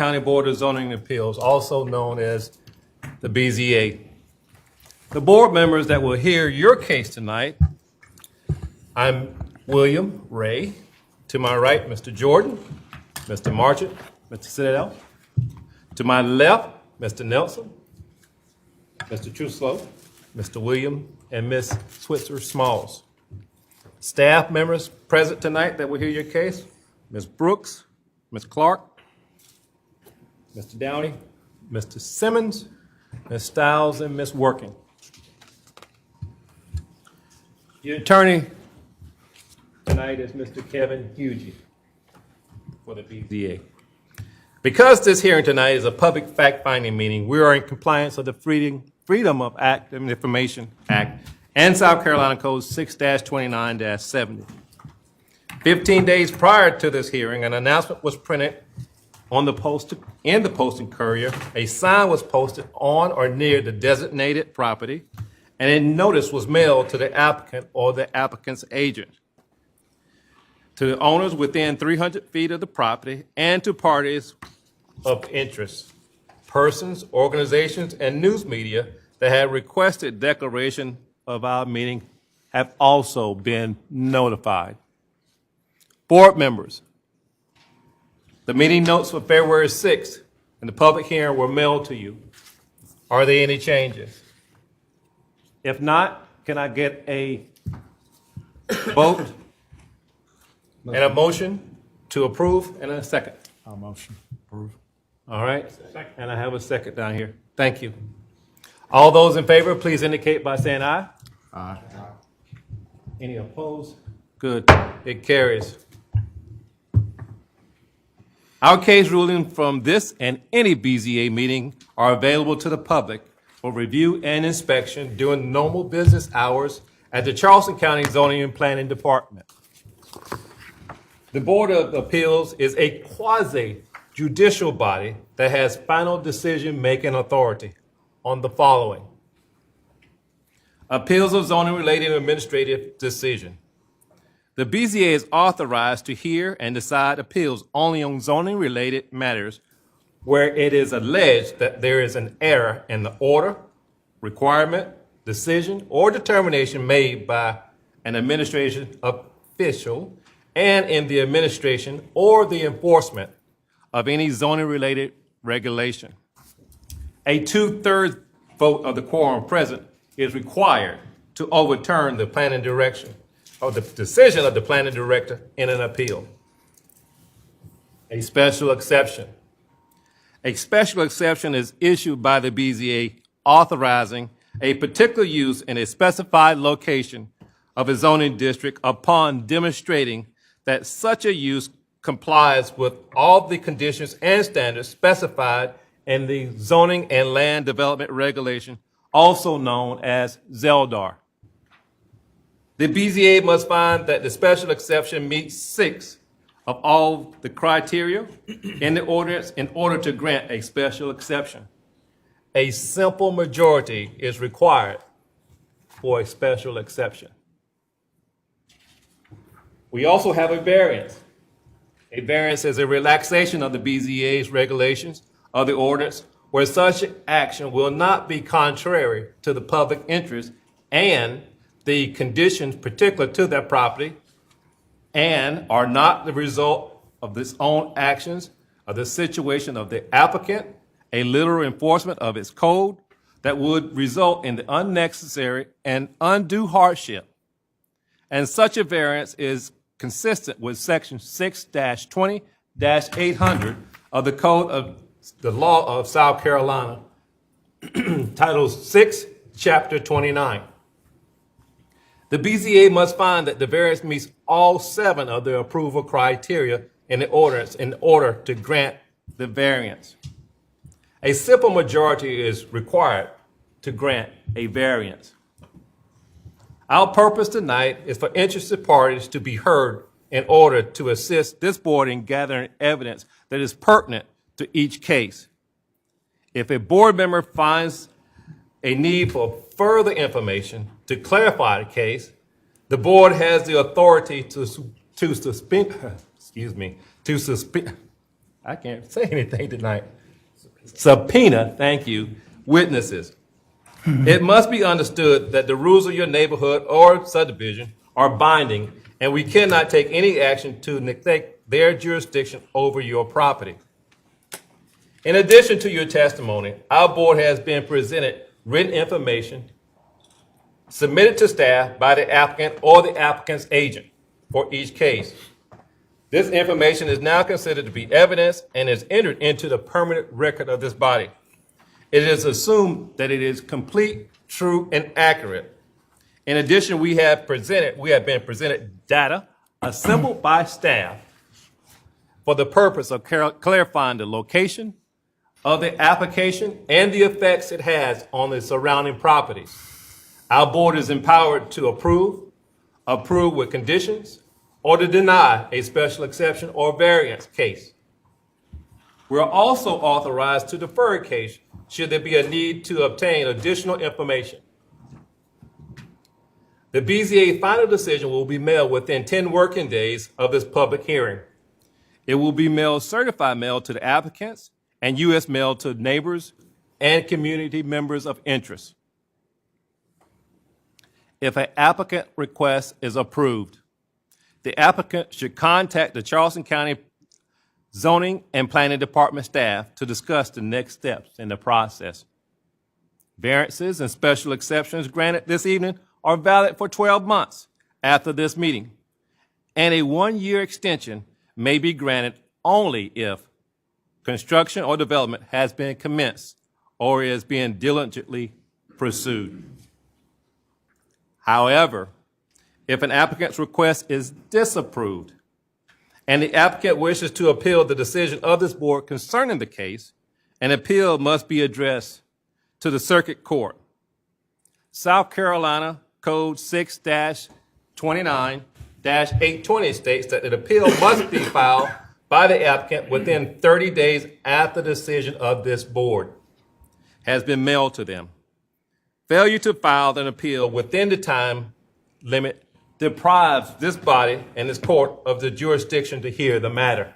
County Board of Zoning Appeals, also known as the BZA. The board members that will hear your case tonight, I'm William Ray. To my right, Mr. Jordan, Mr. Marchant, Mr. Citadel. To my left, Mr. Nelson, Mr. Truslow, Mr. William, and Ms. Switzer Smalls. Staff members present tonight that will hear your case, Ms. Brooks, Ms. Clark, Mr. Downey, Mr. Simmons, Ms. Stiles, and Ms. Working. Your attorney tonight is Mr. Kevin Hughey for the BZA. Because this hearing tonight is a public fact-finding meeting, we are in compliance with the Freedom of Information Act and South Carolina Code 6-29-70. 15 days prior to this hearing, an announcement was printed on the in the Post and Courier. A sign was posted on or near the designated property, and a notice was mailed to the applicant or the applicant's agent, to the owners within 300 feet of the property, and to parties of interest, persons, organizations, and news media that had requested declaration of our meeting have also been notified. Board members, the meeting notes for February 6th and the public hearing were mailed to you. Are there any changes? If not, can I get a vote and a motion to approve and a second? I'll motion. Approve. All right, and I have a second down here. Thank you. All those in favor, please indicate by saying aye. Aye. Any opposed? Good, it carries. Our case ruling from this and any BZA meeting are available to the public for review and inspection during normal business hours at the Charleston County Zoning and Planning Department. The Board of Appeals is a quasi-judicial body that has final decision-making authority on the following: appeals of zoning-related administrative decision. The BZA is authorized to hear and decide appeals only on zoning-related matters where it is alleged that there is an error in the order, requirement, decision, or determination made by an administration official and in the administration or the enforcement of any zoning-related regulation. A 2/3 vote of the quorum present is required to overturn the planning direction or the decision of the planning director in an appeal. A special exception. A special exception is issued by the BZA authorizing a particular use in a specified location of a zoning district upon demonstrating that such a use complies with all the conditions and standards specified in the Zoning and Land Development Regulation, also known as ZELDAR. The BZA must find that the special exception meets 6 of all the criteria in the ordinance in order to grant a special exception. A simple majority is required for a special exception. We also have a variance. A variance is a relaxation of the BZA's regulations of the ordinance where such action will not be contrary to the public interest and the conditions particular to that property and are not the result of its own actions or the situation of the applicant, a literal enforcement of its code that would result in the unnecessary and undue hardship. And such a variance is consistent with Section 6-20-800 of the Code of the Law of South Carolina, Title 6, Chapter 29. The BZA must find that the variance meets all 7 of the approval criteria in the ordinance in order to grant the variance. A simple majority is required to grant a variance. Our purpose tonight is for interested parties to be heard in order to assist this board in gathering evidence that is pertinent to each case. If a board member finds a need for further information to clarify the case, the board has the authority to suspend, I can't say anything tonight. Subpoena, thank you, witnesses. It must be understood that the rules of your neighborhood or subdivision are binding, and we cannot take any action to neglect their jurisdiction over your property. In addition to your testimony, our board has been presented written information submitted to staff by the applicant or the applicant's agent for each case. This information is now considered to be evidence and is entered into the permanent record of this body. It is assumed that it is complete, true, and accurate. In addition, we have been presented data assembled by staff for the purpose of clarifying the location of the application and the effects it has on the surrounding properties. Our board is empowered to approve with conditions, or to deny a special exception or variance case. We are also authorized to defer a case should there be a need to obtain additional information. The BZA final decision will be mailed within 10 working days of this public hearing. It will be mailed certified mail to the applicants and U.S. mail to neighbors and community members of interest. If an applicant request is approved, the applicant should contact the Charleston County Zoning and Planning Department staff to discuss the next steps in the process. Variances and special exceptions granted this evening are valid for 12 months after this meeting, and a 1-year extension may be granted only if construction or development has been commenced or is being diligently pursued. However, if an applicant's request is disapproved and the applicant wishes to appeal the decision of this board concerning the case, an appeal must be addressed to the circuit court. South Carolina Code 6-29-820 states that an appeal must be filed by the applicant within 30 days after the decision of this board has been mailed to them. Failure to file an appeal within the time limit deprives this body and this court of the jurisdiction to hear the matter.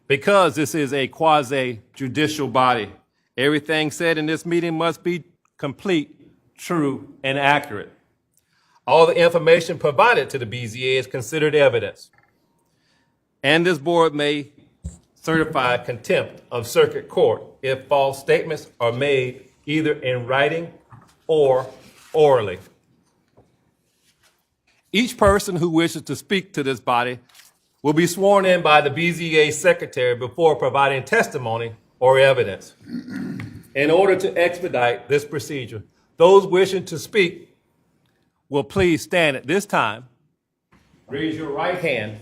Because this is a quasi-judicial body, everything said in this meeting must be complete, true, and accurate. All the information provided to the BZA is considered evidence, and this board may certify contempt of circuit court if false statements are made either in writing or orally. Each person who wishes to speak to this body will be sworn in by the BZA secretary before providing testimony or evidence. In order to expedite this procedure, those wishing to speak will please stand at this time, raise your right hand,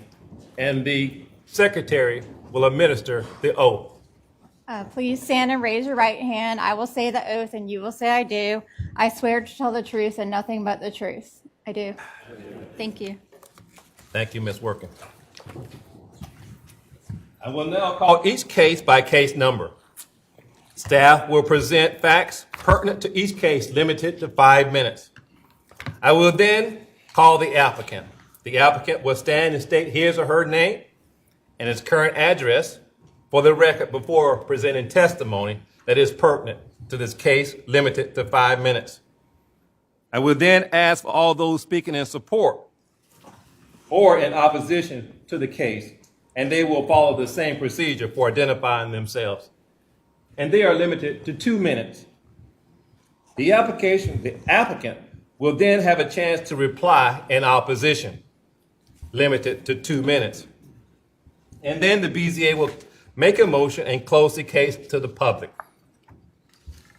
and the secretary will administer the oath. Please stand and raise your right hand. I will say the oath and you will say I do. I swear to tell the truth and nothing but the truth. I do. Thank you. Thank you, Ms. Working. I will now call each case by case number. Staff will present facts pertinent to each case limited to 5 minutes. I will then call the applicant. The applicant will stand and state his or her name and his current address for the record before presenting testimony that is pertinent to this case limited to 5 minutes. I will then ask for all those speaking in support or in opposition to the case, and they will follow the same procedure for identifying themselves. And they are limited to 2 minutes. The applicant will then have a chance to reply in opposition, limited to 2 minutes. And then the BZA will make a motion and close the case to the public.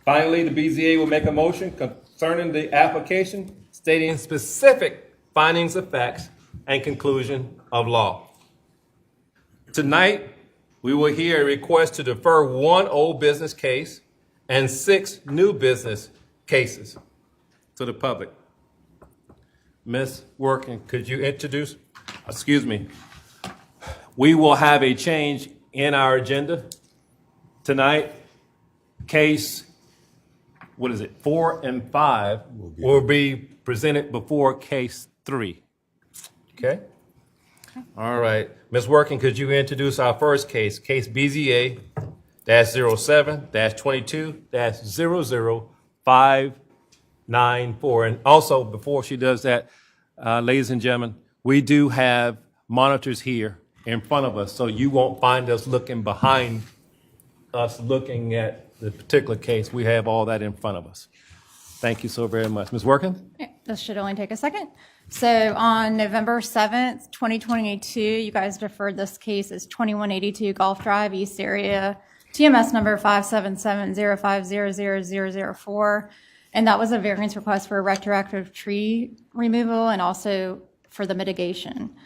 Finally, the BZA will make a motion concerning the application, stating specific findings of facts and conclusion of law. Tonight, we will hear a request to defer 1 old business case and 6 new business cases to the public. Ms. Working, could you introduce? Excuse me. We will have a change in our agenda tonight. Case, 4 and 5 will be presented before case 3. Okay? All right. Ms. Working, could you introduce our first case, case BZA-07-22-00594. And also, before she does that, ladies and gentlemen, we do have monitors here in front of us, so you won't find us looking behind us looking at the particular case. We have all that in front of us. Thank you so very much. Ms. Working? Yeah, this should only take a second. So on November 7th, 2022, you guys deferred this case as 2182 Gulf Drive, East Area, TMS number 57705000004. And that was a variance request for a retroactive tree removal and also for the mitigation.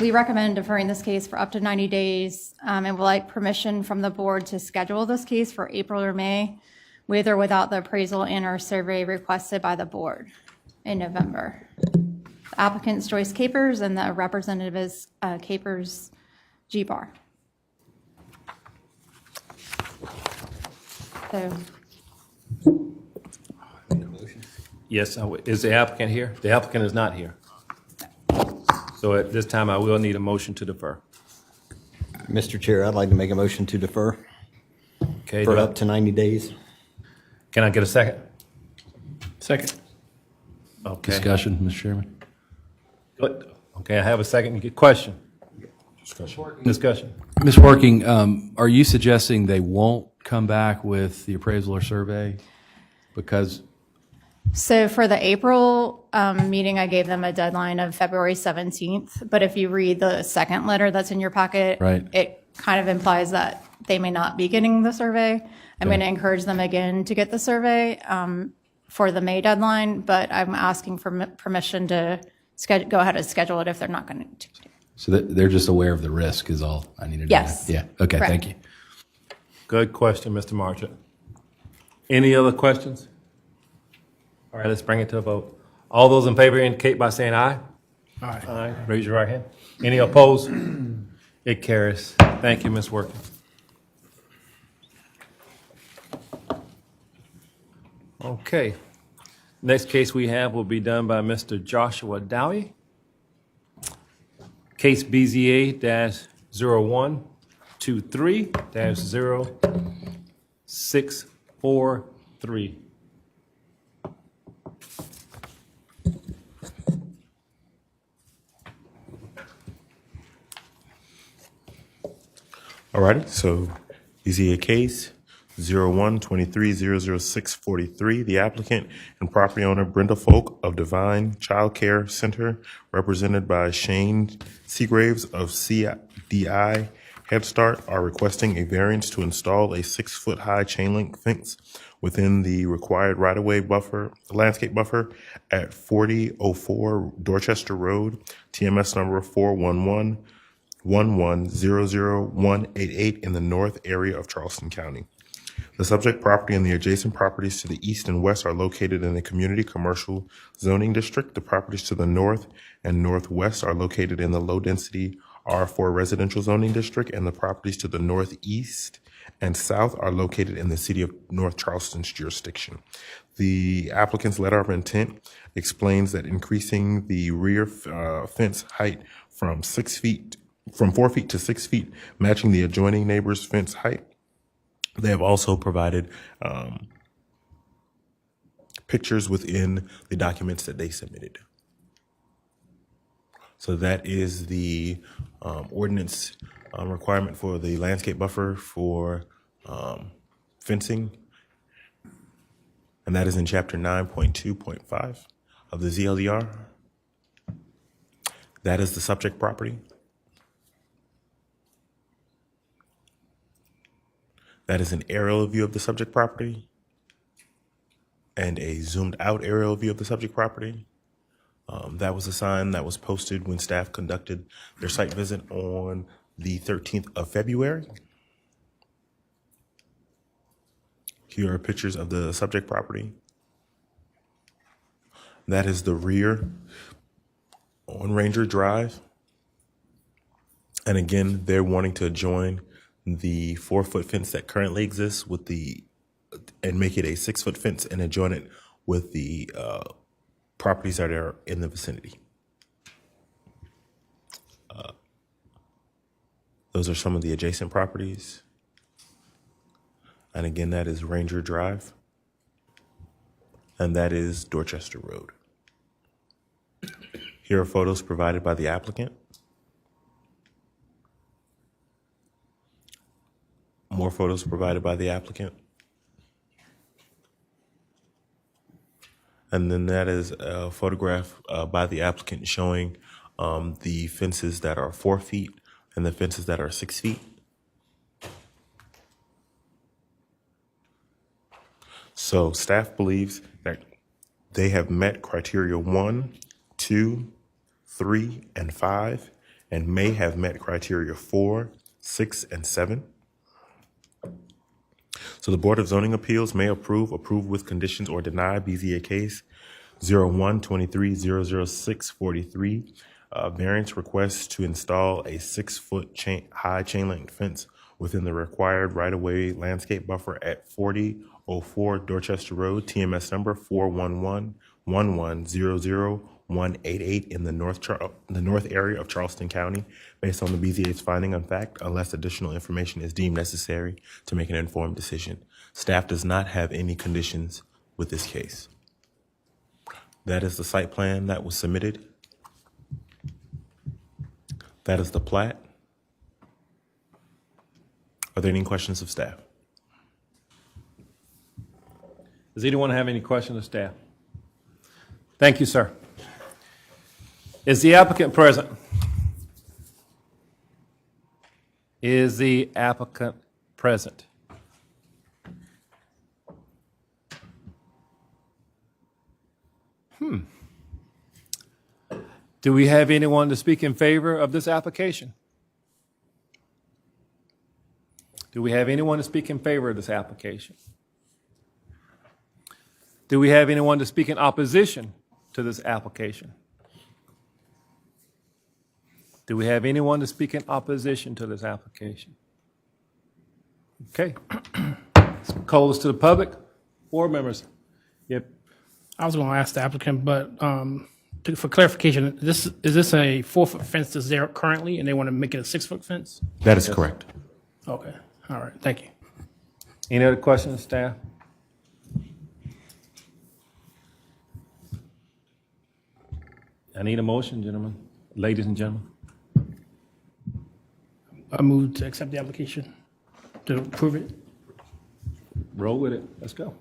We recommend deferring this case for up to 90 days and would like permission from the board to schedule this case for April or May, with or without the appraisal and/or survey requested by the board in November. The applicant's Joyce Capers and the representative is Capers G-Bar. So, Yes, is the applicant here? The applicant is not here. So at this time, I will need a motion to defer. Mr. Chair, I'd like to make a motion to defer Okay, for up to 90 days. can I get a second? Second. Okay. Discussion, Mr. Chairman. Good. Okay, I have a second. Question? Discussion. Ms. Working, are you suggesting they won't come back with the appraisal or survey? Because, so for the April meeting, I gave them a deadline of February 17th. But if you read the second letter that's in your packet, Right. it kind of implies that they may not be getting the survey. I'm going to encourage them again to get the survey for the May deadline, but I'm asking for permission to go ahead and schedule it if they're not going to. so they're just aware of the risk is all I need to know. Yes. Yeah, okay, Correct. thank you. Good question, Mr. Marchant. Any other questions? All right, let's bring it to a vote. All those in favor indicate by saying aye. Aye. Aye. Raise your right hand. Any opposed? It carries. Thank you, Ms. Working. Okay. Next case we have will be done by Mr. Joshua Dowie. Case BZA-0123-0643. Alrighty, so BZA case 0123-00643. The applicant and property owner Brenda Folk of Divine Child Care Center, represented by Shane Seagraves of CDI Head Start, are requesting a variance to install a 6-foot-high chain link fence within the required right-of-way buffer, landscape buffer at 4004 Dorchester Road, TMS number 411-1100188 in the north area of Charleston County. The subject property and the adjacent properties to the east and west are located in the community commercial zoning district. The properties to the north and northwest are located in the low-density R4 residential zoning district, and the properties to the northeast and south are located in the city of North Charleston's jurisdiction. The applicant's letter of intent explains that increasing the rear fence height from 4 feet to 6 feet, matching the adjoining neighbor's fence height. They have also provided pictures within the documents that they submitted. So that is the ordinance requirement for the landscape buffer for fencing. And that is in chapter 9.2.5 of the ZLDR. That is the subject property. That is an aerial view of the subject property and a zoomed out aerial view of the subject property. That was a sign that was posted when staff conducted their site visit on the 13th of February. Here are pictures of the subject property. That is the rear on Ranger Drive. And again, they're wanting to join the 4-foot fence that currently exists with and make it a 6-foot fence and adjoin it with the properties that are in the vicinity. Those are some of the adjacent properties. And again, that is Ranger Drive. And that is Dorchester Road. Here are photos provided by the applicant. More photos provided by the applicant. And then that is a photograph by the applicant showing the fences that are 4 feet and the fences that are 6 feet. So staff believes that they have met criteria 1, 2, 3, and 5, and may have met criteria 4, 6, and 7. So the Board of Zoning Appeals may approve with conditions, or deny BZA case 01-23-006-43, variance request to install a 6-foot high chain link fence within the required right-of-way landscape buffer at 4004 Dorchester Road, TMS number 411-1100188 in the north area of Charleston County, based on the BZA's finding of fact, unless additional information is deemed necessary to make an informed decision. Staff does not have any conditions with this case. That is the site plan that was submitted. That is the plat. Are there any questions of staff? Does anyone have any questions of staff? Thank you, sir. Is the applicant present? Is the applicant present? Do we have anyone to speak in favor of this application? Do we have anyone to speak in favor of this application? Do we have anyone to speak in opposition to this application? Do we have anyone to speak in opposition to this application? Okay. Let's call this to the public. Board members. Yep. I was going to ask the applicant, but for clarification, is this a 4-foot fence that's there currently, and they want to make it a 6-foot fence? That is correct. Okay. All right. Thank you. Any other questions, staff? I need a motion, gentlemen, ladies and gentlemen. I move to accept the application, to approve it, Roll with it. Let's go.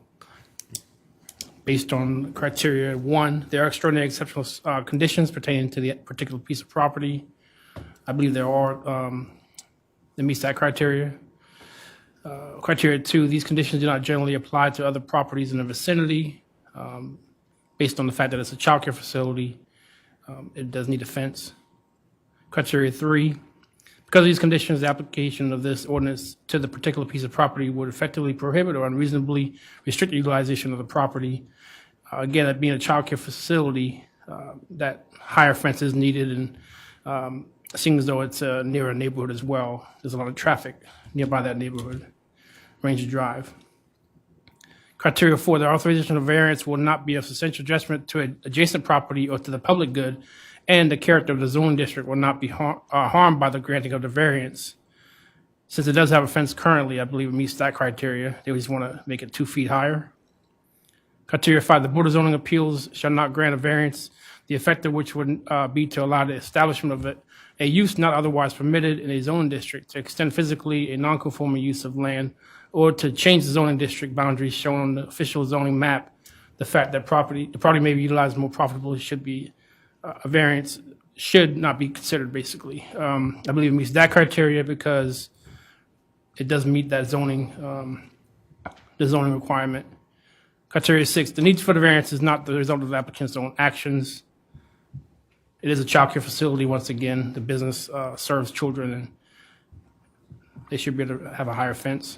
based on criteria 1. There are extraordinary exceptional conditions pertaining to the particular piece of property. I believe there are, that meets that criteria. Criteria 2, these conditions do not generally apply to other properties in the vicinity. Based on the fact that it's a childcare facility, it does need a fence. Criteria 3, because of these conditions, the application of this ordinance to the particular piece of property would effectively prohibit or unreasonably restrict the utilization of the property. Again, that being a childcare facility, that higher fence is needed, and seeing as though it's near a neighborhood as well, there's a lot of traffic nearby that neighborhood, Ranger Drive. Criteria 4, the authorization of variance will not be of substantial detriment to an adjacent property or to the public good, and the character of the zoning district will not be harmed by the granting of the variance. Since it does have a fence currently, I believe it meets that criteria. They just want to make it 2 feet higher. Criteria 5, the Board of Zoning Appeals shall not grant a variance, the effect of which would be to allow the establishment of a use not otherwise permitted in a zoning district, to extend physically a non-conforming use of land, or to change the zoning district boundaries shown on the official zoning map. The fact that the property may be utilized more profitably should be a variance should not be considered, basically. I believe it meets that criteria because it does meet that zoning, the zoning requirement. Criteria 6, the need for the variance is not the result of the applicant's own actions. It is a childcare facility. Once again, the business serves children, and they should be able to have a higher fence.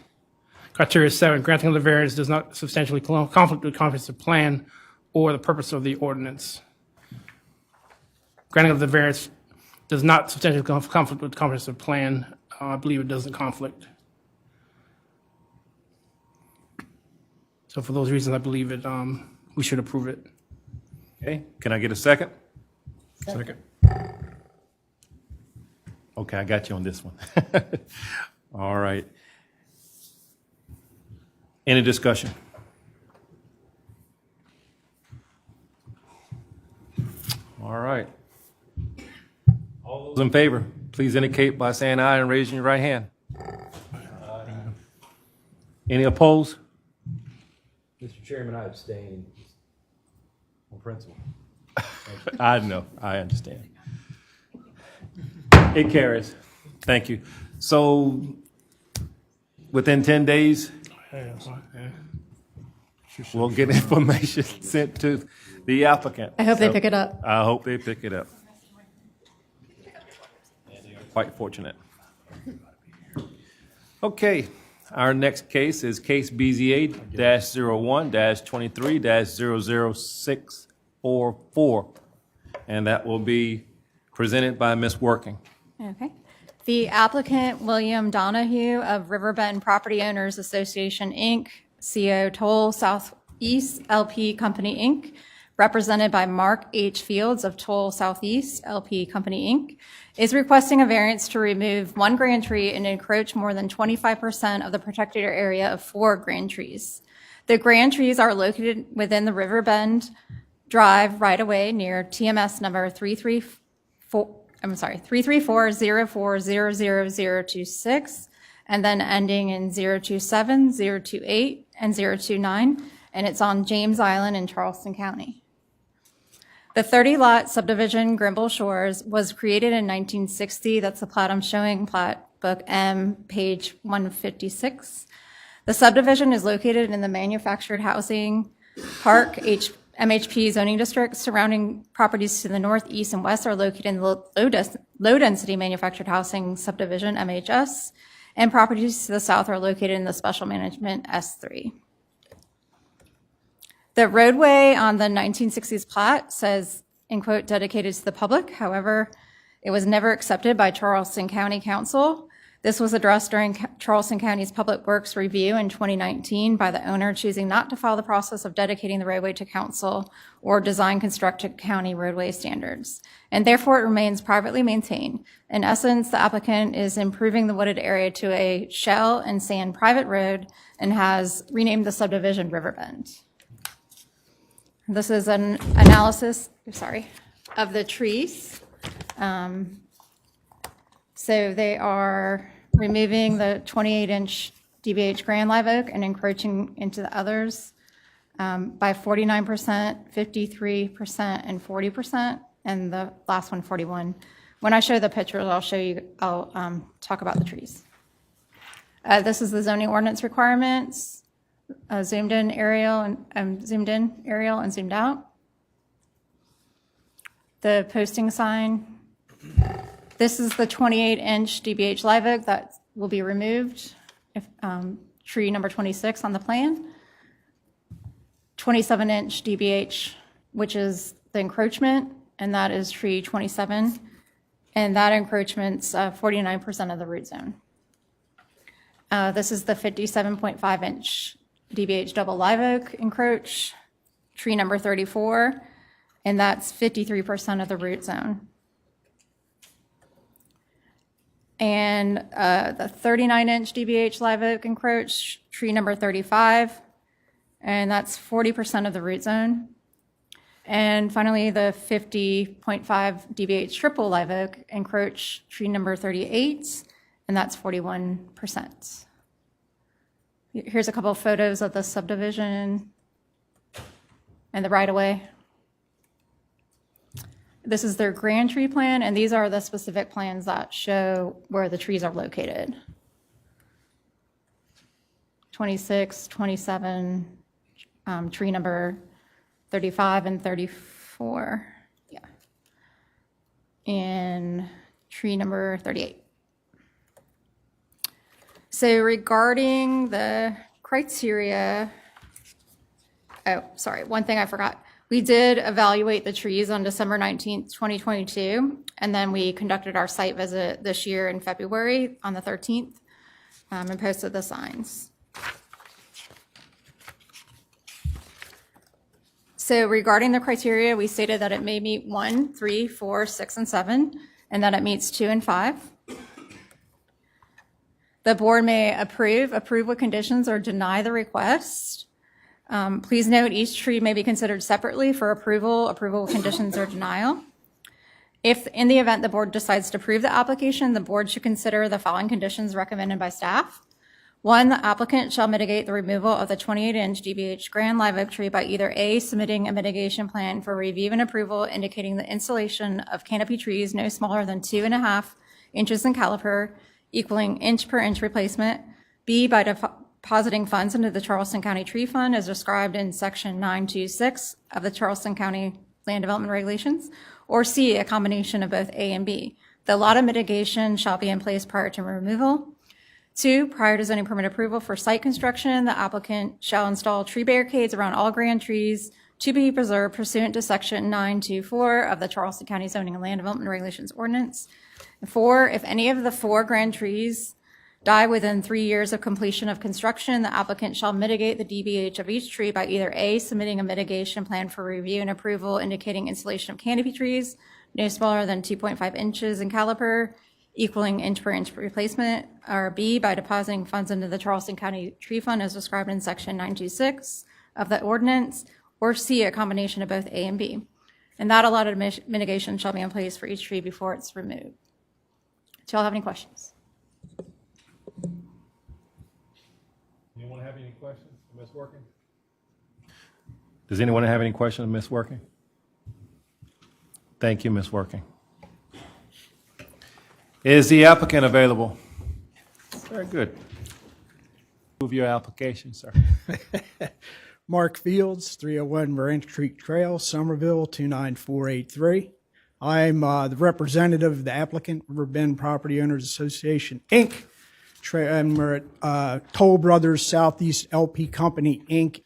Criteria 7, granting of the variance does not substantially conflict with the comprehensive plan or the purpose of the ordinance. Granting of the variance does not substantially conflict with the comprehensive plan. I believe it doesn't conflict. So for those reasons, I believe it. We should approve it. Okay. Can I get a second? Second. Okay, I got you on this one. All right. Any discussion? All right. All those in favor, please indicate by saying aye and raising your right hand. Any opposed? Mr. Chairman, I abstain on principle. I know, I understand. It carries. Thank you. So within 10 days, we'll get information sent to the applicant. I hope they pick it up. I hope they pick it up. Quite fortunate. Okay, our next case is case BZA-01-23-00644, and that will be presented by Ms. Working. Okay. The applicant, William Donahue of Riverbend Property Owners Association, Inc., CO Toll Southeast LP Company, Inc., represented by Mark H. Fields of Toll Southeast LP Company, Inc., is requesting a variance to remove one grand tree and encroach more than 25% of the protected area of 4 grand trees. The grand trees are located within the Riverbend Drive right-of-way near TMS number 33404000026, and then ending in 027, 028, and 029, and it's on James Island in Charleston County. The 30-lot subdivision, Grimble Shores, was created in 1960. That's the plat I'm showing, Plat Book M, page 156. The subdivision is located in the Manufactured Housing Park MHP zoning district. Surrounding properties to the north, east, and west are located in the low-density manufactured housing subdivision, MHS, and properties to the south are located in the special management, S3. The roadway on the 1960s plat says, in quote, dedicated to the public. However, it was never accepted by Charleston County Council. This was addressed during Charleston County's Public Works review in 2019 by the owner choosing not to follow the process of dedicating the roadway to council or design constructed county roadway standards, and therefore it remains privately maintained. In essence, the applicant is improving the wooded area to a shell and sand private road and has renamed the subdivision Riverbend. This is an analysis, of the trees. So they are removing the 28-inch DBH grand live oak and encroaching into the others by 49%, 53%, and 40%, and the last one, 41. When I show the pictures, I'll talk about the trees. This is the zoning ordinance requirements. Zoomed in aerial and zoomed out. The posting sign. This is the 28-inch DBH live oak that will be removed. Tree number 26 on the plan. 27-inch DBH, which is the encroachment, and that is tree 27. And that encroachment's 49% of the root zone. This is the 57.5-inch DBH double live oak encroach, tree number 34, and that's 53% of the root zone. And the 39-inch DBH live oak encroach, tree number 35, and that's 40% of the root zone. And finally, the 50.5 DBH triple live oak encroach, tree number 38, and that's 41%. Here's a couple of photos of the subdivision and the right-of-way. This is their grand tree plan, and these are the specific plans that show where the trees are located. 26, 27, tree number 35 and 34, yeah, and tree number 38. So regarding the criteria, one thing I forgot. We did evaluate the trees on December 19th, 2022, and then we conducted our site visit this year in February on the 13th and posted the signs. So regarding the criteria, we stated that it may meet 1, 3, 4, 6, and 7, and that it meets 2 and 5. The board may approve with conditions, or deny the request. Please note, each tree may be considered separately for approval with conditions, or denial. If, in the event the board decides to approve the application, the board should consider the following conditions recommended by staff. 1, the applicant shall mitigate the removal of the 28-inch DBH grand live oak tree by either A, submitting a mitigation plan for review and approval indicating the installation of canopy trees no smaller than 2.5 inches in caliper, equaling inch per inch replacement. B, by depositing funds into the Charleston County Tree Fund as described in Section 926 of the Charleston County Land Development Regulations. Or C, a combination of both A and B. The lot of mitigation shall be in place prior to removal. 2, prior to zoning permit approval for site construction, the applicant shall install tree barricades around all grand trees to be preserved pursuant to Section 924 of the Charleston County Zoning and Land Development Regulations Ordinance. 4, if any of the 4 grand trees die within 3 years of completion of construction, the applicant shall mitigate the DBH of each tree by either A, submitting a mitigation plan for review and approval indicating installation of canopy trees no smaller than 2.5 inches in caliper, equaling inch per inch replacement, or B, by depositing funds into the Charleston County Tree Fund as described in Section 926 of the ordinance, or C, a combination of both A and B. And that allotted mitigation shall be in place for each tree before it's removed. Do y'all have any questions? Anyone have any questions for Ms. Working? Does anyone have any questions of Ms. Working? Thank you, Ms. Working. Is the applicant available? Very good. Move your application, sir. Mark Fields, 301 Ranch Creek Trail, Somerville, 29483. I'm the representative of the applicant, Riverbend Property Owners Association, Inc. And we're at Toll Brothers Southeast LP Company, Inc.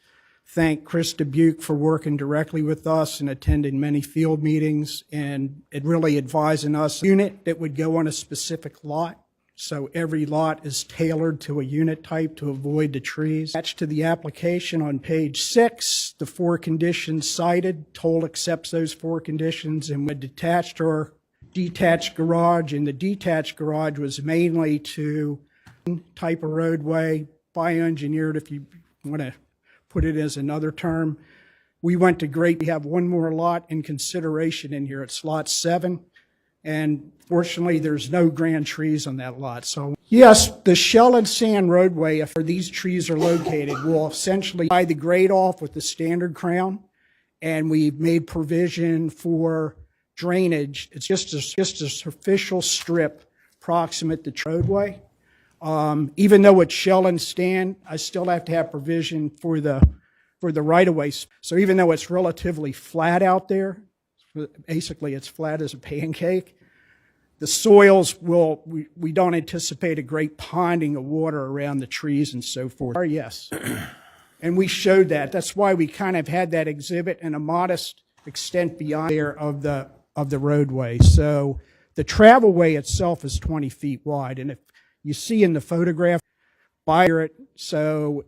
Thank Chris Dubuque for working directly with us and attending many field meetings and really advising us unit that would go on a specific lot. So every lot is tailored to a unit type to avoid the trees. Attached to the application on page 6, the 4 conditions cited. Toll accepts those 4 conditions, and we detached or detached garage, and the detached garage was mainly to type of roadway, bioengineered, if you want to put it as another term. We went to great. We have one more lot in consideration in here. It's lot 7. And fortunately, there's no grand trees on that lot. So yes, the shell and sand roadway, if these trees are located, will essentially tie the grade off with the standard crown. And we've made provision for drainage. It's just a superficial strip proximate to the roadway. Even though it's shell and sand, I still have to have provision for the right-of-way. So even though it's relatively flat out there, basically it's flat as a pancake, the soils we don't anticipate a great ponding of water around the trees and so forth. Yes. And we showed that. That's why we kind of had that exhibit in a modest extent beyond there of the roadway. So the travelway itself is 20 feet wide. And if you see in the photograph, so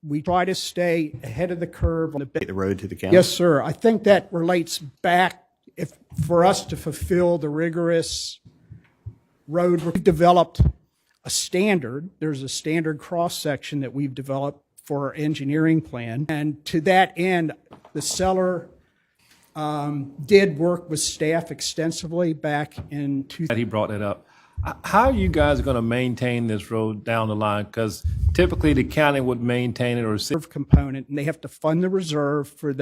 we try to stay ahead of the curve on The road to the county? Yes, sir. I think that relates back for us to fulfill the rigorous road. We've developed a standard. There's a standard cross-section that we've developed for our engineering plan. And to that end, the seller did work with staff extensively back in He brought that up. How are you guys going to maintain this road down the line? Because typically the county would maintain it or reserve component, and they have to fund the reserve for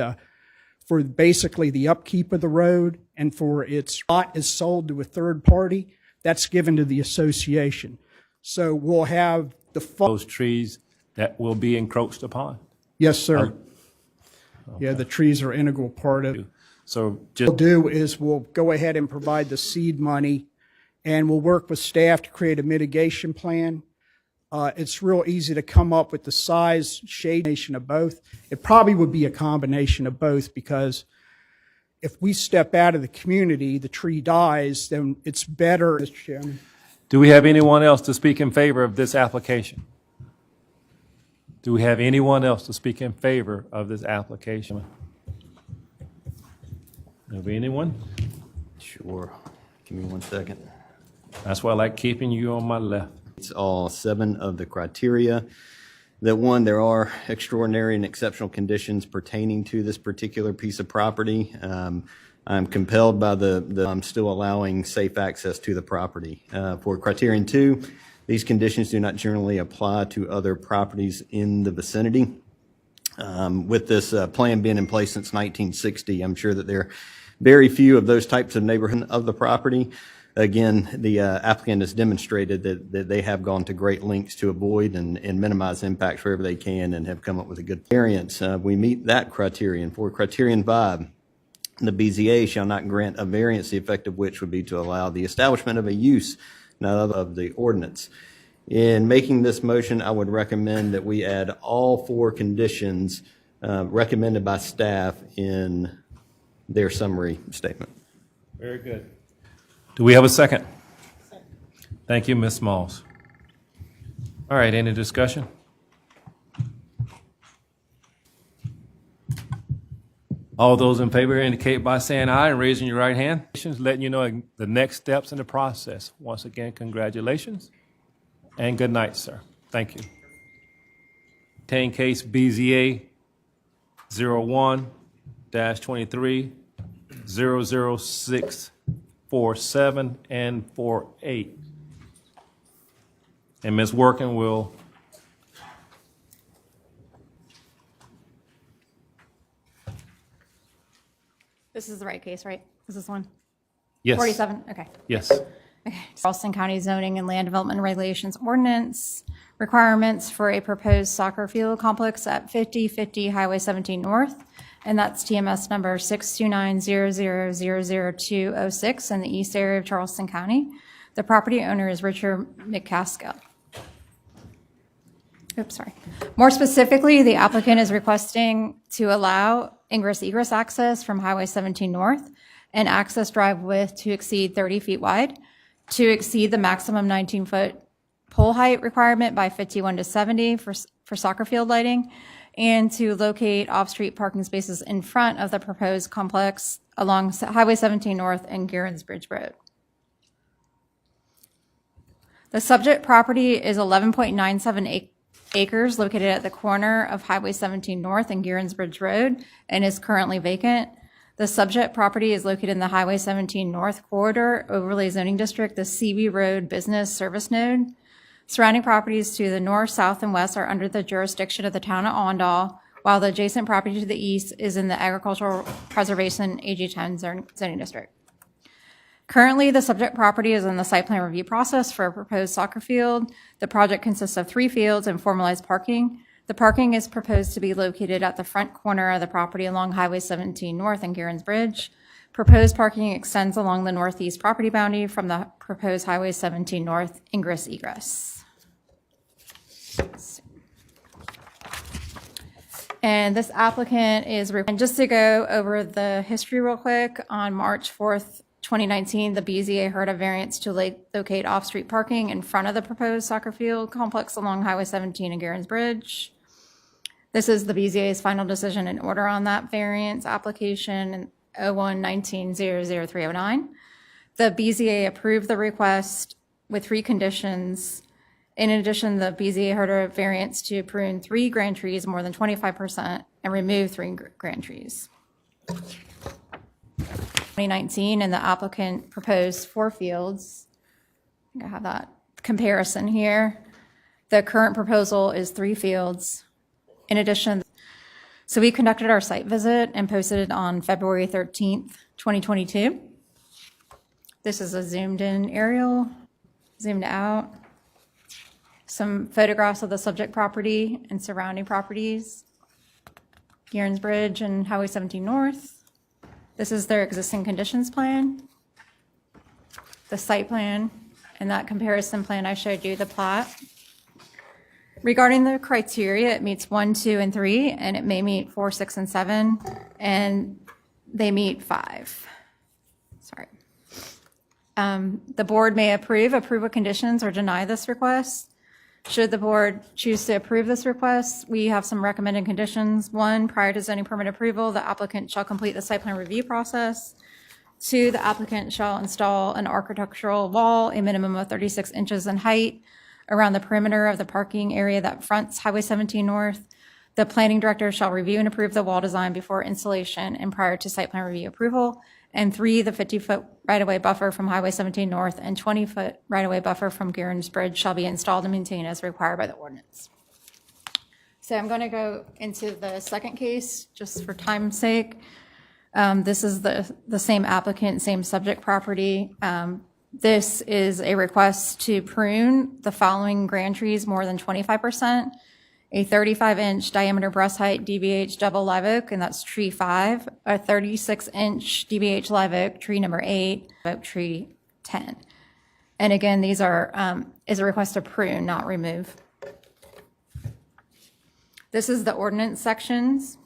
basically the upkeep of the road, and for its lot is sold to a third party. That's given to the association. So we'll have those trees that will be encroached upon. Yes, sir. Yeah, the trees are an integral part of it. So What we'll do is we'll go ahead and provide the seed money, and we'll work with staff to create a mitigation plan. It's real easy to come up with the size, shadation of both. It probably would be a combination of both, because if we step out of the community, the tree dies, then it's better. Mr. Chairman. do we have anyone else to speak in favor of this application? Do we have anyone else to speak in favor of this application? Have anyone? Sure. Give me 1 second. That's why I like keeping you on my left. It's all 7 of the criteria. That one, there are extraordinary and exceptional conditions pertaining to this particular piece of property. I'm compelled by I'm still allowing safe access to the property. For criterion 2, these conditions do not generally apply to other properties in the vicinity. With this plan being in place since 1960, I'm sure that there are very few of those types of neighborhood of the property. Again, the applicant has demonstrated that they have gone to great lengths to avoid and minimize impacts wherever they can and have come up with a good variance. We meet that criterion. For criterion 5, the BZA shall not grant a variance, the effect of which would be to allow the establishment of a use, not of the ordinance. In making this motion, I would recommend that we add all 4 conditions recommended by staff in their summary statement. Very good. Do we have a second? Thank you, Ms. Smalls. All right, any discussion? All those in favor indicate by saying aye and raising your right hand. Letting you know the next steps in the process. Once again, congratulations and good night, sir. Thank you. 10 case BZA 01-23-00647 and 48. And Ms. Workin will This is the right case, right? Is this one? yes. 47, okay. Yes. Okay. Charleston County Zoning and Land Development Regulations Ordinance requirements for a proposed soccer field complex at 5050 Highway 17 North, and that's TMS number 62900000206 in the east area of Charleston County. The property owner is Richard McCaskill. Oops, sorry. More specifically, the applicant is requesting to allow ingress-egress access from Highway 17 North and access drive width to exceed 30 feet wide, to exceed the maximum 19-foot pole height requirement by 51 to 70 for soccer field lighting, and to locate off-street parking spaces in front of the proposed complex along Highway 17 North and Gearons Bridge Road. The subject property is 11.97 acres located at the corner of Highway 17 North and Gearons Bridge Road and is currently vacant. The subject property is located in the Highway 17 North Corridor Overlay Zoning District, the CB Road Business Service Node. Surrounding properties to the north, south, and west are under the jurisdiction of the town of Ondal, while the adjacent property to the east is in the Agricultural Preservation AG10 zoning district. Currently, the subject property is in the site plan review process for a proposed soccer field. The project consists of 3 fields and formalized parking. The parking is proposed to be located at the front corner of the property along Highway 17 North and Gearons Bridge. Proposed parking extends along the northeast property boundary from the proposed Highway 17 North ingress-egress. And this applicant is, and just to go over the history real quick, on March 4th, 2019, the BZA heard a variance to locate off-street parking in front of the proposed soccer field complex along Highway 17 and Gearons Bridge. This is the BZA's final decision in order on that variance application, 01-19-00309. The BZA approved the request with 3 conditions. In addition, the BZA heard a variance to prune 3 grand trees more than 25% and remove 3 grand trees. 2019, and the applicant proposed 4 fields. I think I have that comparison here. The current proposal is 3 fields. In addition, so we conducted our site visit and posted it on February 13th, 2022. This is a zoomed in aerial, zoomed out. Some photographs of the subject property and surrounding properties. Gearons Bridge and Highway 17 North. This is their existing conditions plan, the site plan, and that comparison plan I showed you, the plat. Regarding the criteria, it meets 1, 2, and 3, and it may meet 4, 6, and 7, and they meet 5. Sorry. The board may approve with conditions or deny this request. Should the board choose to approve this request, we have some recommended conditions. 1, prior to zoning permit approval, the applicant shall complete the site plan review process. 2, the applicant shall install an architectural wall, a minimum of 36 inches in height, around the perimeter of the parking area that fronts Highway 17 North. The planning director shall review and approve the wall design before installation and prior to site plan review approval. And 3, the 50-foot right-of-way buffer from Highway 17 North and 20-foot right-of-way buffer from Guerin's Bridge shall be installed and maintained as required by the ordinance. So I'm going to go into the second case, just for time's sake. This is the same applicant, same subject property. This is a request to prune the following grand trees more than 25%. A 35-inch diameter breast height DBH double live oak, and that's tree 5. A 36-inch DBH live oak, tree number 8, oak tree 10. And again, these are is a request to prune, not remove. This is the ordinance sections.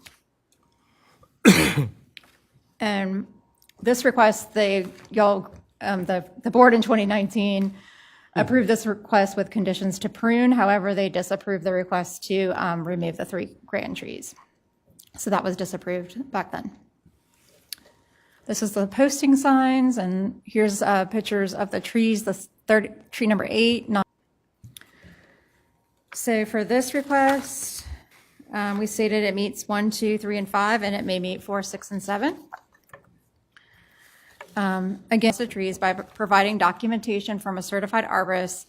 And this request, the board in 2019 approved this request with conditions to prune. However, they disapproved the request to remove the 3 grand trees. So that was disapproved back then. This is the posting signs, and here's pictures of the trees, tree number 8. So for this request, we stated it meets 1, 2, 3, and 5, and it may meet 4, 6, and 7. Against the trees by providing documentation from a certified arborist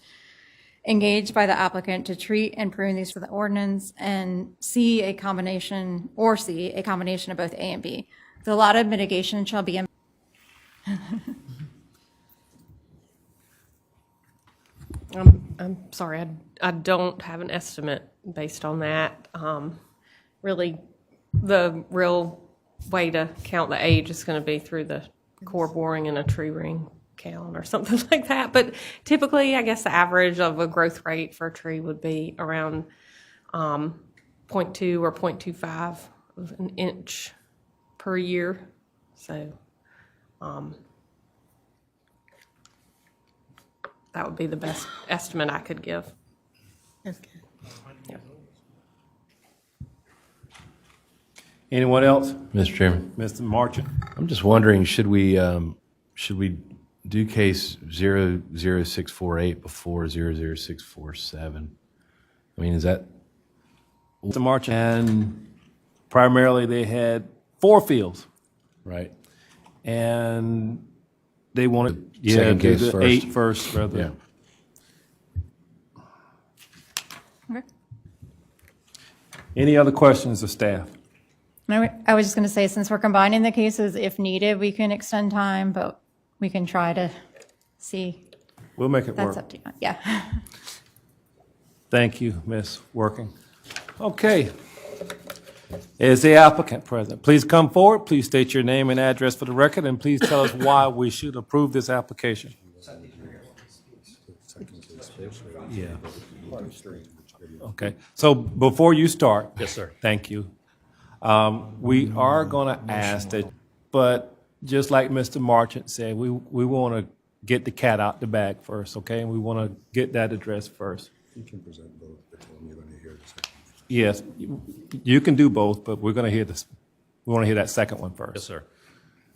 engaged by the applicant to treat and prune these for the ordinance, and C, a combination of both A and B. The allotted mitigation shall be I'm sorry, I don't have an estimate based on that. Really, the real way to count the age is going to be through the core boring and a tree ring count or something like that. But typically, I guess the average of a growth rate for a tree would be around 0.2 or 0.25 of an inch per year. So that would be the best estimate I could give. That's good. Yeah. Anyone else? Mr. Chairman, Mr. Marchant? I'm just wondering, should we do case 00648 before 00647? I mean, is that? Mr. Marchant, and primarily they had 4 fields, Right. and they wanted Second do case the first. 8 first rather Yeah. than. Okay. Any other questions of staff? I was just going to say, since we're combining the cases, if needed, we can extend time, but we can try to see. We'll make it That's work. up to you. Yeah. Thank you, Ms. Working. Okay. Is the applicant present? Please come forward. Please state your name and address for the record, and please tell us why we should approve this application. Yeah. Okay. So before you start. Yes, sir. Thank you. We are going to ask that, but just like Mr. Marchant said, we want to get the cat out the bag first, okay? And we want to get that addressed first. You can present both, but you're going to hear the second. Yes, you can do both, but we're going to hear this. We want to hear that second one first. Yes, sir.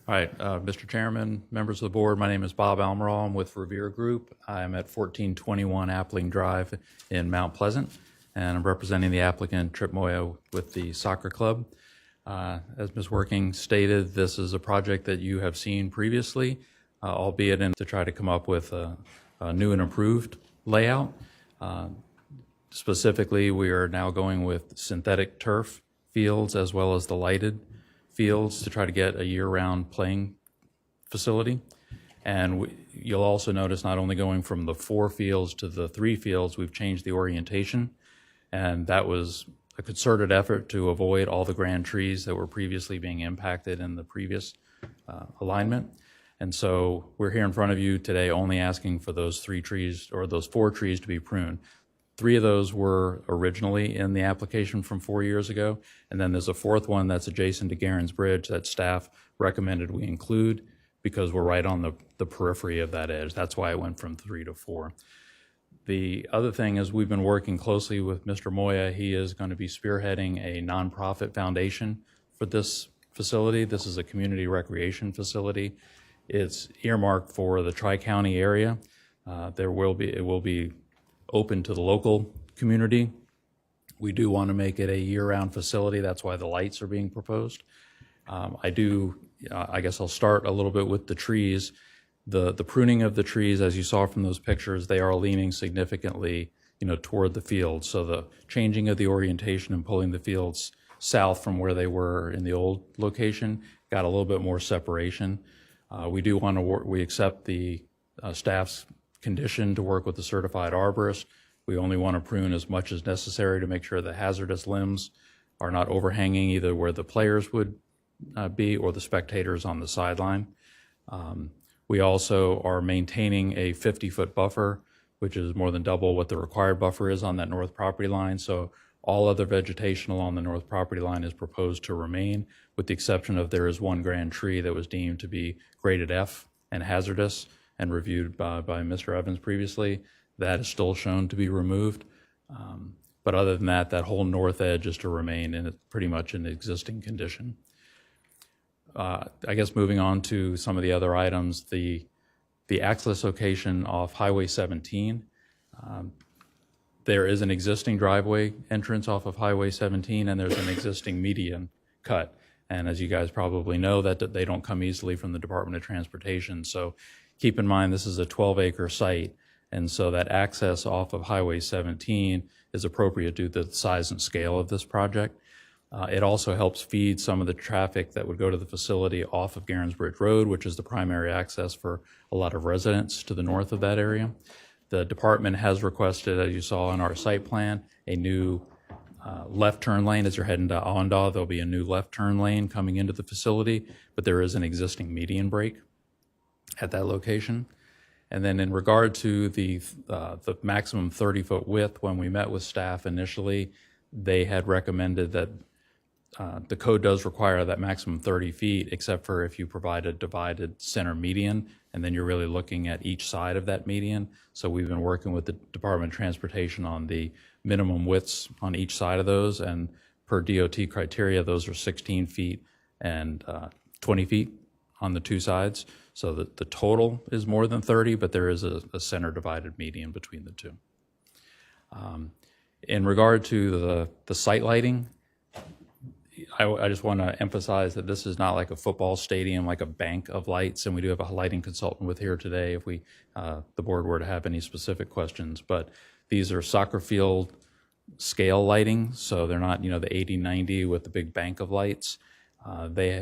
All right, Mr. Chairman, members of the board, my name is Bob Almeraw. I'm with Revere Group. I'm at 1421 Appling Drive in Mount Pleasant, and I'm representing the applicant, Trip Moya, with the soccer club. As Ms. Working stated, this is a project that you have seen previously, albeit to try to come up with a new and improved layout. Specifically, we are now going with synthetic turf fields as well as the lighted fields to try to get a year-round playing facility. And you'll also notice not only going from the 4 fields to the 3 fields, we've changed the orientation. And that was a concerted effort to avoid all the grand trees that were previously being impacted in the previous alignment. And so we're here in front of you today only asking for those 3 trees or those 4 trees to be pruned. 3 of those were originally in the application from 4 years ago. And then there's a 4th one that's adjacent to Guerin's Bridge that staff recommended we include because we're right on the periphery of that edge. That's why it went from 3 to 4. The other thing is we've been working closely with Mr. Moya. He is going to be spearheading a nonprofit foundation for this facility. This is a community recreation facility. It's earmarked for the Tri-County area. It will be open to the local community. We do want to make it a year-round facility. That's why the lights are being proposed. I guess I'll start a little bit with the trees. The pruning of the trees, as you saw from those pictures, they are leaning significantly, toward the field. So the changing of the orientation and pulling the fields south from where they were in the old location got a little bit more separation. We do want to we accept the staff's condition to work with the certified arborist. We only want to prune as much as necessary to make sure the hazardous limbs are not overhanging either where the players would be or the spectators on the sideline. We also are maintaining a 50-foot buffer, which is more than double what the required buffer is on that north property line. So all other vegetation along the north property line is proposed to remain, with the exception of there is one grand tree that was deemed to be graded F and hazardous and reviewed by Mr. Evans previously. That is still shown to be removed. But other than that, that whole north edge is to remain in pretty much in existing condition. I guess moving on to some of the other items, the access location off Highway 17. There is an existing driveway entrance off of Highway 17, and there's an existing median cut. And as you guys probably know, that they don't come easily from the Department of Transportation. So keep in mind, this is a 12-acre site. And so that access off of Highway 17 is appropriate due to the size and scale of this project. It also helps feed some of the traffic that would go to the facility off of Garrens Bridge Road, which is the primary access for a lot of residents to the north of that area. The department has requested, as you saw in our site plan, a new left turn lane. As you're heading to Awendaw, there'll be a new left turn lane coming into the facility, but there is an existing median break at that location. And then in regard to the maximum 30-foot width, when we met with staff initially, they had recommended that the code does require that maximum 30 feet, except for if you provide a divided center median, and then you're really looking at each side of that median. So we've been working with the Department of Transportation on the minimum widths on each side of those, and per DOT criteria, those are 16 feet and 20 feet on the two sides. So the total is more than 30, but there is a center divided median between the two. In regard to the site lighting, I just want to emphasize that this is not like a football stadium, like a bank of lights, and we do have a lighting consultant with here today if the board were to have any specific questions. But these are soccer field scale lighting, so they're not, the 80-90 with the big bank of lights.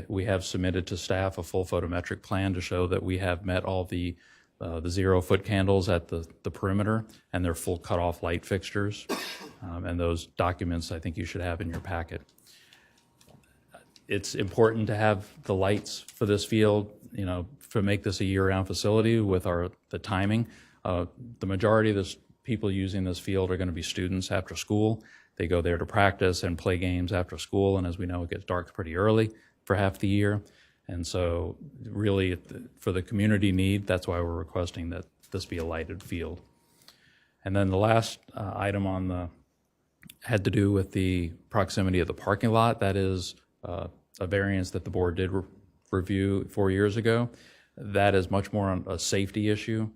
We have submitted to staff a full photometric plan to show that we have met all the 0-foot candles at the perimeter and their full cutoff light fixtures. And those documents I think you should have in your packet. It's important to have the lights for this field, to make this a year-round facility with the timing. The majority of the people using this field are going to be students after school. They go there to practice and play games after school, and as we know, it gets dark pretty early for half the year. And so really, for the community need, that's why we're requesting that this be a lighted field. And then the last item had to do with the proximity of the parking lot. That is a variance that the board did review 4 years ago. That is much more on a safety issue.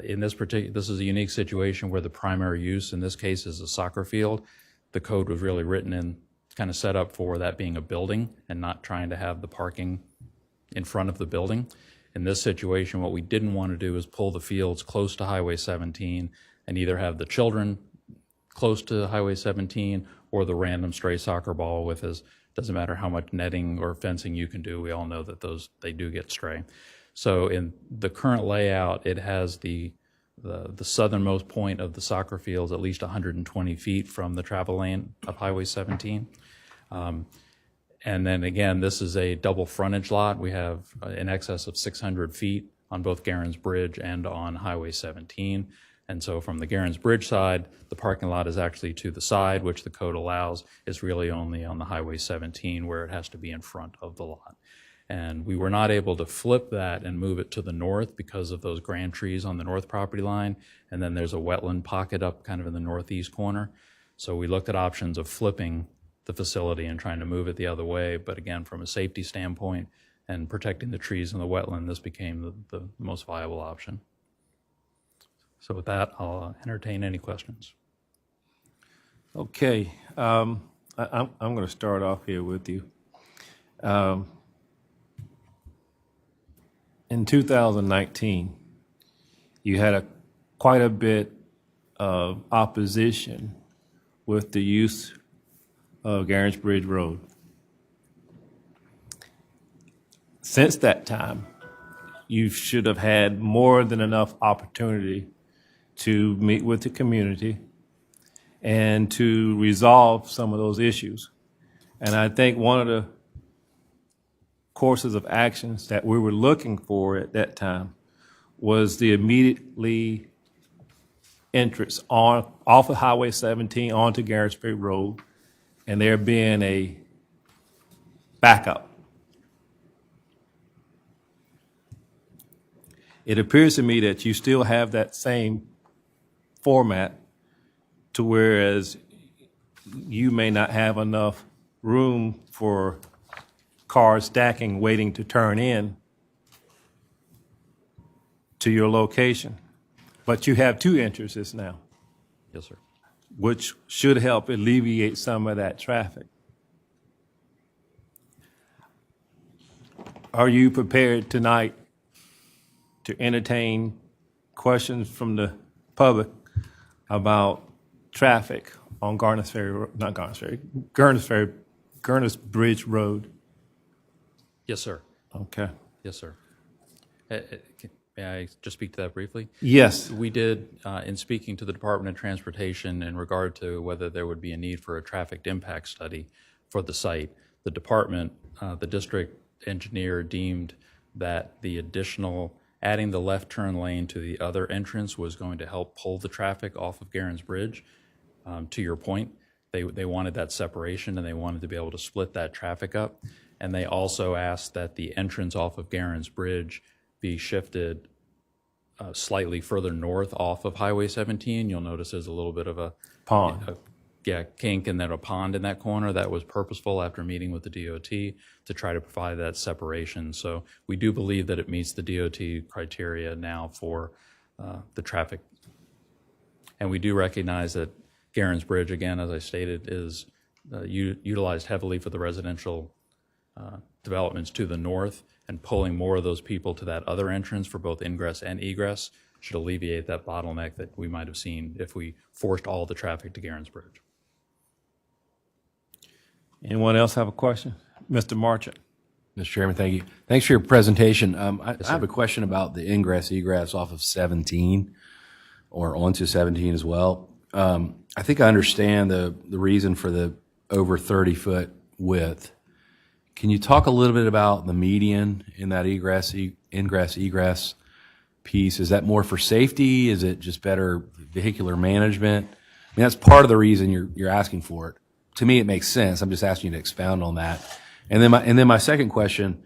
This is a unique situation where the primary use in this case is a soccer field. The code was really written and kind of set up for that being a building and not trying to have the parking in front of the building. In this situation, what we didn't want to do is pull the fields close to Highway 17 and either have the children close to Highway 17 or the random stray soccer ball doesn't matter how much netting or fencing you can do. We all know that they do get stray. So in the current layout, it has the southernmost point of the soccer fields at least 120 feet from the travel lane of Highway 17. And then again, this is a double frontage lot. We have in excess of 600 feet on both Garrens Bridge and on Highway 17. And so from the Garrens Bridge side, the parking lot is actually to the side, which the code allows. It's really only on the Highway 17 where it has to be in front of the lot. And we were not able to flip that and move it to the north because of those grand trees on the north property line. And then there's a wetland pocket up kind of in the northeast corner. So we looked at options of flipping the facility and trying to move it the other way. But again, from a safety standpoint and protecting the trees and the wetland, this became the most viable option. So with that, I'll entertain any questions. Okay, I'm going to start off here with you. In 2019, you had quite a bit of opposition with the use of Garrens Bridge Road. Since that time, you should have had more than enough opportunity to meet with the community and to resolve some of those issues. And I think one of the courses of actions that we were looking for at that time was the immediately entrance off of Highway 17 onto Garretsburg Road, and there being a backup. It appears to me that you still have that same format, to whereas you may not have enough room for cars stacking, waiting to turn in to your location. But you have two entrances now, Yes, sir. which should help alleviate some of that traffic. Are you prepared tonight to entertain questions from the public about traffic on Garners Bridge Road? Yes, sir. Okay. Yes, sir. May I just speak to that briefly? Yes. We did, in speaking to the Department of Transportation in regard to whether there would be a need for a traffic impact study for the site, the department, the district engineer deemed that the additional, adding the left turn lane to the other entrance was going to help pull the traffic off of Garrens Bridge. To your point, they wanted that separation and they wanted to be able to split that traffic up. And they also asked that the entrance off of Garrens Bridge be shifted slightly further north off of Highway 17. You'll notice there's a little bit of a Pond. kink and then a pond in that corner. That was purposeful after meeting with the DOT to try to provide that separation. So we do believe that it meets the DOT criteria now for the traffic. And we do recognize that Garrens Bridge, again, as I stated, is utilized heavily for the residential developments to the north, and pulling more of those people to that other entrance for both ingress and egress should alleviate that bottleneck that we might have seen if we forced all the traffic to Garrens Bridge. Anyone else have a question? Mr. Marchant. Mr. Chairman, thank you. Thanks for your presentation. I have a question about the ingress egress off of 17 or onto 17 as well. I think I understand the reason for the over 30-foot width. Can you talk a little bit about the median in that ingress egress piece? Is that more for safety? Is it just better vehicular management? I mean, that's part of the reason you're asking for it. To me, it makes sense. I'm just asking you to expound on that. And then my second question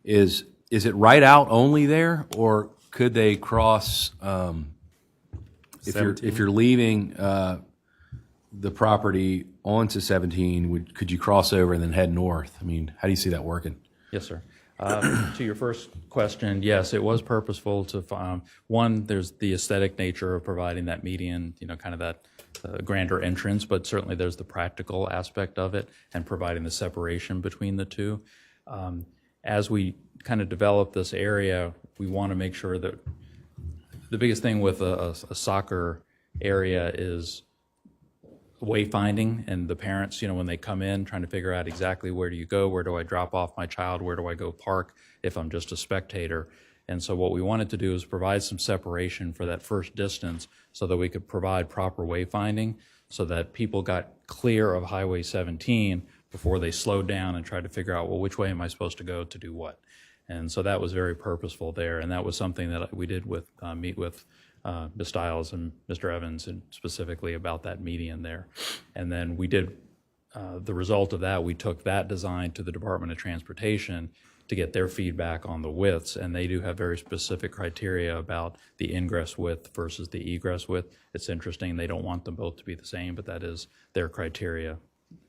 is it right out only there, or could they cross if you're leaving the property onto 17, could you cross over and then head north? I mean, how do you see that working? Yes, sir. To your first question, yes, it was purposeful to, one, there's the aesthetic nature of providing that median, kind of that grander entrance, but certainly there's the practical aspect of it and providing the separation between the two. As we kind of develop this area, we want to make sure that the biggest thing with a soccer area is wayfinding, and the parents, when they come in trying to figure out exactly where do you go, where do I drop off my child, where do I go park if I'm just a spectator. And so what we wanted to do is provide some separation for that first distance so that we could provide proper wayfinding so that people got clear of Highway 17 before they slowed down and tried to figure out, well, which way am I supposed to go to do what? And so that was very purposeful there, and that was something that we did with meet with Ms. Stiles and Mr. Evans, and specifically about that median there. And then we did, the result of that, we took that design to the Department of Transportation to get their feedback on the widths, and they do have very specific criteria about the ingress width versus the egress width. It's interesting, they don't want them both to be the same, but that is their criteria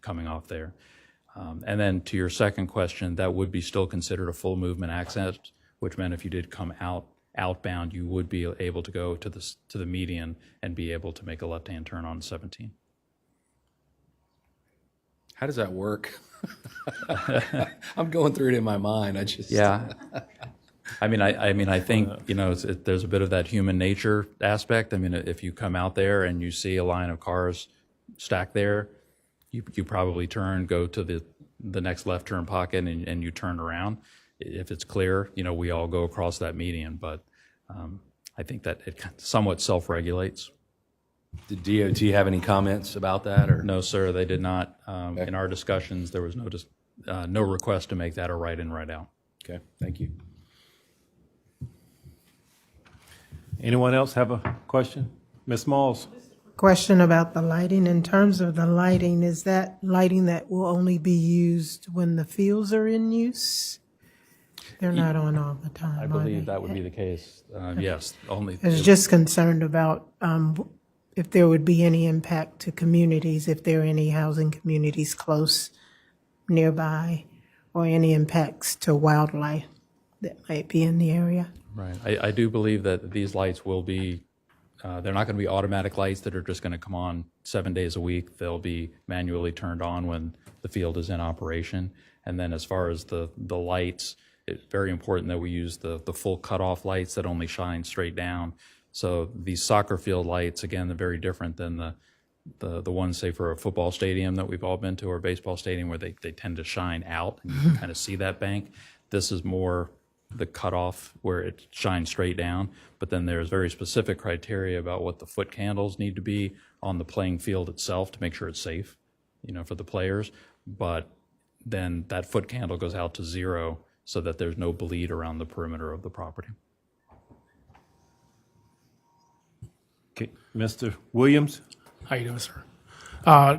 coming off there. And then to your second question, that would be still considered a full movement access, which meant if you did come out outbound, you would be able to go to the median and be able to make a left-hand turn on 17. How does that work? I'm going through it in my mind. Yeah. I mean, I think, there's a bit of that human nature aspect. I mean, if you come out there and you see a line of cars stacked there, you probably go to the next left turn pocket and you turn around. If it's clear, we all go across that median, but I think that it somewhat self-regulates. Did DOT have any comments about that? Or No, sir, they did not. In our discussions, there was no request to make that a right in, right out. Okay, thank you. Anyone else have a question? Ms. Smalls? Question about the lighting. In terms of the lighting, is that lighting that will only be used when the fields are in use? They're not on all the time, I are believe they? that would be the case. Yes, only. I was just concerned about if there would be any impact to communities, if there are any housing communities close, nearby, or any impacts to wildlife that might be in the area. Right. I do believe that these lights will be, they're not going to be automatic lights that are just going to come on 7 days a week. They'll be manually turned on when the field is in operation. And then as far as the lights, it's very important that we use the full cutoff lights that only shine straight down. So these soccer field lights, again, they're very different than the ones, say, for a football stadium that we've all been to, or a baseball stadium, where they tend to shine out and you can kind of see that bank. This is more the cutoff where it shines straight down, but then there's very specific criteria about what the foot candles need to be on the playing field itself to make sure it's safe, for the players. But then that foot candle goes out to 0 so that there's no bleed around the perimeter of the property. Okay, Mr. Williams? How you doing, sir?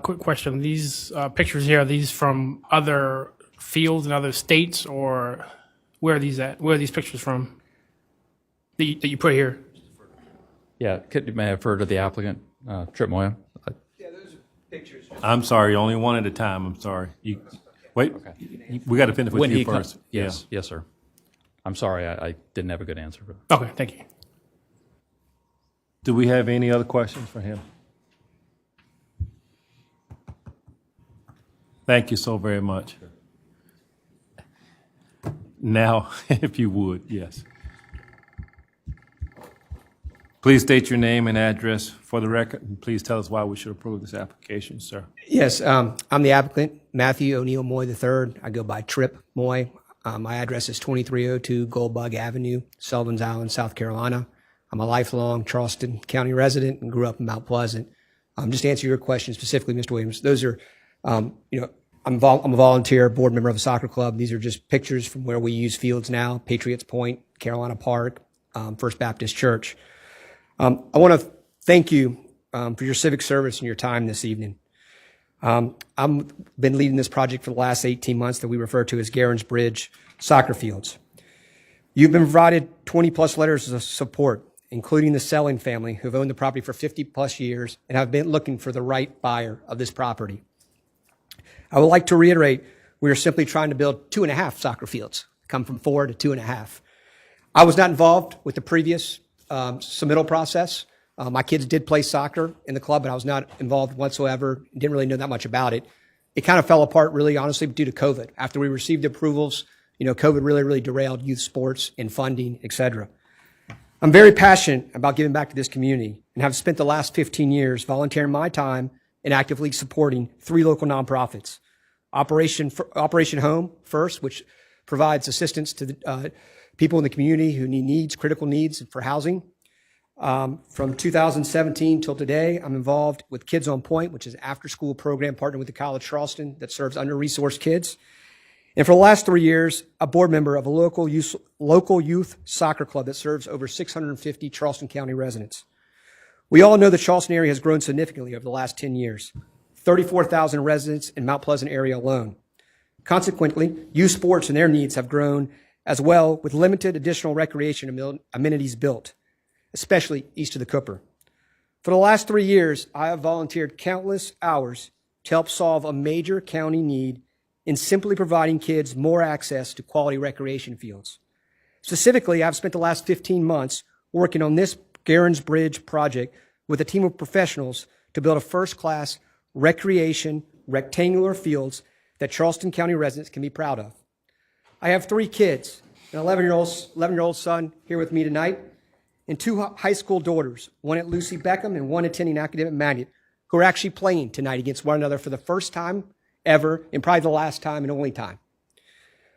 Quick question. These pictures here, are these from other fields in other states, or where are these at? Where are these pictures from that you put here? Yeah, may I refer to the applicant, Trip Moya? I'm sorry, only one at a time. I'm sorry. Wait, we got to finish with you first. Yes, yes, sir. I'm sorry, I didn't have a good answer for that. Okay, thank you. Do we have any other questions for him? Thank you so very much. Now, if you would, yes. Please state your name and address for the record, and please tell us why we should approve this application, sir. Yes, I'm the applicant, Matthew O'Neill Moy III. I go by Trip Moy. My address is 2302 Goldbug Avenue, Sullivan's Island, South Carolina. I'm a lifelong Charleston County resident and grew up in Mount Pleasant. Just to answer your question specifically, Mr. Williams, those are, I'm a volunteer board member of a soccer club. These are just pictures from where we use fields now: Patriots Point, Carolina Park, First Baptist Church. I want to thank you for your civic service and your time this evening. I've been leading this project for the last 18 months that we refer to as Garens Bridge Soccer Fields. You've been provided 20-plus letters of support, including the Selling family, who have owned the property for 50-plus years and have been looking for the right buyer of this property. I would like to reiterate, we are simply trying to build 2.5 soccer fields, come from 4 to 2.5. I was not involved with the previous submittal process. My kids did play soccer in the club, but I was not involved whatsoever. Didn't really know that much about it. It kind of fell apart, really, honestly, due to COVID. After we received approvals, COVID really derailed youth sports and funding, et cetera. I'm very passionate about giving back to this community and have spent the last 15 years volunteering my time and actively supporting 3 local nonprofits. Operation Home First, which provides assistance to the, people in the community who need critical needs for housing. From 2017 till today, I'm involved with Kids on Point, which is an after-school program partnered with the College Charleston that serves under-resourced kids. And for the last 3 years, a board member of a local youth soccer club that serves over 650 Charleston County residents. We all know the Charleston area has grown significantly over the last 10 years, 34,000 residents in Mount Pleasant area alone. Consequently, youth sports and their needs have grown as well, with limited additional recreation amenities built, especially east of the Cooper. For the last 3 years, I have volunteered countless hours to help solve a major county need in simply providing kids more access to quality recreation fields. Specifically, I've spent the last 15 months working on this Garens Bridge project with a team of professionals to build a first-class recreation rectangular fields that Charleston County residents can be proud of. I have 3 kids, an 11-year-old son here with me tonight, and 2 high school daughters, one at Lucy Beckham and one attending Academic Magnet, who are actually playing tonight against one another for the first time ever, and probably the last time and only time.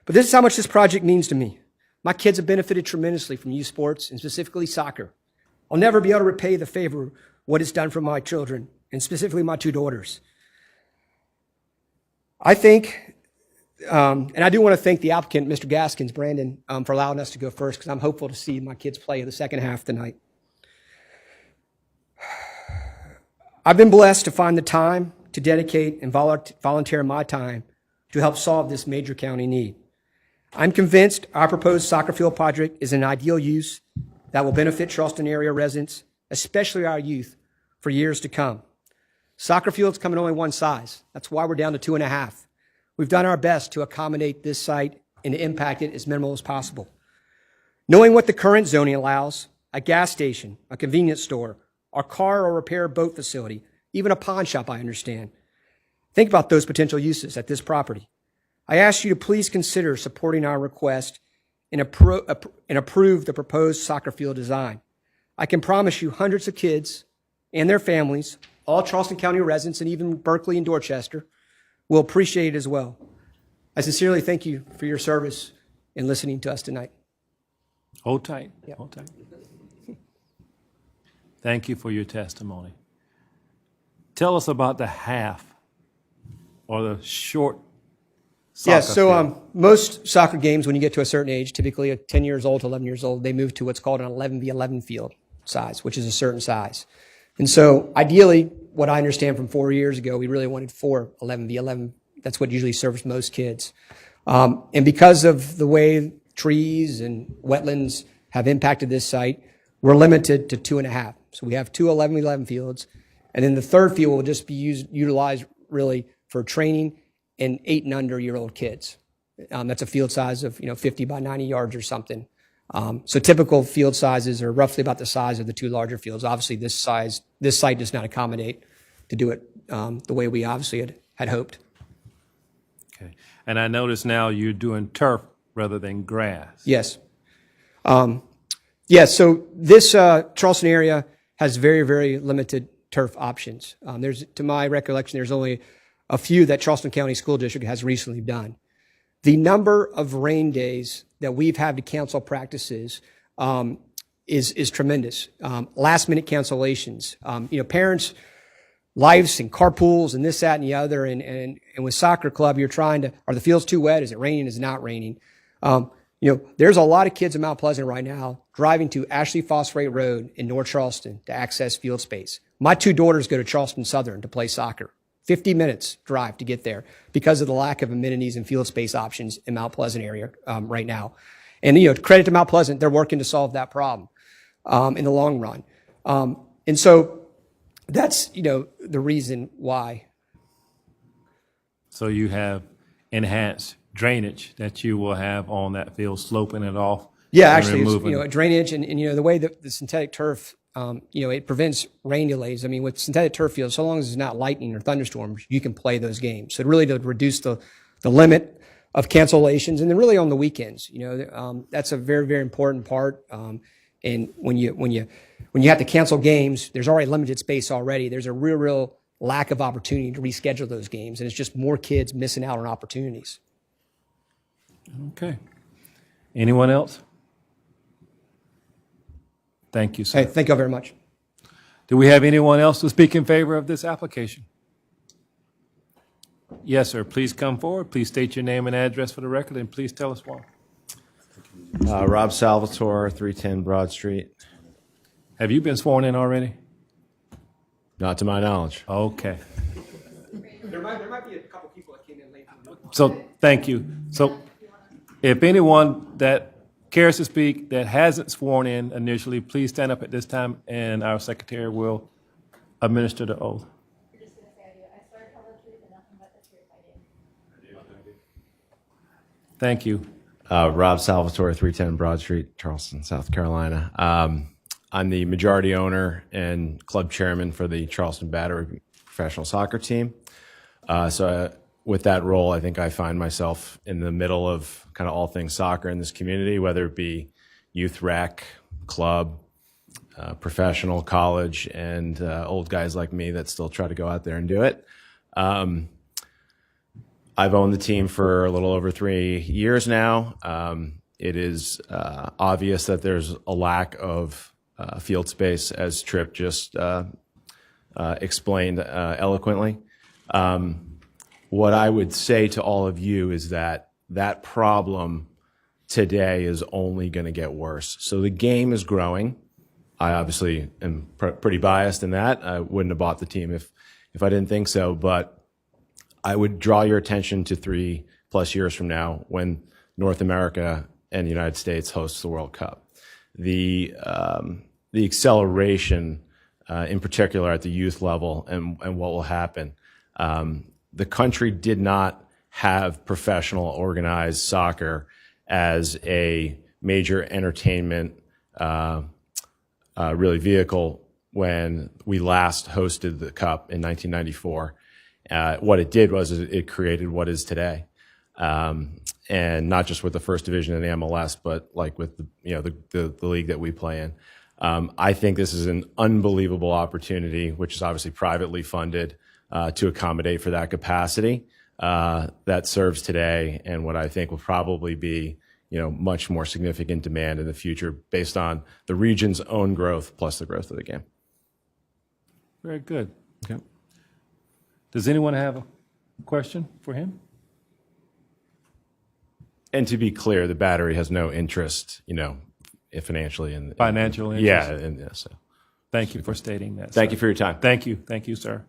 But this is how much this project means to me. My kids have benefited tremendously from youth sports, and specifically soccer. I'll never be able to repay the favor what it's done for my children, and specifically my 2 daughters. I think, and I do want to thank the applicant, Mr. Gaskins, Brandon, for allowing us to go first, because I'm hopeful to see my kids play in the second half tonight. I've been blessed to find the time to dedicate and volunteer my time to help solve this major county need. I'm convinced our proposed soccer field project is an ideal use that will benefit Charleston area residents, especially our youth, for years to come. Soccer fields come in only one size. That's why we're down to 2.5. We've done our best to accommodate this site and to impact it as minimal as possible. Knowing what the current zoning allows, a gas station, a convenience store, a car or repair boat facility, even a pawn shop, I understand. Think about those potential uses at this property. I ask you to please consider supporting our request and approve the proposed soccer field design. I can promise you hundreds of kids and their families, all Charleston County residents, and even Berkeley and Dorchester, will appreciate it as well. I sincerely thank you for your service in listening to us tonight. Hold tight. Yep. Hold tight. Thank you for your testimony. Tell us about the half or the short soccer Yes, so field. most soccer games, when you get to a certain age, typically at 10 years old to 11 years old, they move to what's called an 11v11 field size, which is a certain size. And so ideally, what I understand from 4 years ago, we really wanted 4 11v11. That's what usually serves most kids. And because of the way trees and wetlands have impacted this site, we're limited to 2.5. So we have 2 11v11 fields. And then the third field will just be utilized really for training and 8 and under year old kids. That's a field size of 50 by 90 yards or something. So typical field sizes are roughly about the size of the 2 larger fields. Obviously, this site does not accommodate to do it the way we obviously had hoped. Okay. And I notice now you're doing turf rather than grass. Yes. Yes, so this Charleston area has very, very limited turf options. To my recollection, there's only a few that Charleston County School District has recently done. The number of rain days that we've had to cancel practices is tremendous. Last minute cancellations. Parents' lives and carpools and this, that, and the other. And with soccer club, you're trying to, are the fields too wet? Is it raining? Is it not raining? There's a lot of kids in Mount Pleasant right now driving to Ashley Phosphate Road in North Charleston to access field space. My 2 daughters go to Charleston Southern to play soccer. 50 minutes drive to get there because of the lack of amenities and field space options in Mount Pleasant area right now. And, credit to Mount Pleasant, they're working to solve that problem in the long run. And so that's, the reason why. So you have enhanced drainage that you will have on that field, sloping it off. Yeah, and actually, removing- it's, drainage and the way that the synthetic turf, it prevents rain delays. I mean, with synthetic turf fields, so long as it's not lightning or thunderstorms, you can play those games. So it really to reduce the limit of cancellations, and then really on the weekends, that's a very, very important part. And when you have to cancel games, there's already limited space already. There's a real lack of opportunity to reschedule those games, and it's just more kids missing out on opportunities. Okay. Anyone else? Thank you, sir. Hey, thank you all very much. Do we have anyone else to speak in favor of this application? Yes, sir. Please come forward. Please state your name and address for the record, and please tell us why. Rob Salvatore, 310 Broad Street. Have you been sworn in already? Not to my knowledge. Okay. There might be a couple people that came in late. So, thank you. So, if anyone that cares to speak that hasn't sworn in initially, please stand up at this time, and our secretary will administer the oath. You're just going to say, I swear to tell the truth and nothing but the truth I do. Thank you. Rob Salvatore, 310 Broad Street, Charleston, South Carolina. I'm the majority owner and club chairman for the Charleston Battery professional soccer team. With that role, I think I find myself in the middle of kind of all things soccer in this community, whether it be youth rec, club, professional, college, and old guys like me that still try to go out there and do it. I've owned the team for a little over 3 years now. It is obvious that there's a lack of field space, as Tripp just explained eloquently. What I would say to all of you is that that problem today is only going to get worse. So the game is growing. I obviously am pretty biased in that. I wouldn't have bought the team if I didn't think so, but I would draw your attention to 3+ years from now when North America and the United States hosts the World Cup. The acceleration, in particular at the youth level, and what will happen. The country did not have professional organized soccer as a major entertainment really vehicle when we last hosted the Cup in 1994. What it did was it created what is today, and not just with the first division in the MLS, but like with the league that we play in. I think this is an unbelievable opportunity, which is obviously privately funded, to accommodate for that capacity that serves today, and what I think will probably be much more significant demand in the future based on the region's own growth plus the growth of the game. Very good. Okay. Does anyone have a question for him? And to be clear, the Battery has no interest, financially in Financial interest? Yeah, and so. Thank you for stating that. Thank sir. you for your time. Thank you, sir.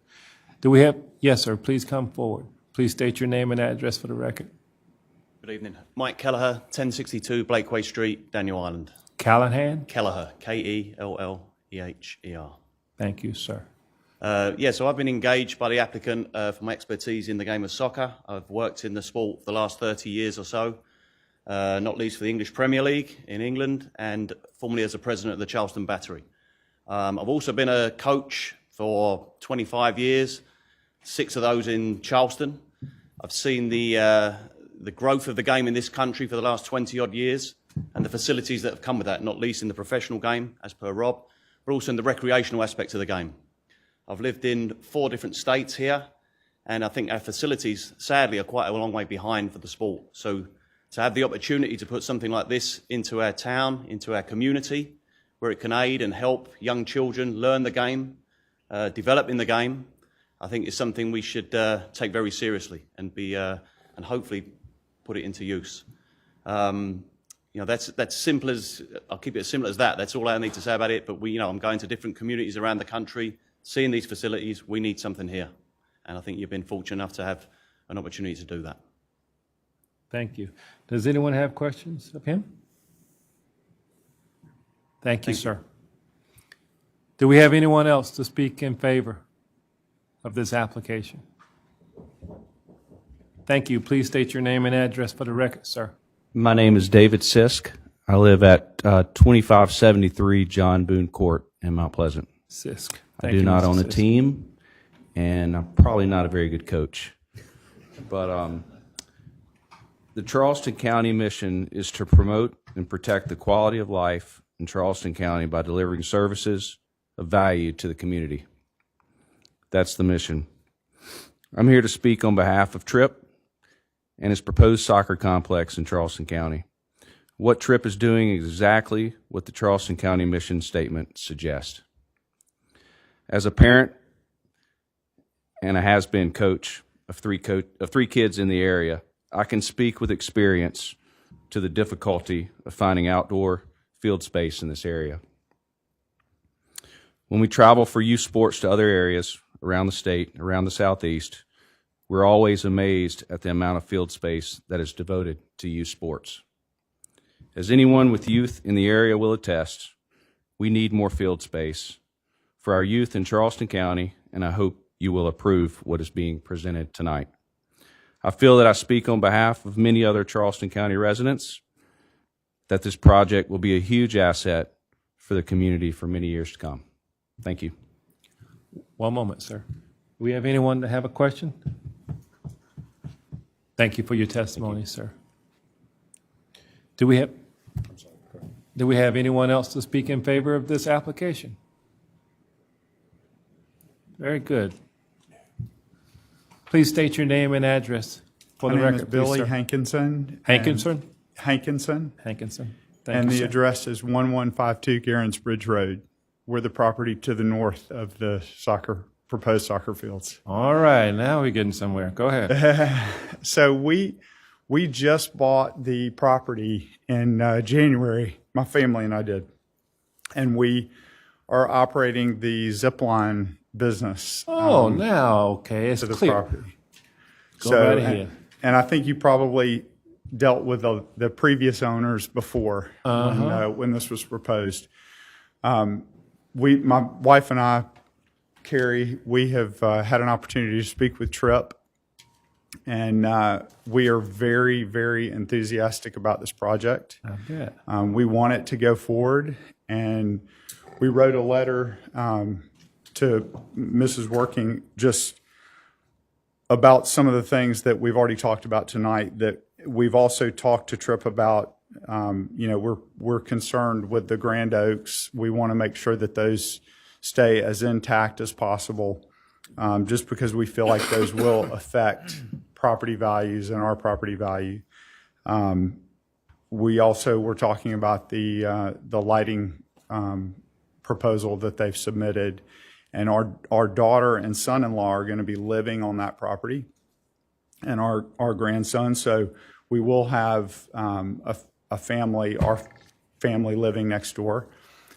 Do we have, yes, sir, please come forward. Please state your name and address for the record. Good evening. Mike Kelleher, 1062 Blakeway Street, Daniel Island. Callahan? Kelleher, Kelleher. Thank you, sir. So I've been engaged by the applicant for my expertise in the game of soccer. I've worked in the sport for the last 30 years or so, not least for the English Premier League in England, and formerly as a president of the Charleston Battery. I've also been a coach for 25 years, 6 of those in Charleston. I've seen the growth of the game in this country for the last 20-odd years, and the facilities that have come with that, not least in the professional game, as per Rob, but also in the recreational aspects of the game. I've lived in 4 different states here, and I think our facilities, sadly, are quite a long way behind for the sport. So to have the opportunity to put something like this into our town, into our community, where it can aid and help young children learn the game, develop in the game, I think is something we should take very seriously and and hopefully put it into use. That's simple as, I'll keep it as simple as that. That's all I need to say about it. But I'm going to different communities around the country, seeing these facilities. We need something here. And I think you've been fortunate enough to have an opportunity to do that. Thank you. Does anyone have questions of him? Thank you, sir. Do we have anyone else to speak in favor of this application? Thank you. Please state your name and address for the record, sir. My name is David Sisk. I live at 2573 John Boone Court in Mount Pleasant. Sisk. I do not own a team, and I'm probably not a very good coach. But the Charleston County mission is to promote and protect the quality of life in Charleston County by delivering services of value to the community. That's the mission. I'm here to speak on behalf of Tripp and his proposed soccer complex in Charleston County. What Tripp is doing is exactly what the Charleston County mission statement suggests. As a parent and a has-been coach of three kids in the area, I can speak with experience to the difficulty of finding outdoor field space in this area. When we travel for youth sports to other areas around the state, around the Southeast, we're always amazed at the amount of field space that is devoted to youth sports. As anyone with youth in the area will attest, we need more field space for our youth in Charleston County, and I hope you will approve what is being presented tonight. I feel that I speak on behalf of many other Charleston County residents that this project will be a huge asset for the community for many years to come. Thank you. One moment, sir. Do we have anyone that have a question? Thank you for your testimony, sir. Do we have anyone else to speak in favor of this application? Very good. Please state your name and address for the My name record, is Billy please, sir. Hankinson. Hankinson? Hankinson. Hankinson. Thank And you, the sir. address is 1152 Garrens Bridge Road. We're the property to the north of the proposed soccer fields. All right, now we're getting somewhere. Go ahead. So we just bought the property in January, my family and I did. And we are operating the zip line business. Oh, now, okay, it's to the clear. property. Go right ahead. And I think you probably dealt with the previous owners before when this was proposed. My wife and I, Carrie, we have had an opportunity to speak with Tripp, and we are very, very enthusiastic about this project. I bet. We want it to go forward, and we wrote a letter to Mrs. Working just about some of the things that we've already talked about tonight, that we've also talked to Tripp about. We're concerned with the Grand Oaks. We want to make sure that those stay as intact as possible, just because we feel like those will affect property values and our property value. We also were talking about the lighting proposal that they've submitted, and our daughter and son-in-law are going to be living on that property, and our grandson. So we will have a family, our family living next door.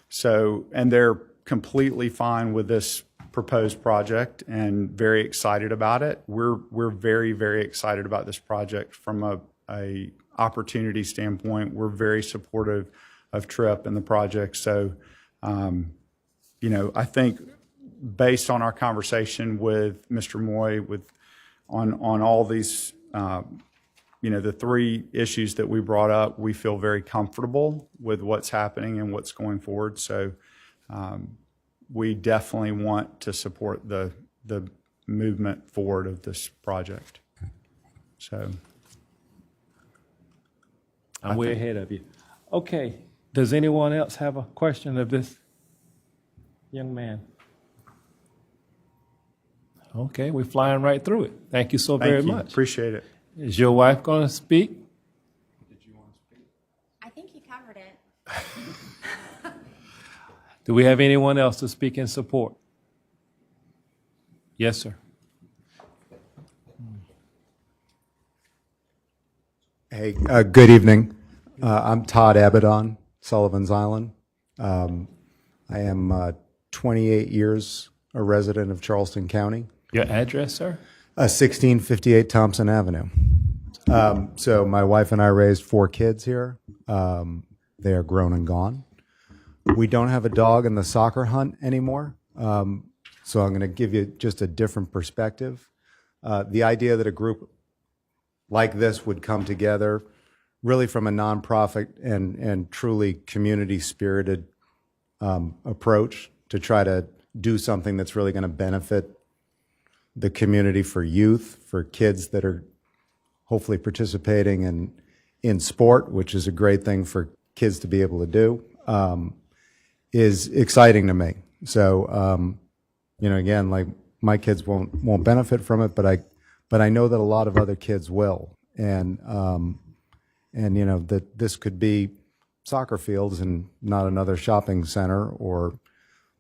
So, and they're completely fine with this proposed project and very excited about it. We're very, very excited about this project from a opportunity standpoint. We're very supportive of Tripp and the project. So, I think based on our conversation with Mr. Moy on all these, the three issues that we brought up, we feel very comfortable with what's happening and what's going forward. So we definitely want to support the movement forward of this project. So I'm way ahead of you. Okay, does anyone else have a question of this young man? Okay, we're flying right through it. Thank you so very much. Appreciate it. Is your wife going to speak? I think you covered it. Do we have anyone else to speak in support? Yes, sir. Hey, good evening. I'm Todd Abaddon, Sullivan's Island. I am 28 years a resident of Charleston County. Your address, sir? 1658 Thompson Avenue. So my wife and I raised 4 kids here. They are grown and gone. We don't have a dog in the soccer hunt anymore. So I'm going to give you just a different perspective. The idea that a group like this would come together really from a nonprofit and truly community-spirited approach to try to do something that's really going to benefit the community, for youth, for kids that are hopefully participating in sport, which is a great thing for kids to be able to do, is exciting to me. So, again, like my kids won't benefit from it, but I know that a lot of other kids will, and that this could be soccer fields and not another shopping center or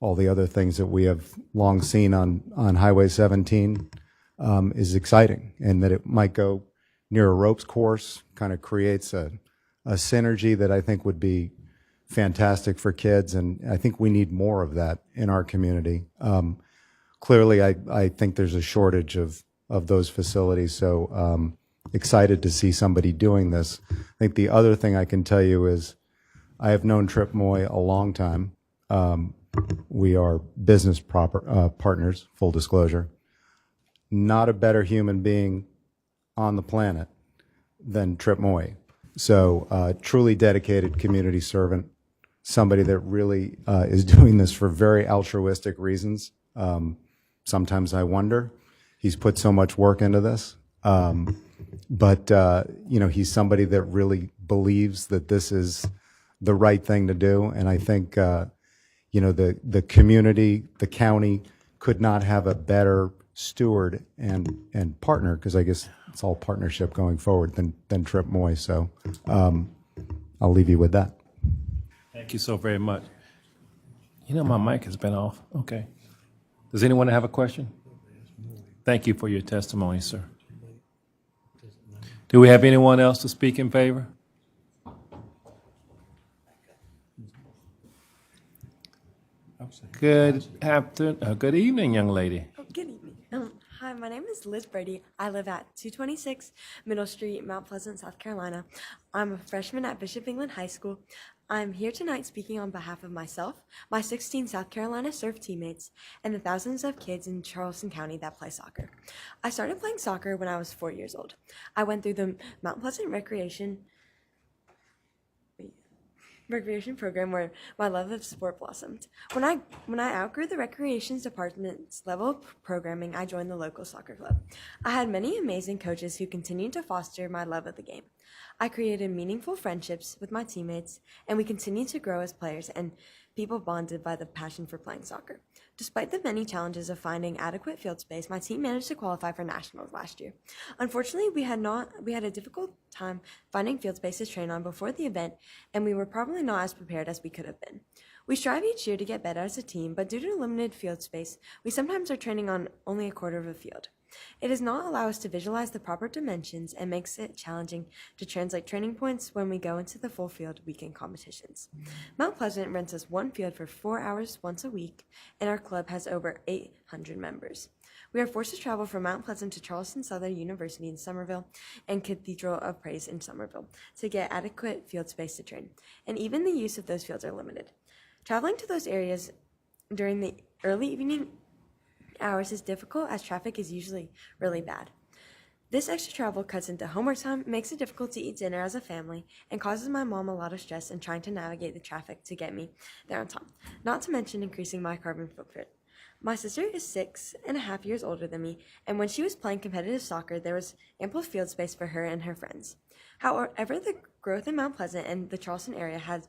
all the other things that we have long seen on Highway 17 is exciting, and that it might go near a ropes course kind of creates a synergy that I think would be fantastic for kids, and I think we need more of that in our community. Clearly, I think there's a shortage of those facilities, so excited to see somebody doing this. I think the other thing I can tell you is I have known Tripp Moy a long time. We are business partners, full disclosure. Not a better human being on the planet than Tripp Moy. So truly dedicated community servant, somebody that really is doing this for very altruistic reasons. Sometimes I wonder, he's put so much work into this. But he's somebody that really believes that this is the right thing to do. And I think, the community, the county could not have a better steward and partner, because I guess it's all partnership going forward, than Trip Moy. So I'll leave you with that. Thank you so very much. My mic has been off. Okay. Does anyone have a question? Thank you for your testimony, sir. Do we have anyone else to speak in favor? Good afternoon. Good evening, young lady. Good evening. Hi, my name is Liz Brady. I live at 226 Middle Street, Mount Pleasant, South Carolina. I'm a freshman at Bishop England High School. I'm here tonight speaking on behalf of myself, my 16 South Carolina Surf teammates, and the thousands of kids in Charleston County that play soccer. I started playing soccer when I was 4 years old. I went through the Mount Pleasant Recreation program where my love of sport blossomed. When I outgrew the recreations department's level of programming, I joined the local soccer club. I had many amazing coaches who continued to foster my love of the game. I created meaningful friendships with my teammates, and we continued to grow as players and people bonded by the passion for playing soccer. Despite the many challenges of finding adequate field space, my team managed to qualify for nationals last year. Unfortunately, we had a difficult time finding field space to train on before the event, and we were probably not as prepared as we could have been. We strive each year to get better as a team, but due to limited field space, we sometimes are training on only a quarter of a field. It does not allow us to visualize the proper dimensions and makes it challenging to translate training points when we go into the full field weekend competitions. Mount Pleasant rents us one field for 4 hours once a week, and our club has over 800 members. We are forced to travel from Mount Pleasant to Charleston Southern University in Somerville and Cathedral of Praise in Somerville to get adequate field space to train, and even the use of those fields are limited. Traveling to those areas during the early evening hours is difficult as traffic is usually really bad. This extra travel cuts into homework time, makes it difficult to eat dinner as a family, and causes my mom a lot of stress in trying to navigate the traffic to get me there on time, not to mention increasing my carbon footprint. My sister is 6.5 years older than me, and when she was playing competitive soccer, there was ample field space for her and her friends. However, the growth in Mount Pleasant and the Charleston area has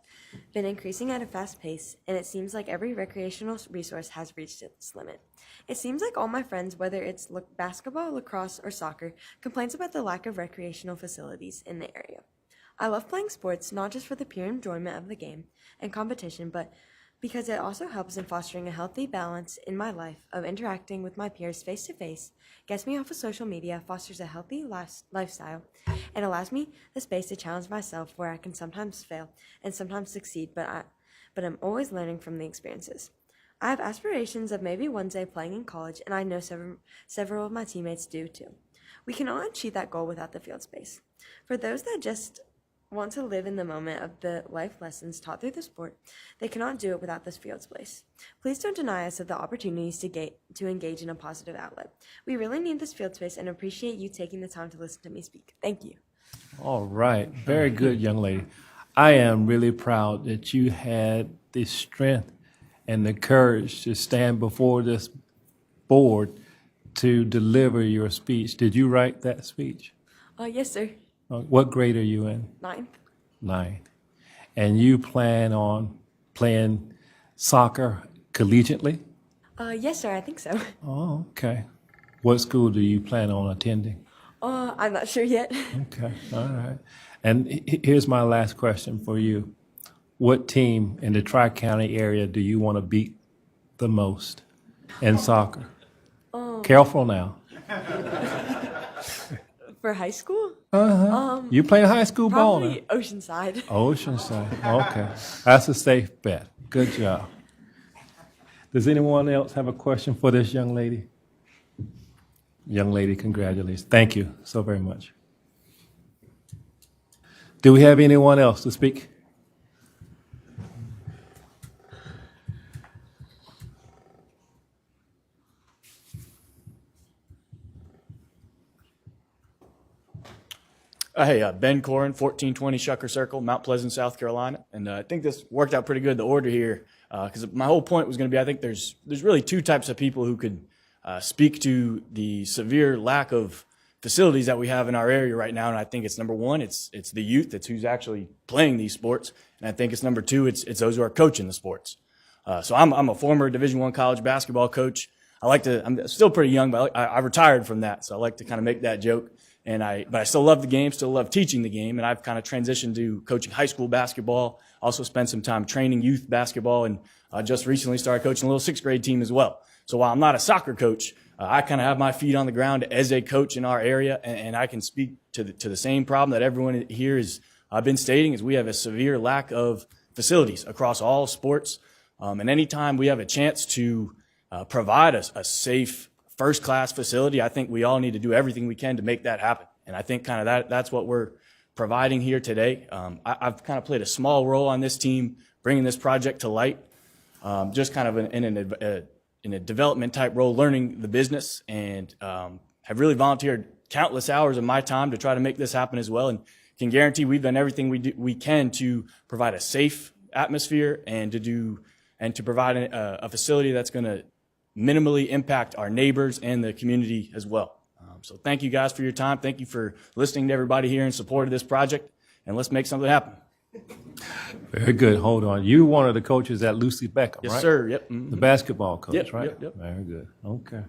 been increasing at a fast pace, and it seems like every recreational resource has reached its limit. It seems like all my friends, whether it's basketball, lacrosse, or soccer, complains about the lack of recreational facilities in the area. I love playing sports, not just for the pure enjoyment of the game and competition, but because it also helps in fostering a healthy balance in my life of interacting with my peers face-to-face, gets me off of social media, fosters a healthy lifestyle, and allows me the space to challenge myself where I can sometimes fail and sometimes succeed, but I'm always learning from the experiences. I have aspirations of maybe one day playing in college, and I know several of my teammates do too. We cannot achieve that goal without the field space. For those that just want to live in the moment of the life lessons taught through the sport, they cannot do it without this field space. Please don't deny us of the opportunities to engage in a positive outlet. We really need this field space and appreciate you taking the time to listen to me speak. Thank you. All right. Very good, young lady. I am really proud that you had the strength and the courage to stand before this board to deliver your speech. Did you write that speech? Yes, sir. What grade are you in? Ninth. Ninth. And you plan on playing soccer collegiately? Yes, sir, I think so. Oh, okay. What school do you plan on attending? I'm not sure yet. Okay, all right. And here's my last question for you. What team in the Tri-County area do you want to beat the most in soccer? Careful now. For high school? You play high school ball now? Probably Oceanside. Oceanside, okay. That's a safe bet. Good job. Does anyone else have a question for this young lady? Young lady, congratulations. Thank you so very much. Do we have anyone else to speak? Hey, Ben Corin, 1420 Shucker Circle, Mount Pleasant, South Carolina. And I think this worked out pretty good, the order here, because my whole point was going to be, I think there's really two types of people who could speak to the severe lack of facilities that we have in our area right now. And I think it's number one, it's the youth, it's who's actually playing these sports. And I think it's number two, it's those who are coaching the sports. So I'm a former Division I college basketball coach. I'm still pretty young, but I retired from that. So I like to kind of make that joke. But I still love the game, still love teaching the game. And I've kind of transitioned to coaching high school basketball. Also spent some time training youth basketball, and just recently started coaching a little sixth grade team as well. So while I'm not a soccer coach, I kind of have my feet on the ground as a coach in our area, and I can speak to the same problem that everyone here has been stating, is we have a severe lack of facilities across all sports. And anytime we have a chance to provide a safe, first-class facility, I think we all need to do everything we can to make that happen. And I think kind of that's what we're providing here today. I've kind of played a small role on this team, bringing this project to light, just kind of in a development type role, learning the business, and have really volunteered countless hours of my time to try to make this happen as well. And can guarantee we've done everything we can to provide a safe atmosphere and to provide a facility that's going to minimally impact our neighbors and the community as well. So thank you guys for your time. Thank you for listening to everybody here in support of this project, and let's make something happen. Very good. Hold on. You one of the coaches at Lucy Beckham, Yes, right? sir. Yep. The basketball coach, Yep, right? yep. Very good. Okay.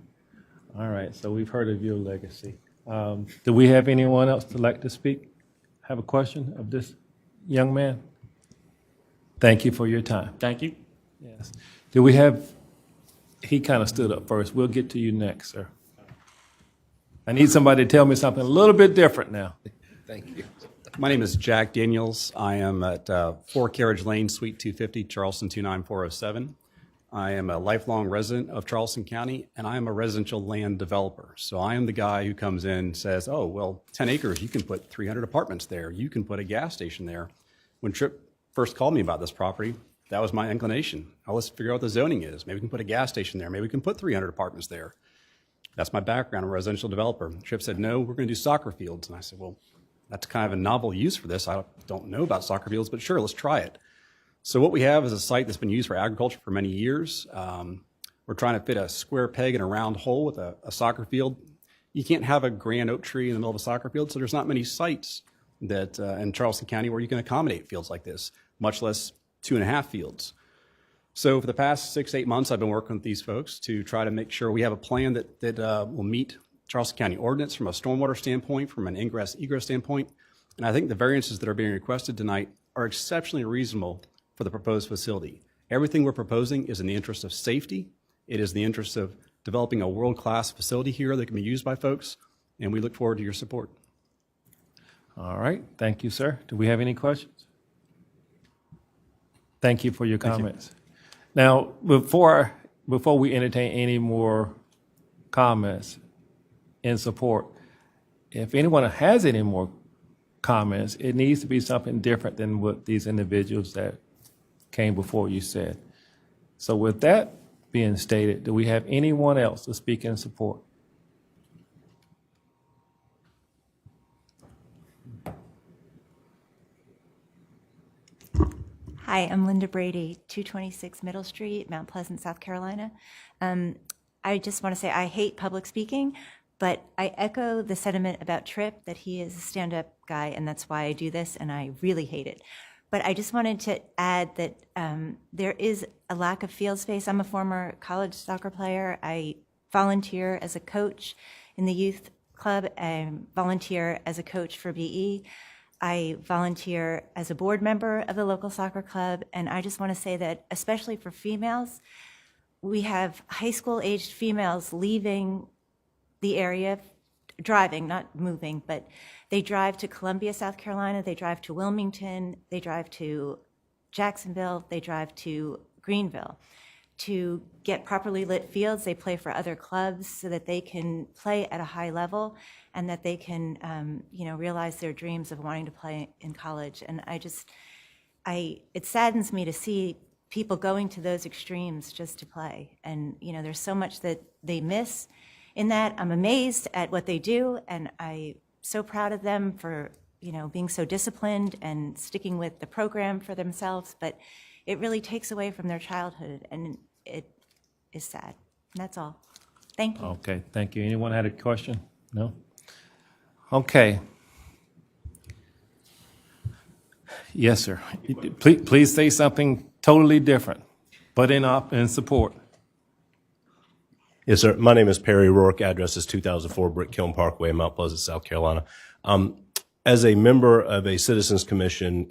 All right. So we've heard of your legacy. Do we have anyone else to like to speak? Have a question of this young man? Thank you for your time. Thank you. Yes. Do we have, he kind of stood up first. We'll get to you next, sir. I need somebody to tell me something a little bit different now. Thank you. My name is Jack Daniels. I am at 4 Carriage Lane, Suite 250, Charleston 29407. I am a lifelong resident of Charleston County, and I am a residential land developer. So I am the guy who comes in and says, oh, well, 10 acres, you can put 300 apartments there. You can put a gas station there. When Tripp first called me about this property, that was my inclination. Oh, let's figure out what the zoning is. Maybe we can put a gas station there. Maybe we can put 300 apartments there. That's my background. I'm a residential developer. Tripp said, no, we're going to do soccer fields. And I said, well, that's kind of a novel use for this. I don't know about soccer fields, but sure, let's try it. So what we have is a site that's been used for agriculture for many years. We're trying to fit a square peg in a round hole with a soccer field. You can't have a grand oak tree in the middle of a soccer field, so there's not many sites that in Charleston County where you can accommodate fields like this, much less 2.5 fields. So for the past 6-8 months, I've been working with these folks to try to make sure we have a plan that will meet Charleston County ordinance from a stormwater standpoint, from an ingress-egress standpoint. And I think the variances that are being requested tonight are exceptionally reasonable for the proposed facility. Everything we're proposing is in the interest of safety. It is in the interest of developing a world-class facility here that can be used by folks, and we look forward to your support. All right. Thank you, sir. Do we have any questions? Thank you for your comments. Now, before we entertain any more comments in support, if anyone has any more comments, it needs to be something different than what these individuals that came before you said. So with that being stated, do we have anyone else to speak in support? Hi, I'm Linda Brady, 226 Middle Street, Mount Pleasant, South Carolina. I just want to say I hate public speaking, but I echo the sentiment about Tripp, that he is a stand-up guy, and that's why I do this, and I really hate it. But I just wanted to add that there is a lack of field space. I'm a former college soccer player. I volunteer as a coach in the youth club. I volunteer as a coach for BE. I volunteer as a board member of the local soccer club, and I just want to say that, especially for females, we have high school-aged females leaving the area, driving, not moving, but they drive to Columbia, South Carolina, they drive to Wilmington, they drive to Jacksonville, they drive to Greenville to get properly lit fields. They play for other clubs so that they can play at a high level and that they can, realize their dreams of wanting to play in college. And it saddens me to see people going to those extremes just to play. And, there's so much that they miss in that. I'm amazed at what they do, and I'm so proud of them for being so disciplined and sticking with the program for themselves, but it really takes away from their childhood, and it is sad. And that's all. Thank you. Okay, thank you. Anyone had a question? No? Okay. Yes, sir. Please say something totally different, but in support. Yes, sir. My name is Perry Rourke. Address is 2004 Brick Kiln Parkway, Mount Pleasant, South Carolina. As a member of a citizens commission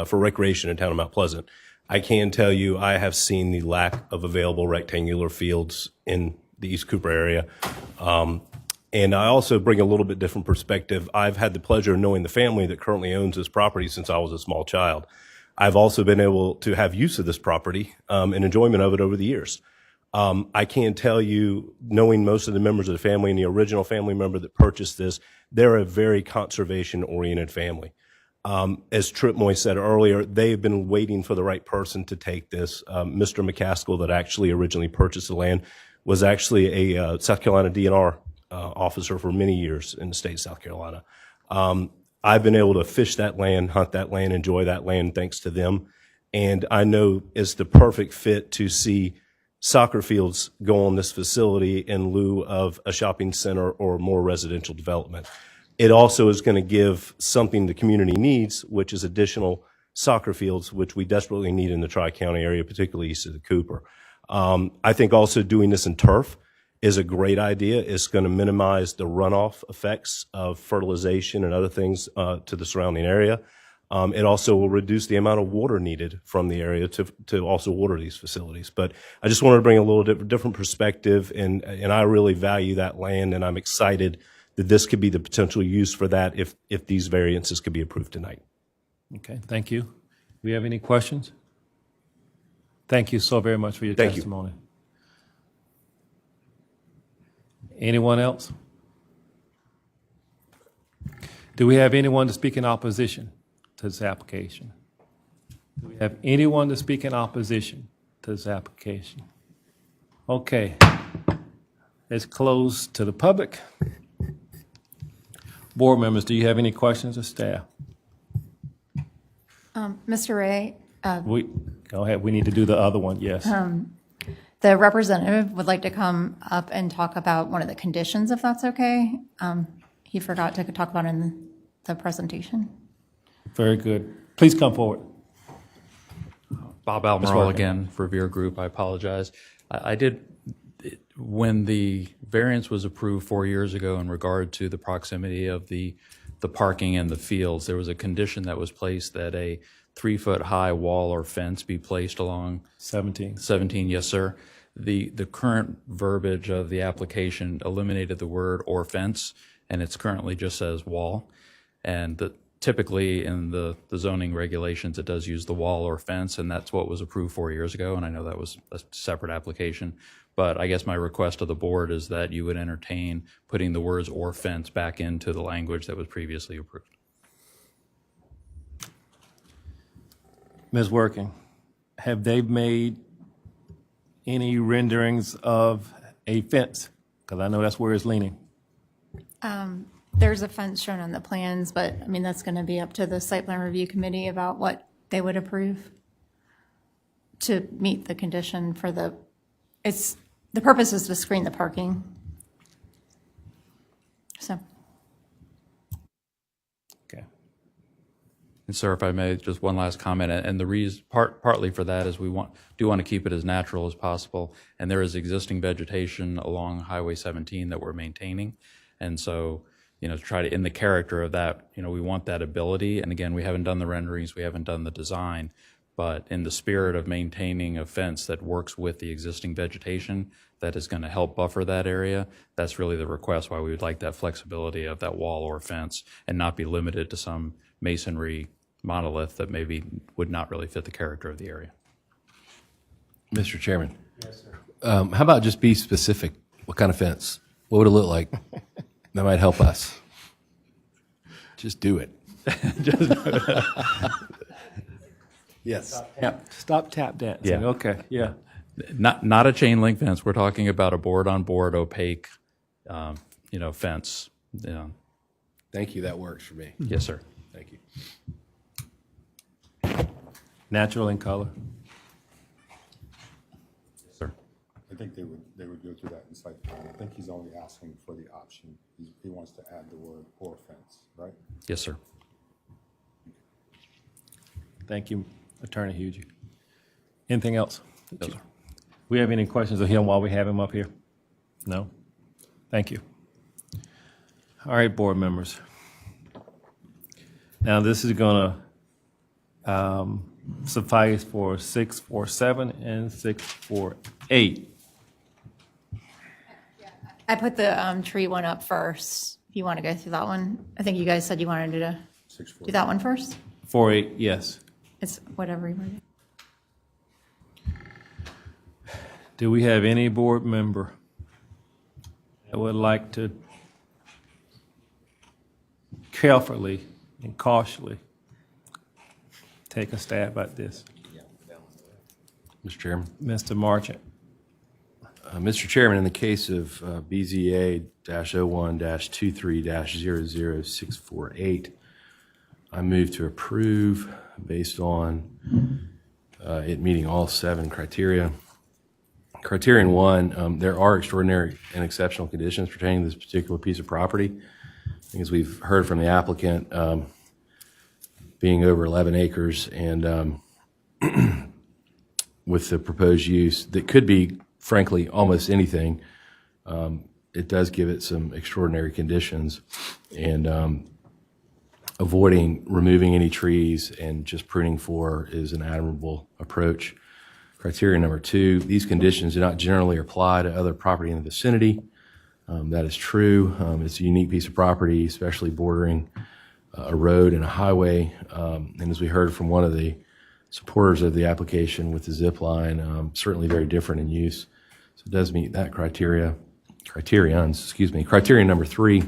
for recreation in town of Mount Pleasant, I can tell you I have seen the lack of available rectangular fields in the East Cooper area. And I also bring a little bit different perspective. I've had the pleasure of knowing the family that currently owns this property since I was a small child. I've also been able to have use of this property and enjoyment of it over the years. I can tell you, knowing most of the members of the family and the original family member that purchased this, they're a very conservation-oriented family. As Trip Moy said earlier, they've been waiting for the right person to take this. Mr. McCaskill, that actually originally purchased the land, was actually a South Carolina DNR officer for many years in the state of South Carolina. I've been able to fish that land, hunt that land, enjoy that land thanks to them. And I know it's the perfect fit to see soccer fields go on this facility in lieu of a shopping center or more residential development. It also is going to give something the community needs, which is additional soccer fields, which we desperately need in the Tri-County area, particularly east of the Cooper. I think also doing this in turf is a great idea. It's going to minimize the runoff effects of fertilization and other things to the surrounding area. It also will reduce the amount of water needed from the area to also water these facilities. But I just wanted to bring a little different perspective, and I really value that land, and I'm excited that this could be the potential use for that if these variances could be approved tonight. Okay, thank you. Do we have any questions? Thank you so very much for your testimony. Anyone else? Do we have anyone to speak in opposition to this application? Do we have anyone to speak in opposition to this application? Okay. It's closed to the public. Board members, do you have any questions of staff? Mr. Ray, Go ahead. We need to do the other one, yes. the representative would like to come up and talk about one of the conditions, if that's okay. He forgot to talk about it in the presentation. Very good. Please come forward. Bob Almiral again for Veer Group. I apologize. I did, when the variance was approved 4 years ago in regard to the proximity of the parking and the fields, there was a condition that was placed that a 3-foot high wall or fence be placed along 17, yes, sir. The current verbiage of the application eliminated the word or fence, and it's currently just says wall. And typically in the zoning regulations, it does use the wall or fence, and that's what was approved 4 years ago, and I know that was a separate application. But I guess my request to the board is that you would entertain putting the words or fence back into the language that was previously approved. Ms. Working, have they made any renderings of a fence? Because I know that's where it's leaning. There's a fence shown on the plans, but I mean, that's going to be up to the site plan review committee about what they would approve to meet the condition for the purpose is to screen the parking. So. Okay. And sir, if I may, just one last comment, and the reason partly for that is we do want to keep it as natural as possible, and there is existing vegetation along Highway 17 that we're maintaining, and so to try to, in the character of that, we want that ability. And again, we haven't done the renderings, we haven't done the design, but in the spirit of maintaining a fence that works with the existing vegetation that is going to help buffer that area, that's really the request why we would like that flexibility of that wall or fence and not be limited to some masonry monolith that maybe would not really fit the character of the area. Mr. Chairman. Yes, sir. How about just be specific? What kind of fence? What would it look like? That might help us. Just do it. Yes. Stop tap dancing. Yeah. Okay. Yeah. Not a chain link fence. We're talking about a board-on-board opaque, fence. Thank you. That works for me. Yes, sir. Thank you. Natural in color. Sir. I think they would go through that in site plan. I think he's only asking for the option. He wants to add the word or fence, right? Yes, sir. Thank you, Attorney Hughie. Anything else? No, sir. We have any questions of him while we have him up here? No? Thank you. All right, board members. Now, this is going to suffice for 647 and 648. I put the tree one up first, if you want to go through that one. I think you guys said you wanted to do that one first. 48, yes. It's whatever you want to do. Do we have any board member that would like to carefully and cautiously take a stab at this? Mr. Chairman. Mr. Marchant. Mr. Chairman, in the case of BZA-01-23-00648, I move to approve based on it meeting all 7 criteria. Criterion 1, there are extraordinary and exceptional conditions pertaining to this particular piece of property. I think as we've heard from the applicant, being over 11 acres and with the proposed use that could be, frankly, almost anything, it does give it some extraordinary conditions, and avoiding removing any trees and just pruning for is an admirable approach. Criteria number 2, these conditions do not generally apply to other property in the vicinity. That is true. It's a unique piece of property, especially bordering a road and a highway. And as we heard from one of the supporters of the application with the zip line, certainly very different in use. So it does meet that criterion. Criterion number 3,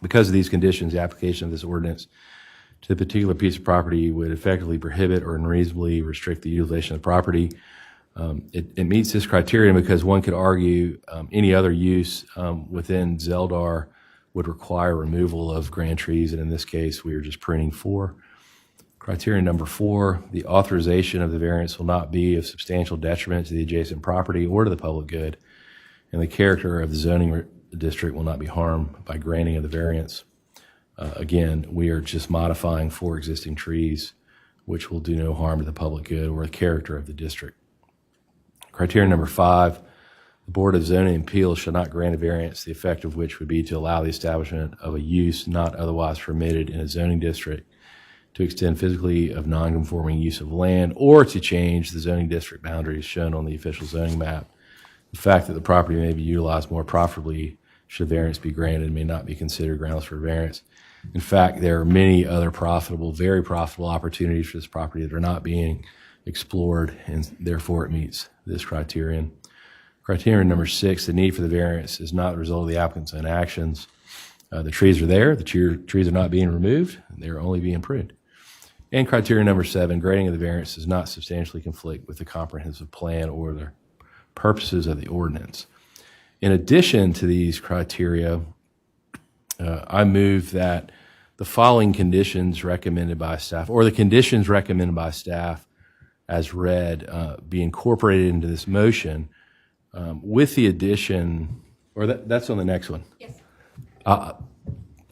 because of these conditions, the application of this ordinance to the particular piece of property would effectively prohibit or unreasonably restrict the utilization of the property. It meets this criterion because one could argue any other use within Zeldar would require removal of grand trees, and in this case, we are just pruning 4. Criterion number 4, the authorization of the variance will not be of substantial detriment to the adjacent property or to the public good, and the character of the zoning district will not be harmed by granting of the variance. Again, we are just modifying 4 existing trees, which will do no harm to the public good or the character of the district. Criterion number 5, the Board of Zoning Appeals shall not grant a variance, the effect of which would be to allow the establishment of a use not otherwise permitted in a zoning district to extend physically of non-conforming use of land or to change the zoning district boundaries shown on the official zoning map. The fact that the property may be utilized more profitably should variance be granted may not be considered grounds for variance. In fact, there are many other profitable, very profitable opportunities for this property that are not being explored, and therefore it meets this criterion. Criterion number 6, the need for the variance is not the result of the applicant's own actions. The trees are there, the trees are not being removed, they're only being pruned. And criteria number 7, granting of the variance does not substantially conflict with the comprehensive plan or the purposes of the ordinance. In addition to these criteria, I move that the following conditions recommended by staff, or the conditions recommended by staff as read, be incorporated into this motion with the addition, or that's on the next one? Yes.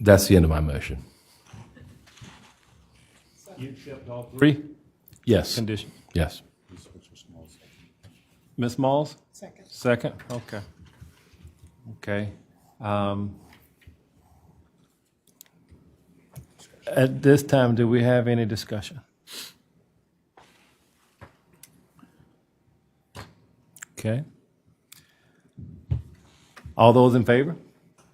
That's the end of my motion. You accept all 3? Yes. Condition? Yes. Ms. Malls? Second. Second? Okay. Okay. At this time, do we have any discussion? Okay. All those in favor,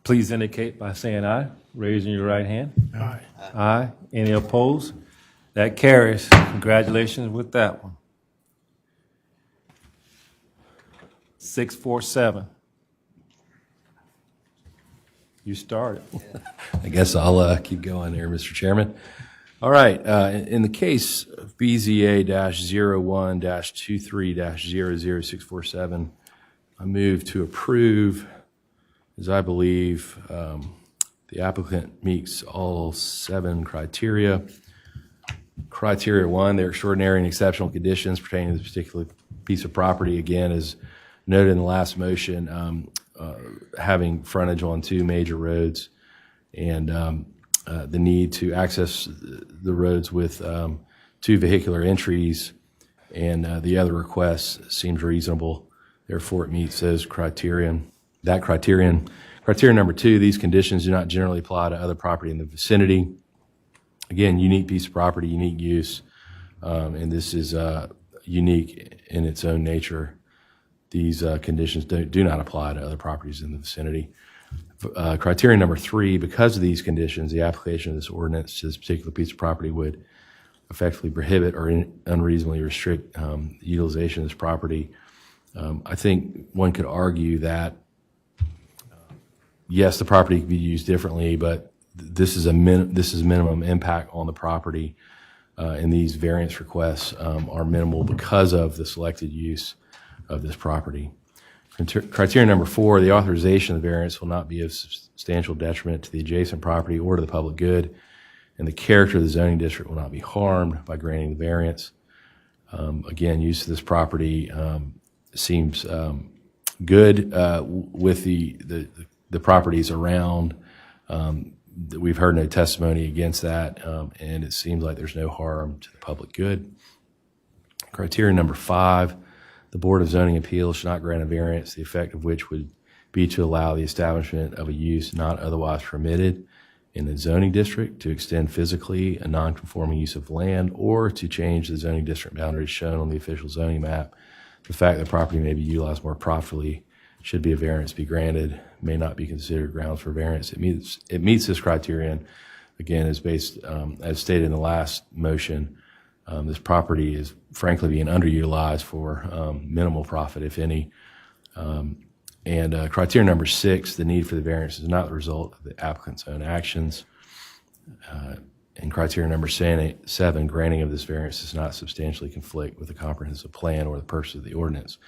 please indicate by saying aye, raising your right hand. Aye. Aye. Any opposed? That carries. Congratulations with that one. 647. You started. I guess I'll keep going there, Mr. Chairman. All right. In the case of BZA-01-23-00647, I move to approve, as I believe, The applicant meets all 7 criteria. Criteria 1, there are extraordinary and exceptional conditions pertaining to this particular piece of property. Again, as noted in the last motion, having frontage on 2 major roads and the need to access the roads with 2 vehicular entries, and the other request seems reasonable. Therefore, it meets those criterion. That criterion. Criterion number 2, these conditions do not generally apply to other property in the vicinity. Again, unique piece of property, unique use, and this is unique in its own nature. These conditions do not apply to other properties in the vicinity. Criterion number 3, because of these conditions, the application of this ordinance to this particular piece of property would effectively prohibit or unreasonably restrict the utilization of this property. I think one could argue that, yes, the property could be used differently, but this is minimum impact on the property, and these variance requests are minimal because of the selected use of this property. Criteria number 4, the authorization of the variance will not be of substantial detriment to the adjacent property or to the public good, and the character of the zoning district will not be harmed by granting the variance. Again, use of this property seems good with the properties around. We've heard no testimony against that, and it seems like there's no harm to the public good. Criteria number 5, the Board of Zoning Appeals should not grant a variance, the effect of which would be to allow the establishment of a use not otherwise permitted in the zoning district, to extend physically a non-conforming use of land, or to change the zoning district boundaries shown on the official zoning map. The fact that property may be utilized more profitably should be a variance be granted, may not be considered grounds for variance. It meets this criterion. Again, is based, as stated in the last motion, this property is frankly being underutilized for minimal profit, if any. And criteria number 6, the need for the variance is not the result of the applicant's own actions. And criteria number 7, granting of this variance does not substantially conflict with the comprehensive plan or the purpose of the ordinance.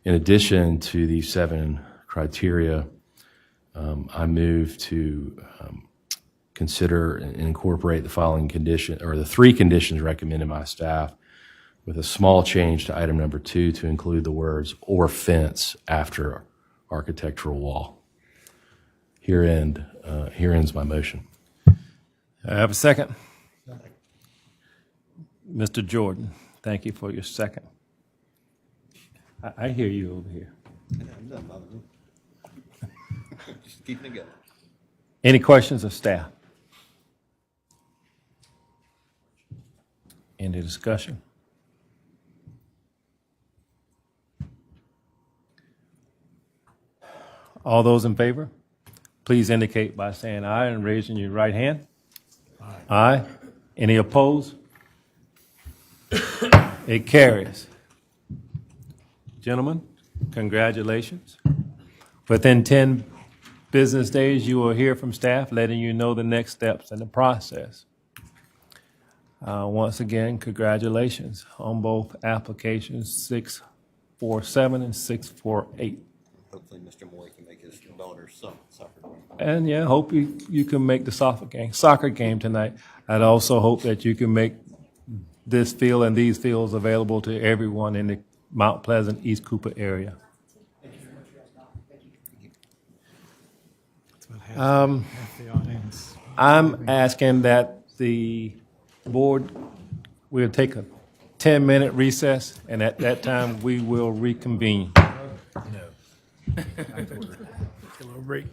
In addition to these 7 criteria, I move to consider and incorporate the following condition, or the 3 conditions recommended by staff, with a small change to item number 2 to include the words "or fence" after architectural wall. Here ends my motion. I have a second. Mr. Jordan, thank you for your second. I hear you over here. Just keeping it going. Any questions of staff? Any discussion? All those in favor, please indicate by saying aye and raising your right hand. Aye. Any opposed? It carries. Gentlemen, congratulations. Within 10 business days, you will hear from staff letting you know the next steps in the process. Once again, congratulations on both applications 647 and 648. Hopefully Mr. Moy can make his daughter's soccer game. And yeah, hope you can make the soccer game tonight. I'd also hope that you can make this field and these fields available to everyone in the Mount Pleasant, East Cooper area. I'm asking that the board will take a 10-minute recess, and at that time, we will reconvene. Take a little break.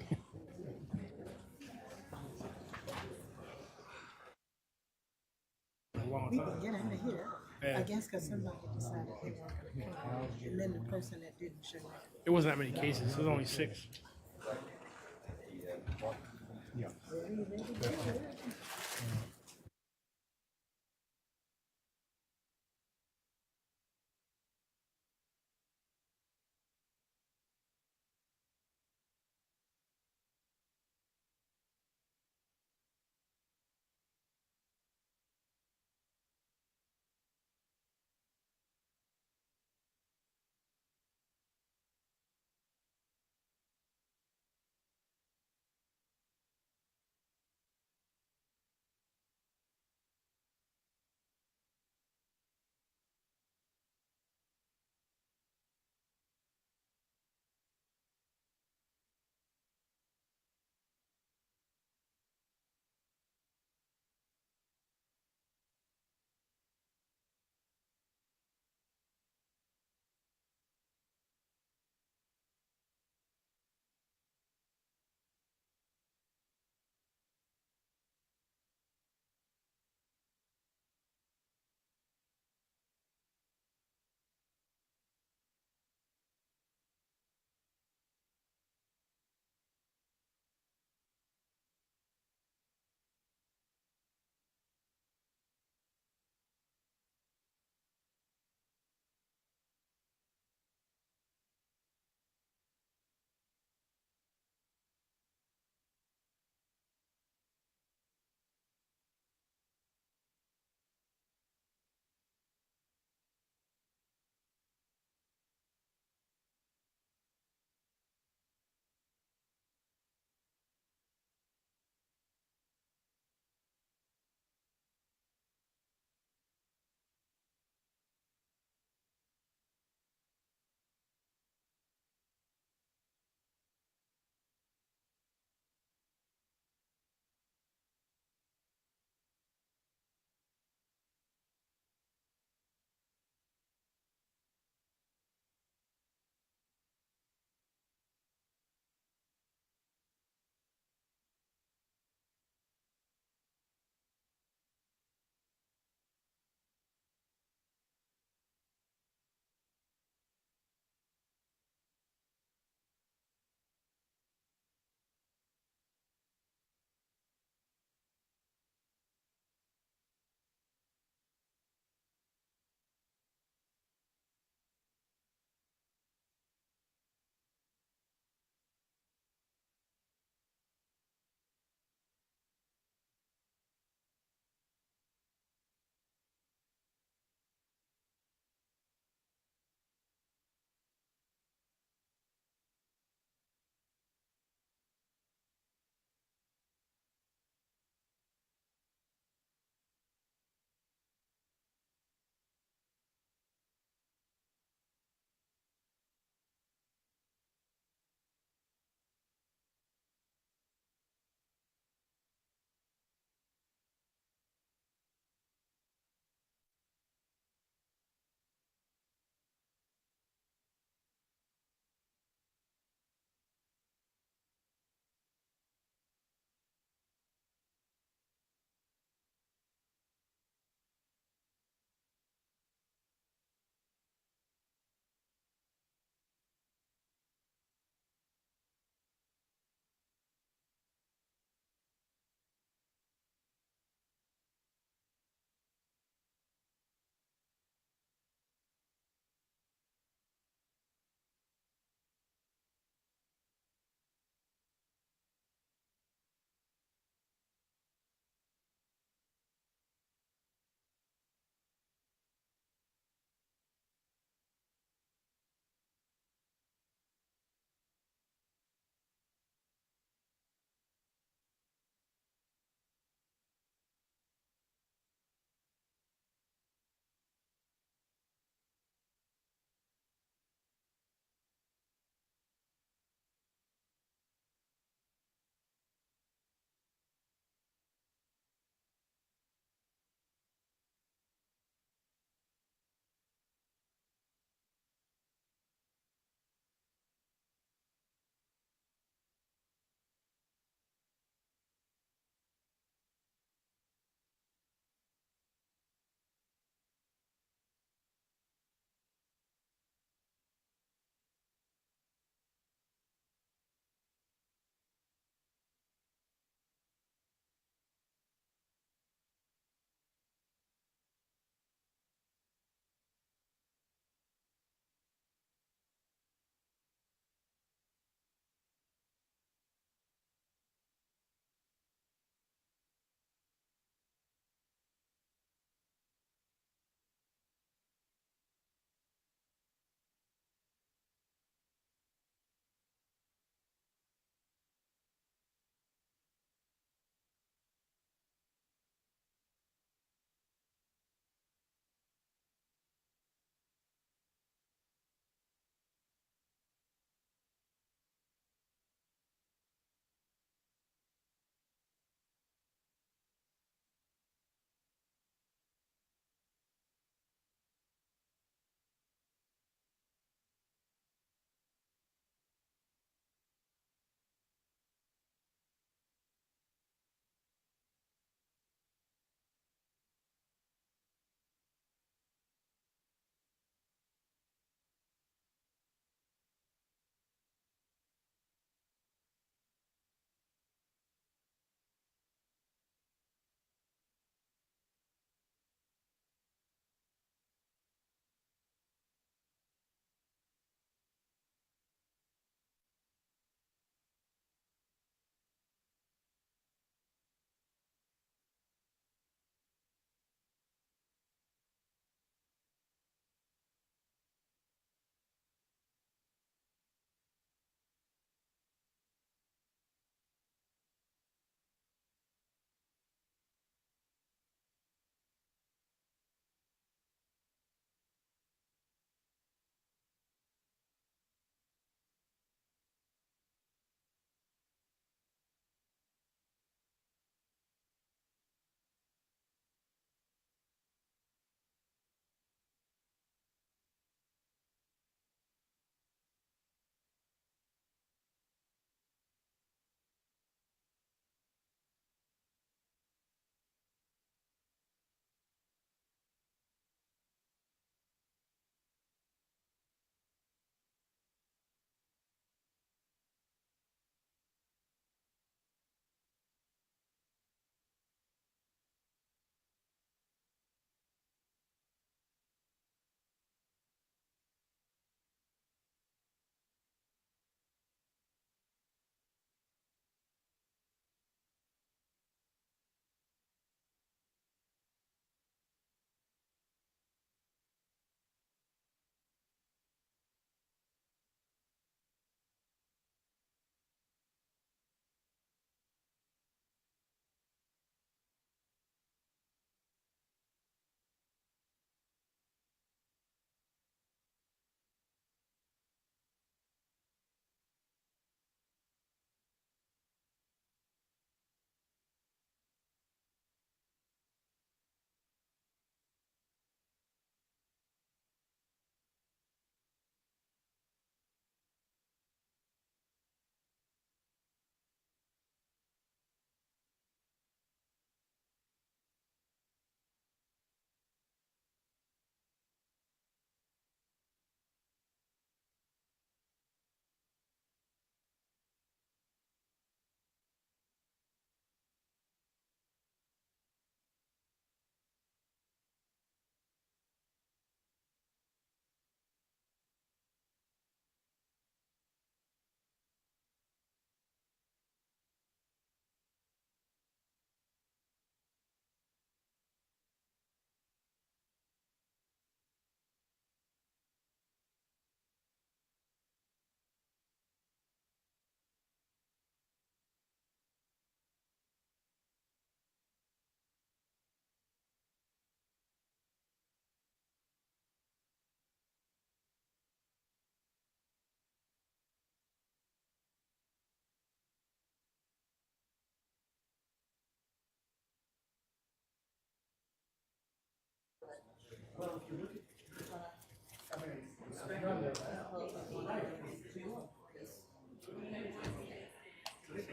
We can get into here, I guess, because somebody decided they wanted to come, and then the person that didn't show up. It wasn't that many cases. It was only 6. Yeah.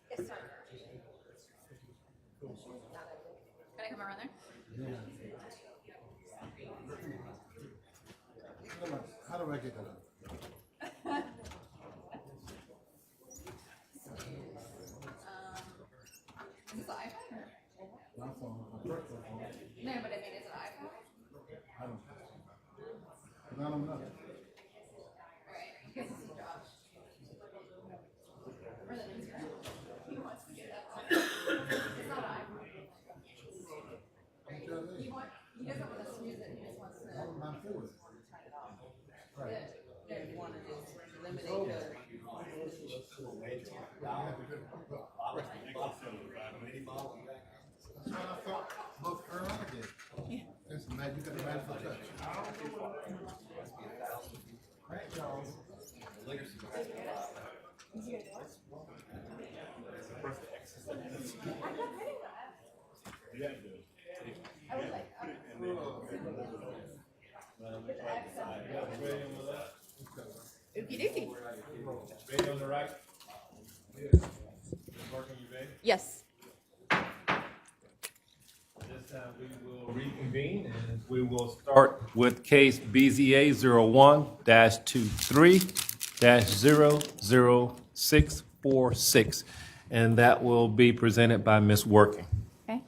Yes, sir. Can I come around there? How do I get that? Is this the iPhone or? My phone. No, but I mean, is it an iPhone? I don't know. Alright, because this is Josh. Or the Instagram. He wants to get that one. It's not an iPhone. He doesn't want us to use it, he just wants to turn it off. Yeah, you want to just eliminate the. That's what I thought North Carolina did. That's mad, you got a magical touch. Okey dokey. Ready on the right? Working, you ready? Yes. This time we will reconvene and we will start with case BZA 01-23-00646, and that will be presented by Ms. Working. Okay.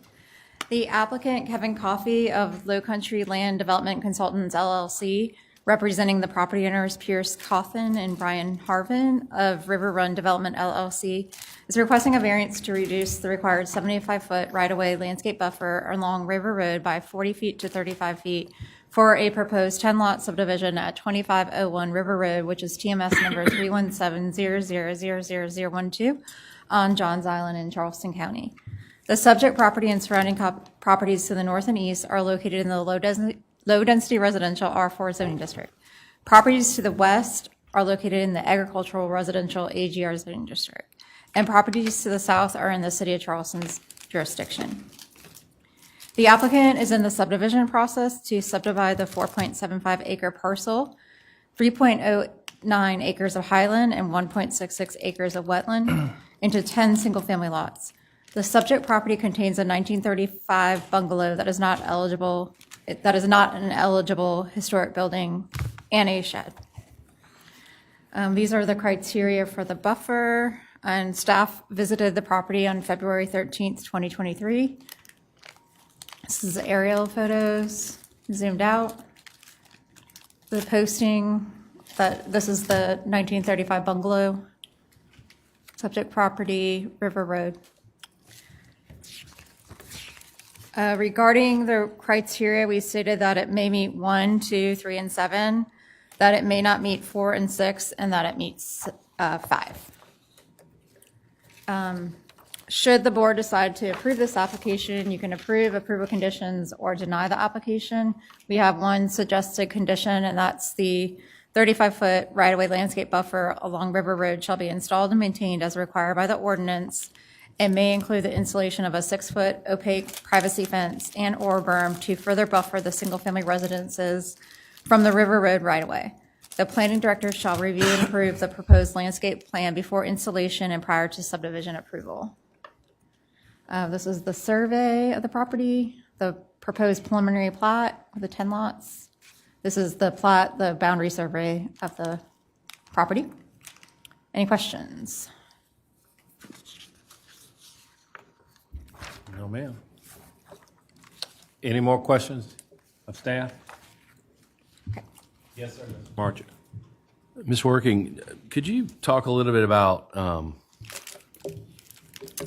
The applicant, Kevin Coffey of Low Country Land Development Consultants LLC, representing the property owners Pierce Cawthon and Brian Harvin of River Run Development LLC, is requesting a variance to reduce the required 75-foot right-of-way landscape buffer along River Road by 40 feet to 35 feet for a proposed 10-lot subdivision at 2501 River Road, which is TMS number 31700000012 on Johns Island in Charleston County. The subject property and surrounding properties to the north and east are located in the low-density residential R4 zoning district. Properties to the west are located in the agricultural residential AGR zoning district. And properties to the south are in the city of Charleston's jurisdiction. The applicant is in the subdivision process to subdivide the 4.75 acre parcel, 3.09 acres of highland and 1.66 acres of wetland into 10 single-family lots. The subject property contains a 1935 bungalow that is not an eligible historic building and a shed. These are the criteria for the buffer, and staff visited the property on February 13th, 2023. This is the aerial photos, zoomed out. The posting, this is the 1935 bungalow. Subject property, River Road. Regarding the criteria, we stated that it may meet 1, 2, 3, and 7, that it may not meet 4 and 6, and that it meets 5. Should the board decide to approve this application, you can approve approval conditions or deny the application. We have one suggested condition, and that's the 35-foot right-of-way landscape buffer along River Road shall be installed and maintained as required by the ordinance, and may include the installation of a 6-foot opaque privacy fence and/or berm to further buffer the single-family residences from the River Road right-of-way. The planning director shall review and approve the proposed landscape plan before installation and prior to subdivision approval. This is the survey of the property, the proposed preliminary plat of the 10 lots. This is the plat, the boundary survey of the property. Any questions? No, ma'am. Any more questions of staff? Yes, sir. March. Ms. Working, could you talk a little bit about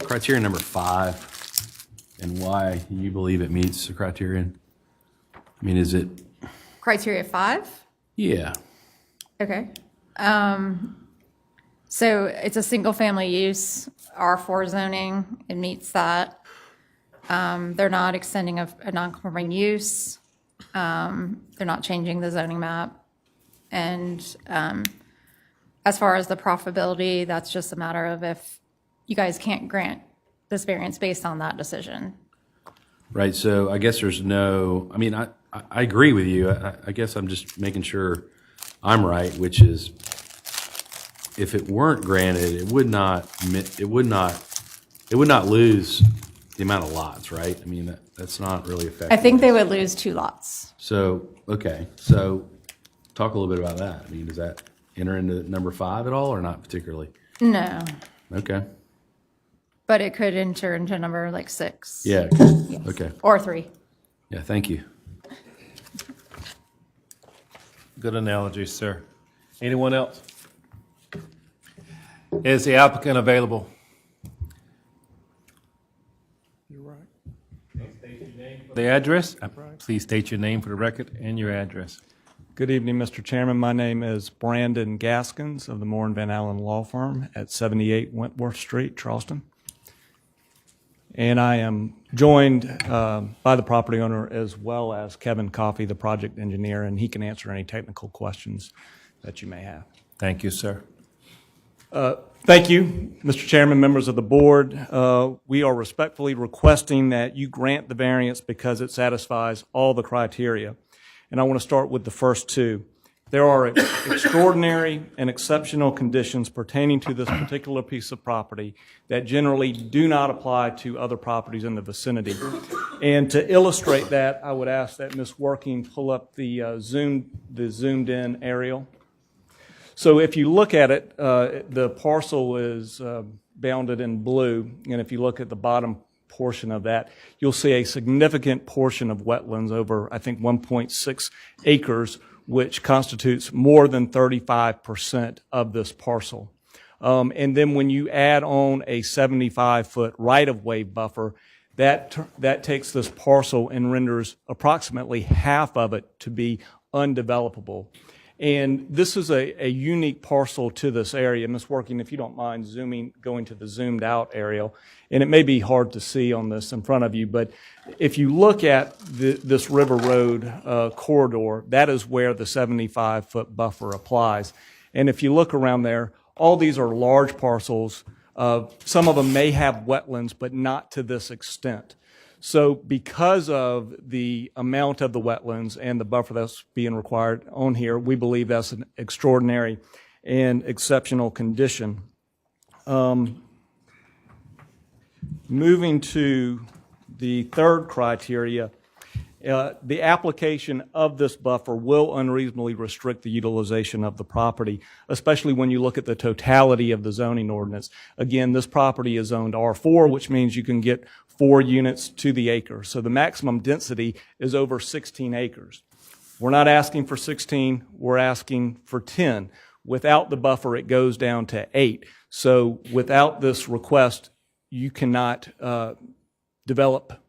criteria number 5 and why you believe it meets the criterion? I mean, is it? Criteria 5? Yeah. Okay. So it's a single-family use, R4 zoning. It meets that. They're not extending a non-conforming use. They're not changing the zoning map. And as far as the profitability, that's just a matter of if you guys can't grant this variance based on that decision. Right, so I guess there's no, I mean, I agree with you. I guess I'm just making sure I'm right, which is if it weren't granted, it would not lose the amount of lots, right? I mean, that's not really effective. I think they would lose 2 lots. So, okay, so talk a little bit about that. I mean, does that enter into number 5 at all or not particularly? No, Okay, but it could enter into number like 6. yeah, Yes. okay. Or 3. Yeah, thank you. Good analogy, sir. Anyone else? Is the applicant available? You're right. The address? Please state your name for the record and your address. Good evening, Mr. Chairman. My name is Brandon Gaskins of the Moore and Van Allen Law Firm at 78 Wentworth Street, Charleston. And I am joined by the property owner as well as Kevin Coffey, the project engineer, and he can answer any technical questions that you may have. Thank you, sir. Thank you, Mr. Chairman, members of the board. We are respectfully requesting that you grant the variance because it satisfies all the criteria. And I want to start with the first 2. There are extraordinary and exceptional conditions pertaining to this particular piece of property that generally do not apply to other properties in the vicinity. And to illustrate that, I would ask that Ms. Working pull up the zoomed in aerial. So if you look at it, the parcel is bounded in blue, and if you look at the bottom portion of that, you'll see a significant portion of wetlands over, I think, 1.6 acres, which constitutes more than 35% of this parcel. And then when you add on a 75-foot right-of-way buffer, that takes this parcel and renders approximately half of it to be undevelopable. And this is a unique parcel to this area. Ms. Working, if you don't mind going to the zoomed out aerial, and it may be hard to see on this in front of you, but if you look at this River Road corridor, that is where the 75-foot buffer applies. And if you look around there, all these are large parcels. Some of them may have wetlands, but not to this extent. So because of the amount of the wetlands and the buffer that's being required on here, we believe that's an extraordinary and exceptional condition. Moving to the third criteria, the application of this buffer will unreasonably restrict the utilization of the property, especially when you look at the totality of the zoning ordinance. Again, this property is zoned R4, which means you can get 4 units to the acre. So the maximum density is over 16 acres. We're not asking for 16, we're asking for 10. Without the buffer, it goes down to 8. So without this request, you cannot develop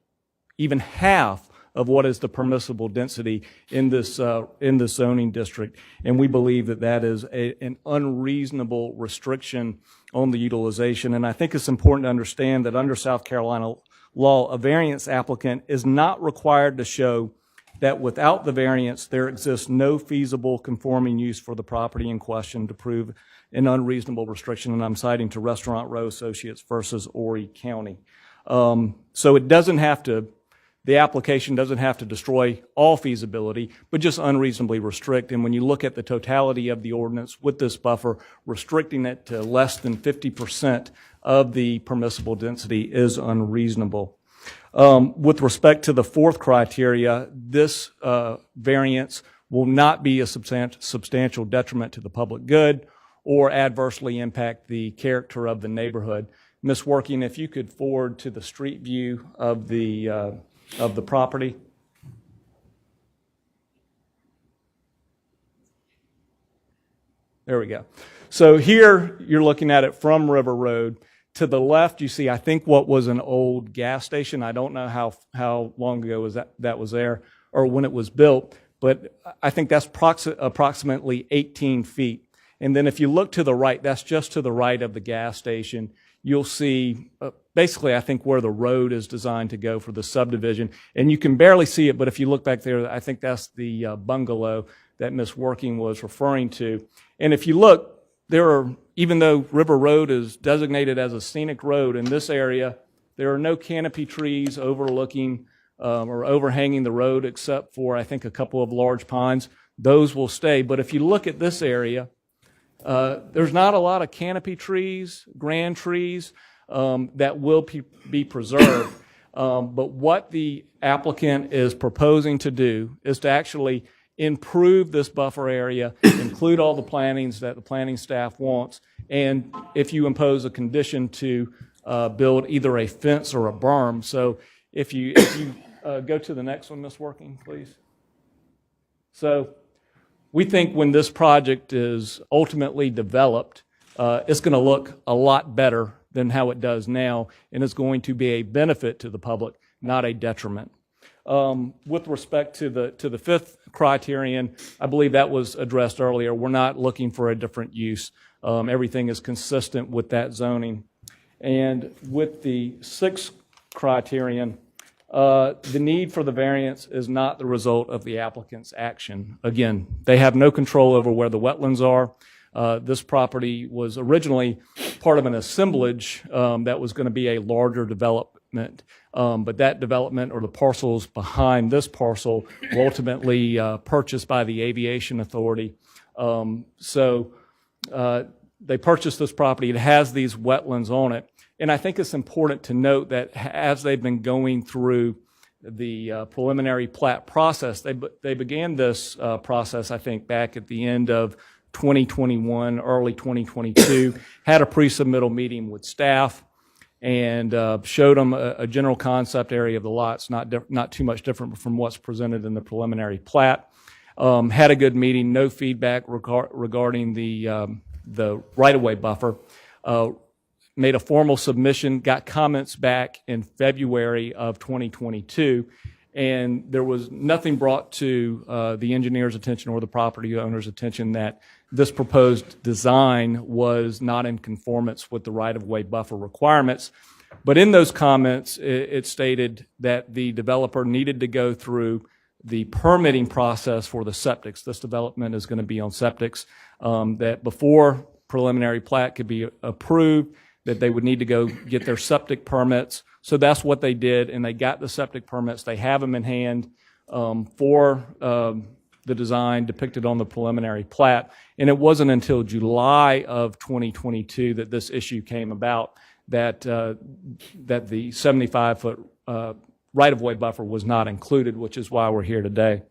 even half of what is the permissible density in this zoning district. And we believe that that is an unreasonable restriction on the utilization. And I think it's important to understand that under South Carolina law, a variance applicant is not required to show that without the variance, there exists no feasible conforming use for the property in question to prove an unreasonable restriction. And I'm citing to Restaurant Row Associates versus Horry County. So it doesn't have to, the application doesn't have to destroy all feasibility, but just unreasonably restrict. And when you look at the totality of the ordinance with this buffer, restricting it to less than 50% of the permissible density is unreasonable. With respect to the fourth criteria, this variance will not be a substantial detriment to the public good or adversely impact the character of the neighborhood. Ms. Working, if you could forward to the street view of the property. There we go. So here you're looking at it from River Road. To the left, you see, I think, what was an old gas station. I don't know how long ago was that was there or when it was built, but I think that's approximately 18 feet. And then if you look to the right, that's just to the right of the gas station, you'll see basically, I think, where the road is designed to go for the subdivision. And you can barely see it, but if you look back there, I think that's the bungalow that Ms. Working was referring to. And if you look, there are, even though River Road is designated as a scenic road in this area, There are no canopy trees overlooking or overhanging the road except for, I think, a couple of large pines. Those will stay. But if you look at this area, there's not a lot of canopy trees, grand trees that will be preserved. But what the applicant is proposing to do is to actually improve this buffer area, include all the plantings that the planning staff wants, and if you impose a condition to build either a fence or a berm. So if you go to the next one, Ms. Working, please. So we think when this project is ultimately developed, it's going to look a lot better than how it does now, and it's going to be a benefit to the public, not a detriment. With respect to the fifth criterion, I believe that was addressed earlier. We're not looking for a different use. Everything is consistent with that zoning. And with the sixth criterion, the need for the variance is not the result of the applicant's action. Again, they have no control over where the wetlands are. This property was originally part of an assemblage that was going to be a larger development. But that development, or the parcels behind this parcel, were ultimately purchased by the Aviation Authority. So they purchased this property. It has these wetlands on it. And I think it's important to note that as they've been going through the preliminary plat process, they began this process, I think, back at the end of 2021, early 2022, had a pre-submittal meeting with staff and showed them a general concept area of the lots, not too much different from what's presented in the preliminary plat. Had a good meeting, no feedback regarding the right-of-way buffer. Made a formal submission, got comments back in February of 2022, and there was nothing brought to the engineer's attention or the property owner's attention that this proposed design was not in conformance with the right-of-way buffer requirements. But in those comments, it stated that the developer needed to go through the permitting process for the septics. This development is going to be on septics, that before preliminary plat could be approved, that they would need to go get their septic permits. So that's what they did, and they got the septic permits. They have them in hand for the design depicted on the preliminary plat. And it wasn't until July of 2022 that this issue came about, that the 75-foot right-of-way buffer was not included, which is why we're here today.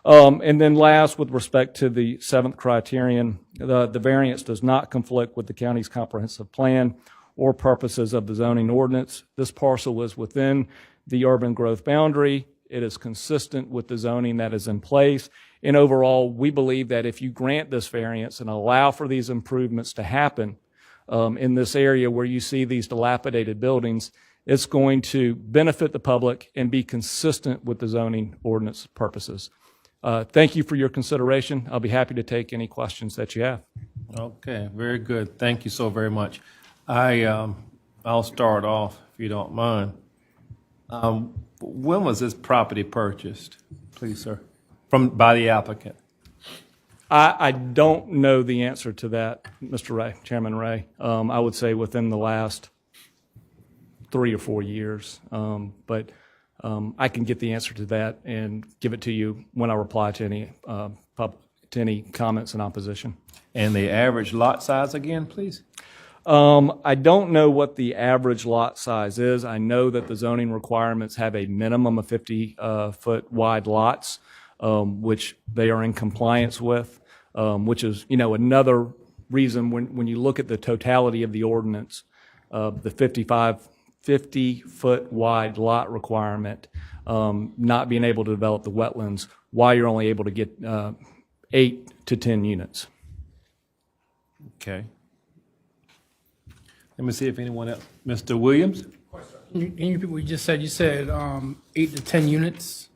And then last, with respect to the seventh criterion, the variance does not conflict with the county's comprehensive plan or purposes of the zoning ordinance. This parcel is within the urban growth boundary. It is consistent with the zoning that is in place. And overall, we believe that if you grant this variance and allow for these improvements to happen in this area where you see these dilapidated buildings, it's going to benefit the public and be consistent with the zoning ordinance purposes. Thank you for your consideration. I'll be happy to take any questions that you have. Okay, very good. Thank you so very much. I'll start off, if you don't mind. When was this property purchased, please, sir, by the applicant? I don't know the answer to that, Mr. Ray, Chairman Ray. I would say within the last 3 or 4 years, but I can get the answer to that and give it to you when I reply to any comments in opposition. And the average lot size again, please? I don't know what the average lot size is. I know that the zoning requirements have a minimum of 50-foot wide lots, which they are in compliance with, which is, another reason when you look at the totality of the ordinance, the 50-foot wide lot requirement, not being able to develop the wetlands, why you're only able to get 8 to 10 units. Okay. Let me see if anyone else. Mr. Williams? Can you repeat what you just said? You said 8 to 10 units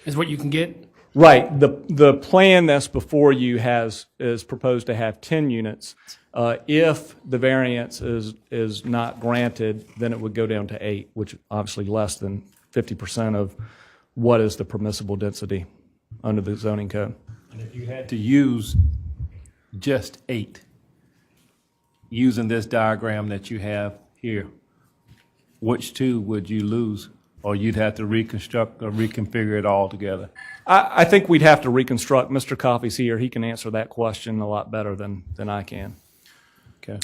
is what you can get? Right. The plan that's before you is proposed to have 10 units. If the variance is not granted, then it would go down to 8, which obviously less than 50% of what is the permissible density under the zoning code. And if you had to use just 8, using this diagram that you have here, which two would you lose? Or you'd have to reconstruct or reconfigure it all together? I think we'd have to reconstruct. Mr. Coffey's here. He can answer that question a lot better than I can. Okay.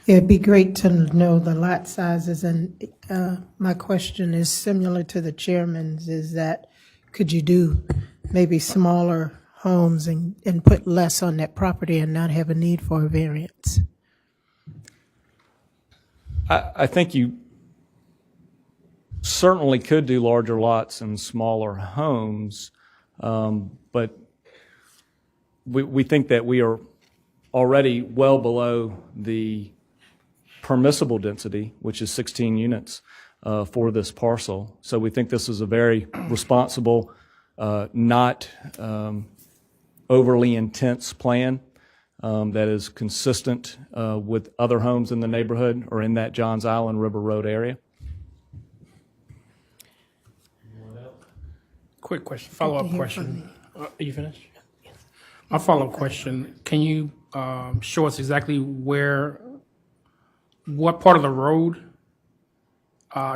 It'd be great to know the lot sizes, and my question is similar to the chairman's, is that could you do maybe smaller homes and put less on that property and not have a need for a variance? I think you certainly could do larger lots and smaller homes, but we think that we are already well below the permissible density, which is 16 units for this parcel. So we think this is a very responsible, not overly intense plan that is consistent with other homes in the neighborhood or in that Johns Island River Road area. Quick question, follow-up question. Are you finished? My follow-up question, can you show us exactly what part of the road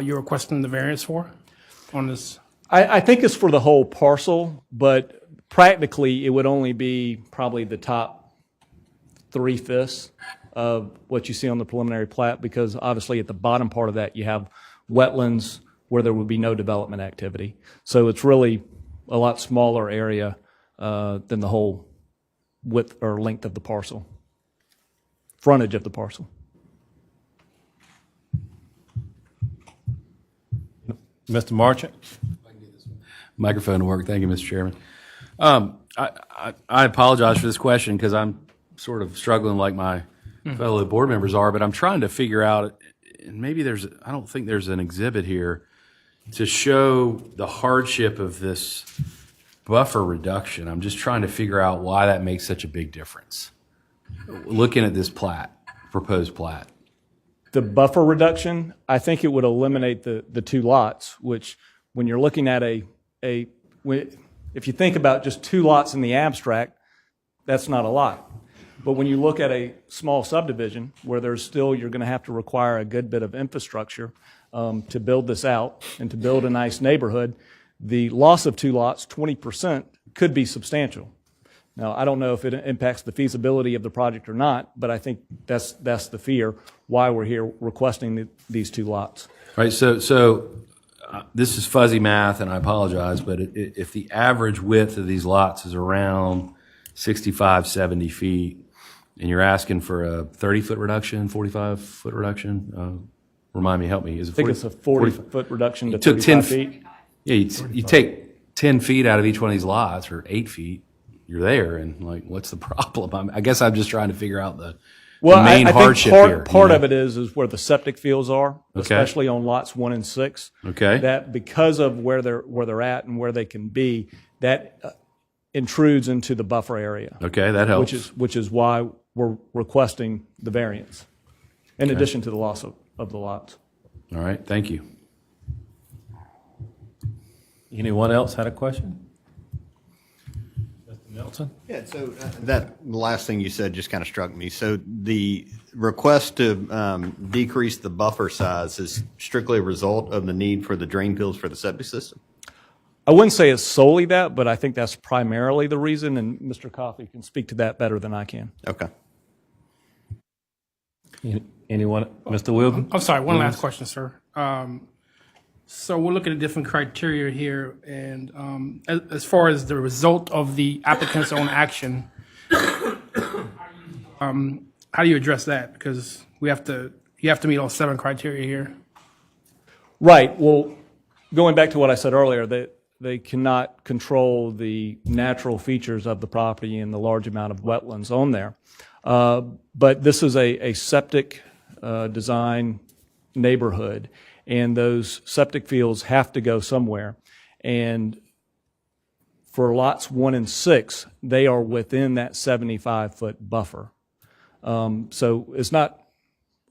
you're requesting the variance for on this? I think it's for the whole parcel, but practically it would only be probably the top 3/5 of what you see on the preliminary plat, because obviously at the bottom part of that you have wetlands where there would be no development activity. So it's really a lot smaller area than the whole width or length of the parcel, frontage of the parcel. Mr. Marchant? Microphone to work. Thank you, Mr. Chairman. I apologize for this question because I'm sort of struggling like my fellow board members are, but I'm trying to figure out, and maybe I don't think there's an exhibit here to show the hardship of this buffer reduction. I'm just trying to figure out why that makes such a big difference. Looking at this proposed plat. The buffer reduction, I think it would eliminate the two lots, which when you're looking at if you think about just two lots in the abstract, that's not a lot. But when you look at a small subdivision where you're going to have to require a good bit of infrastructure to build this out and to build a nice neighborhood, the loss of two lots, 20%, could be substantial. Now, I don't know if it impacts the feasibility of the project or not, but I think that's the fear why we're here requesting these two lots. Right. So this is fuzzy math, and I apologize, but if the average width of these lots is around 65, 70 feet, and you're asking for a 30-foot reduction, 45-foot reduction, remind me, help me. Is it 40? I think it's a 40-foot reduction to 35 feet. Yeah, you take 10 feet out of each one of these lots, or 8 feet, you're there, and like, what's the problem? I guess I'm just trying to figure out the main hardship here. I think part of it is where the septic fields are, especially on lots 1 and 6. Okay. That because of where they're at and where they can be, that intrudes into the buffer area. Okay, that helps. Which is why we're requesting the variance, in addition to the loss of the lots. All right, thank you. Anyone else had a question? Mr. Nelson? Yeah, so that last thing you said just kind of struck me. So the request to decrease the buffer size is strictly a result of the need for the drain fields for the septic system? I wouldn't say it's solely that, but I think that's primarily the reason, and Mr. Coffey can speak to that better than I can. Okay. Anyone? Mr. Wilson? I'm sorry, one last question, sir. So we're looking at different criteria here, and as far as the result of the applicant's own action, how do you address that? Because you have to meet all 7 criteria here. Right. Well, going back to what I said earlier, that they cannot control the natural features of the property and the large amount of wetlands on there. But this is a septic design neighborhood, and those septic fields have to go somewhere. And for lots 1 and 6, they are within that 75-foot buffer. So it's not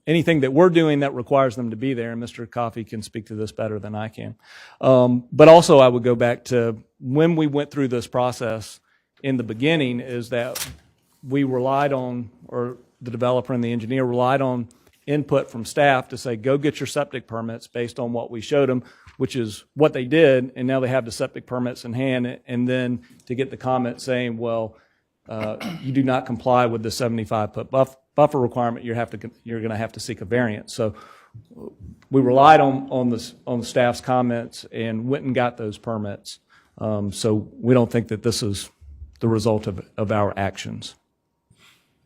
anything that we're doing that requires them to be there, and Mr. Coffey can speak to this better than I can. But also I would go back to when we went through this process in the beginning, is that we relied on, or the developer and the engineer relied on input from staff to say, go get your septic permits based on what we showed them, which is what they did, and now they have the septic permits in hand, and then to get the comment saying, well, you do not comply with the 75-foot buffer requirement, you're going to have to seek a variance. So we relied on the staff's comments and went and got those permits. So we don't think that this is the result of our actions.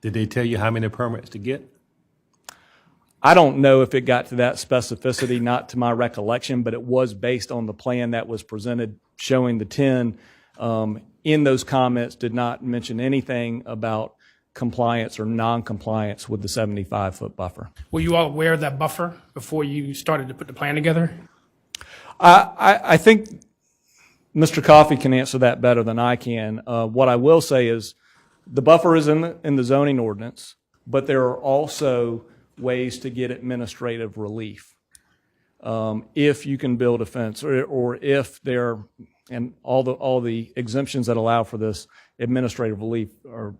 Did they tell you how many permits to get? I don't know if it got to that specificity, not to my recollection, but it was based on the plan that was presented showing the 10. In those comments did not mention anything about compliance or non-compliance with the 75-foot buffer. Were you all aware of that buffer before you started to put the plan together? I think Mr. Coffey can answer that better than I can. What I will say is the buffer is in the zoning ordinance, but there are also ways to get administrative relief. If you can build a fence or if there, and all the exemptions that allow for this administrative relief are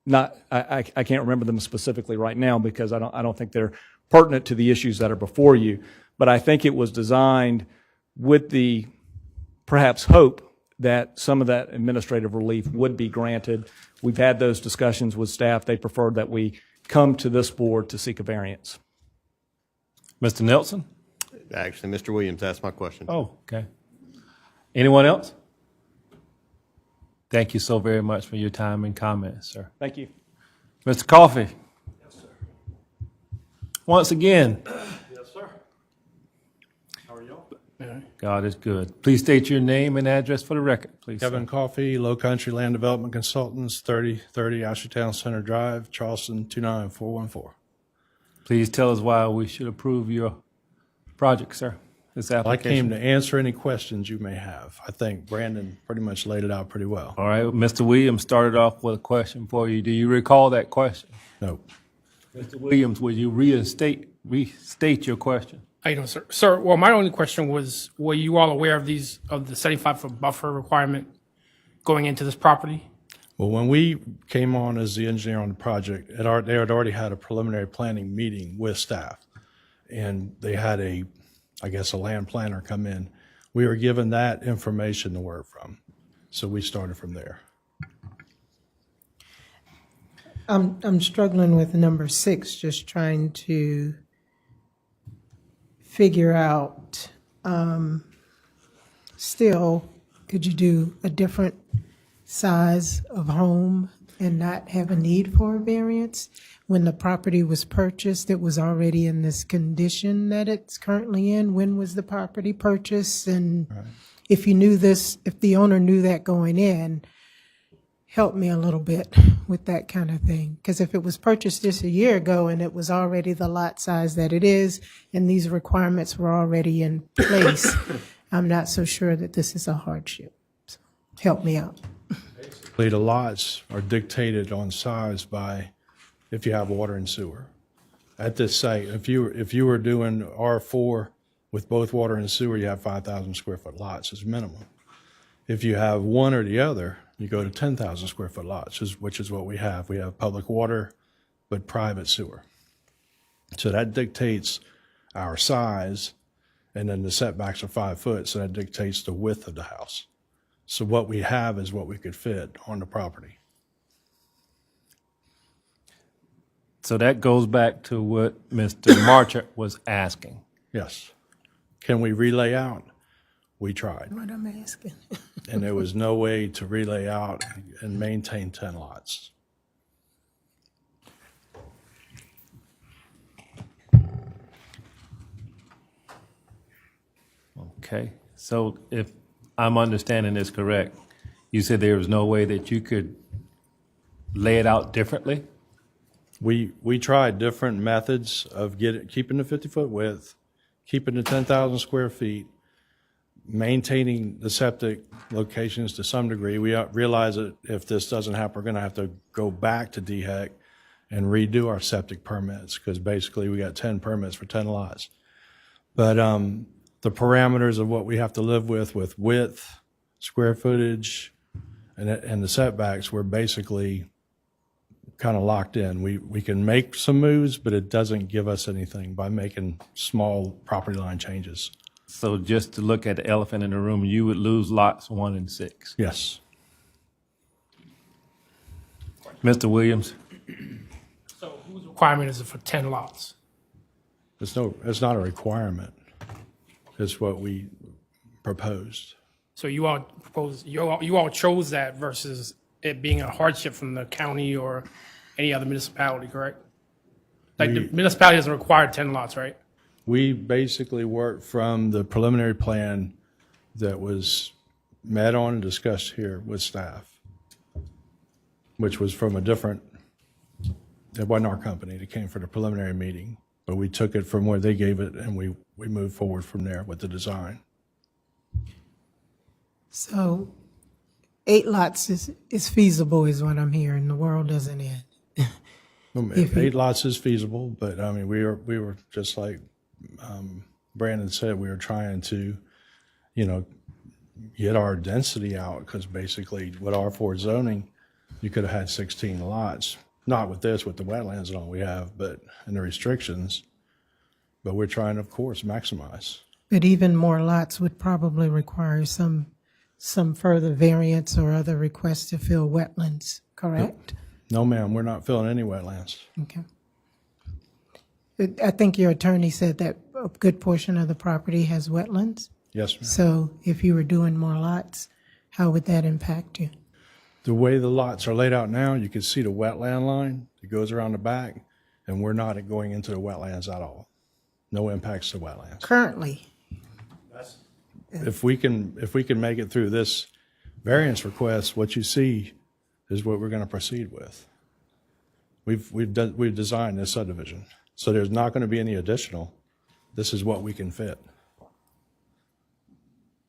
not, I can't remember them specifically right now because I don't think they're pertinent to the issues that are before you. But I think it was designed with the perhaps hope that some of that administrative relief would be granted. We've had those discussions with staff. They preferred that we come to this board to seek a variance. Mr. Nelson? Actually, Mr. Williams asked my question. Oh, okay. Anyone else? Thank you so very much for your time and comments, sir. Thank you. Mr. Coffey? Yes, sir. Once again. Yes, sir. How are y'all? God is good. Please state your name and address for the record, please. Kevin Coffey, Low Country Land Development Consultants, 3030 Ashertown Center Drive, Charleston, 29414. Please tell us why we should approve your project, sir, this I application. came to answer any questions you may have. I think Brandon pretty much laid it out pretty well. All right, Mr. Williams started off with a question for you. Do you recall that question? No. Mr. Williams, would you restate your question? How you doing, sir? Sir, well, my only question was, were you all aware of the 75-foot buffer requirement going into this property? Well, when we came on as the engineer on the project, they had already had a preliminary planning meeting with staff, and they had a land planner come in. We were given that information to work from, so we started from there. I'm struggling with number 6, just trying to figure out, still, could you do a different size of home and not have a need for a variance? When the property was purchased, it was already in this condition that it's currently in. When was the property purchased? And if you knew this, if the owner knew that going in, help me a little bit with that kind of thing. Because if it was purchased just a year ago and it was already the lot size that it is, and these requirements were already in place, I'm not so sure that this is a hardship. So help me out. Basically, the lots are dictated on size by if you have water and sewer. At this site, if you were doing R4 with both water and sewer, you have 5,000 square foot lots as minimum. If you have one or the other, you go to 10,000 square foot lots, which is what we have. We have public water, but private sewer. So that dictates our size, and then the setbacks are 5 foot, so that dictates the width of the house. So what we have is what we could fit on the property. So that goes back to what Mr. Marchant was asking. Yes. Can we relay out? We tried. What I'm asking. And there was no way to relay out and maintain 10 lots. Okay. So if I'm understanding this correct, you said there was no way that you could lay it out differently? We tried different methods of keeping the 50-foot width, keeping the 10,000 square feet, maintaining the septic locations to some degree. We realize that if this doesn't happen, we're going to have to go back to DHEC and redo our septic permits, because basically we got 10 permits for 10 lots. But the parameters of what we have to live with width, square footage, and the setbacks were basically kind of locked in. We can make some moves, but it doesn't give us anything by making small property line changes. So just to look at the elephant in the room, you would lose lots 1 and 6. Yes. Mr. Williams? So whose requirement is it for 10 lots? It's not a requirement. It's what we proposed. So you all chose that versus it being a hardship from the county or any other municipality, correct? Like the municipality doesn't require 10 lots, right? We basically worked from the preliminary plan that was met on and discussed here with staff, which was from a different, it wasn't our company, it came from the preliminary meeting, but we took it from where they gave it and we moved forward from there with the design. So 8 lots is feasible is what I'm hearing. The world doesn't end. 8 lots is feasible, but I mean, we were just like Brandon said, we were trying to, get our density out, because basically with R4 zoning, you could have had 16 lots. Not with this, with the wetlands and all we have, but and the restrictions. But we're trying, of course, maximize. But even more lots would probably require some further variance or other requests to fill wetlands, correct? No, ma'am, we're not filling any wetlands. Okay. I think your attorney said that a good portion of the property has wetlands. Yes, ma'am. So if you were doing more lots, how would that impact you? The way the lots are laid out now, you can see the wetland line that goes around the back, and we're not going into the wetlands at all. No impacts to wetlands. Currently? If we can make it through this variance request, what you see is what we're going to proceed with. We've designed this subdivision, so there's not going to be any additional. This is what we can fit,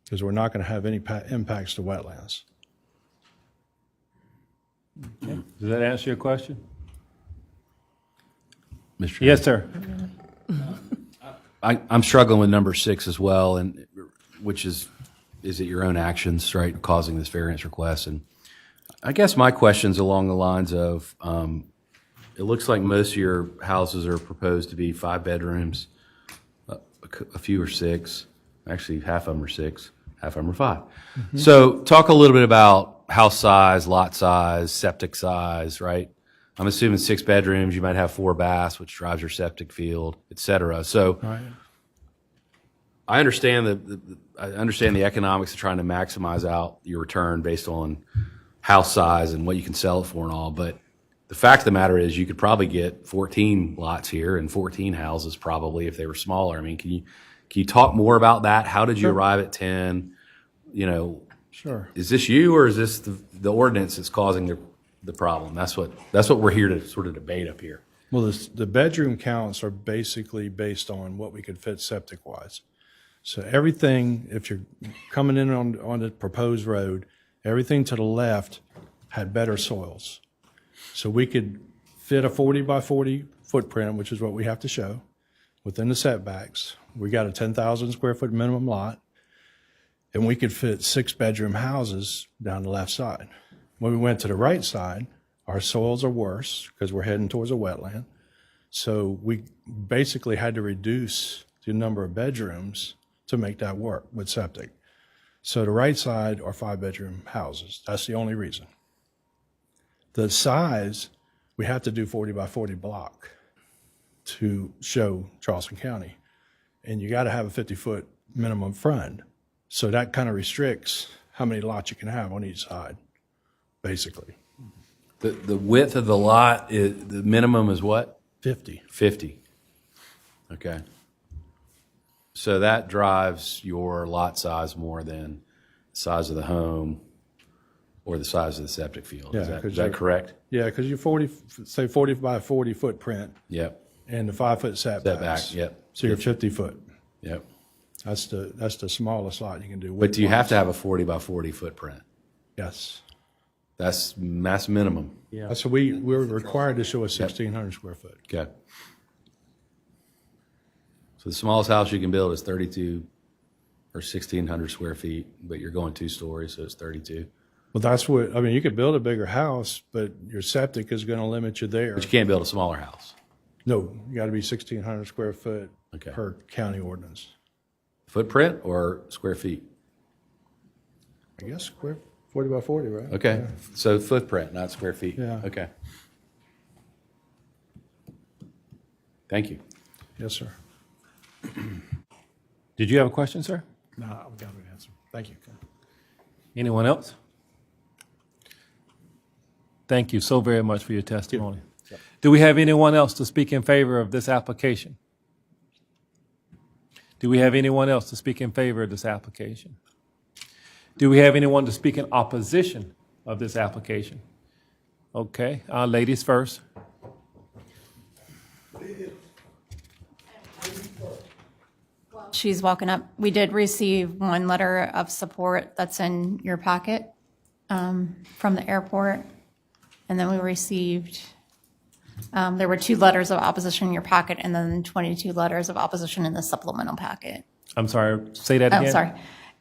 because we're not going to have any impacts to wetlands. Okay. Does that answer your question? Mr. Yes, sir. I'm struggling with number 6 as well, and which is it your own actions, right, causing this variance request? And I guess my question's along the lines of, it looks like most of your houses are proposed to be 5 bedrooms, a few are 6. Actually, half of them are 6, half of them are 5. Mm-hmm. So talk a little bit about house size, lot size, septic size, right? I'm assuming 6 bedrooms, you might have 4 baths, which drives your septic field, et cetera. So Right. I understand the economics of trying to maximize out your return based on house size and what you can sell it for and all, but the fact of the matter is you could probably get 14 lots here and 14 houses probably if they were smaller. I mean, can you talk more about that? How did you arrive at 10? Sure. Is this you, or is this the ordinance that's causing the problem? That's what we're here to sort of debate up here. Well, the bedroom counts are basically based on what we could fit septic-wise. So everything, if you're coming in on the proposed road, everything to the left had better soils. So we could fit a 40 by 40 footprint, which is what we have to show, within the setbacks. We got a 10,000 square foot minimum lot, and we could fit 6 bedroom houses down the left side. When we went to the right side, our soils are worse because we're heading towards a wetland. So we basically had to reduce the number of bedrooms to make that work with septic. So the right side are 5 bedroom houses. That's the only reason. The size, we have to do 40 by 40 block to show Charleston County. And you got to have a 50-foot minimum front. So that kind of restricts how many lots you can have on each side, basically. The width of the lot, the minimum is what? 50. 50. Okay. So that drives your lot size more than the size of the home or the size of the septic field. Yeah, Is that correct? Yeah, because you're 40 by 40 footprint. Yep. And the 5-foot setbacks. Setback, yep. So you're 50 foot. Yep. That's the smallest lot you can do. But do you have to have a 40 by 40 footprint? Yes. That's minimum. Yeah. So we're required to show a 1,600 square foot. Okay. So the smallest house you can build is 32 or 1,600 square feet, but you're going 2 stories, so it's 32. Well, that's what, I mean, you could build a bigger house, but your septic is going to limit you there. But you can't build a smaller house. No, you got to be 1,600 square foot Okay. per county ordinance. Footprint or square feet? I guess square, 40 by 40, right? Okay, Yeah. so footprint, not square feet. Yeah. Okay. Thank you. Yes, sir. Did you have a question, sir? No, I've got an answer. Thank you. Anyone else? Thank you so very much for your testimony. Do we have anyone else to speak in favor of this application? Do we have anyone else to speak in favor of this application? Do we have anyone to speak in opposition of this application? Okay, ladies first. She's walking up. We did receive one letter of support that's in your packet from the airport. And then we received, there were 2 letters of opposition in your packet and then 22 letters of opposition in the supplemental packet. I'm sorry, say that again. Oh, sorry.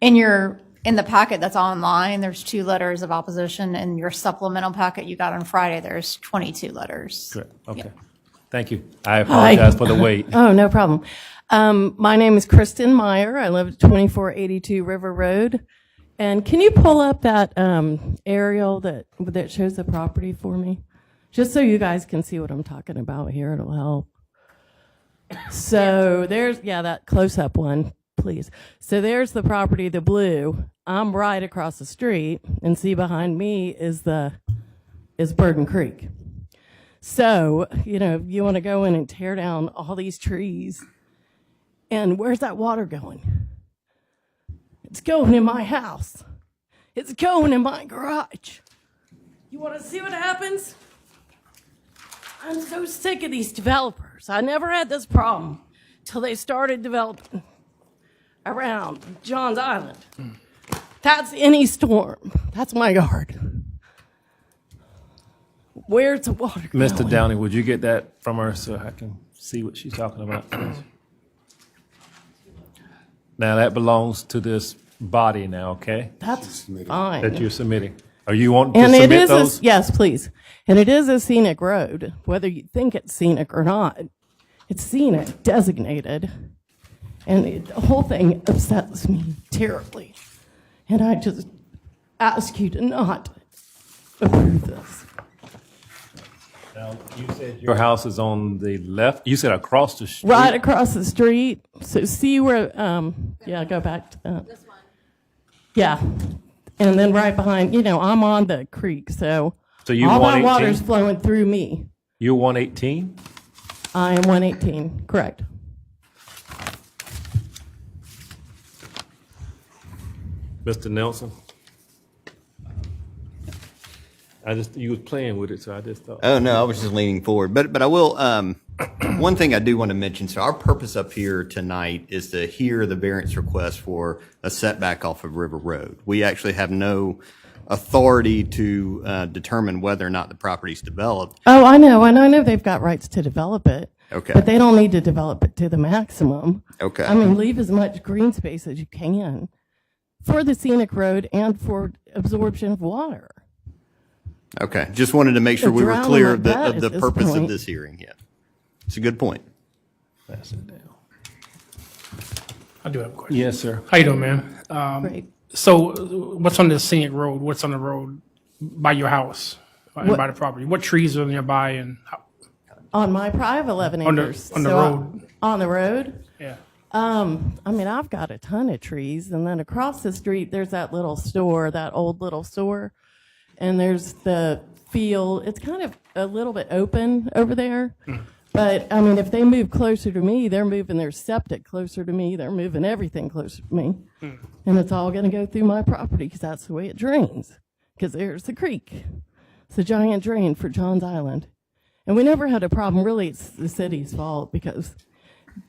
In the packet that's online, there's 2 letters of opposition. In your supplemental packet you got on Friday, there's 22 letters. Good. Okay. Thank you. I apologize for the wait. Oh, no problem. My name is Kristen Meyer. I live at 2482 River Road. And can you pull up that aerial that shows the property for me? Just so you guys can see what I'm talking about here. It'll help. So there's, yeah, that close-up one, please. So there's the property, the blue. I'm right across the street, and see behind me is Burden Creek. So, you want to go in and tear down all these trees. And where's that water going? It's going in my house. It's going in my garage. You want to see what happens? I'm so sick of these developers. I never had this problem till they started developing around Johns Island. That's any storm. That's my yard. Where's the water going? Mr. Downey, would you get that from her so I can see what she's talking about? Now that belongs to this body now, okay? That's fine. That you're submitting. Are you wanting to And it submit is those? yes, please. And it is a scenic road, whether you think it's scenic or not. It's scenic, designated. And the whole thing upsets me terribly. And I just ask you to not approve this. Now, you said your house is on the left. You said across the street. Right across the street. So see where, go back to that. This one. Yeah. And then right behind, I'm on the creek, so you all that 118? water's flowing through me. You're 118? I am 118, correct. Mr. Nelson? You was playing with it, so I just thought. Oh, no, I was just leaning forward. But I will, one thing I do want to mention, so our purpose up here tonight is to hear the variance request for a setback off of River Road. We actually have no authority to determine whether or not the property's developed. Oh, I know, and I know they've got rights to develop it. Okay. But they don't need to develop it to the maximum. Okay. I mean, leave as much green space as you can for the scenic road and for absorption of water. Okay, just wanted to make sure we were Drowning clear like of that the at this purpose of point. this hearing, yeah. It's a good point. Pass it down. I do have a question. Yes, sir. How you doing, ma'am? Great. So what's on the scenic road? What's on the road by your house and What- by the property? What trees are nearby and how? On my private 11 On the- acres. on the So road. On the road? Yeah. I mean, I've got a ton of trees, and then across the street, there's that little store, that old little store, and there's the field. It's kind of a little bit open over there, but I mean, if they move closer to me, they're moving their septic closer to me. They're moving everything closer to me, and it's all going to go through my property because that's the way it drains. Because there's the creek. It's a giant drain for Johns Island, and we never had a problem. Really, it's the city's fault because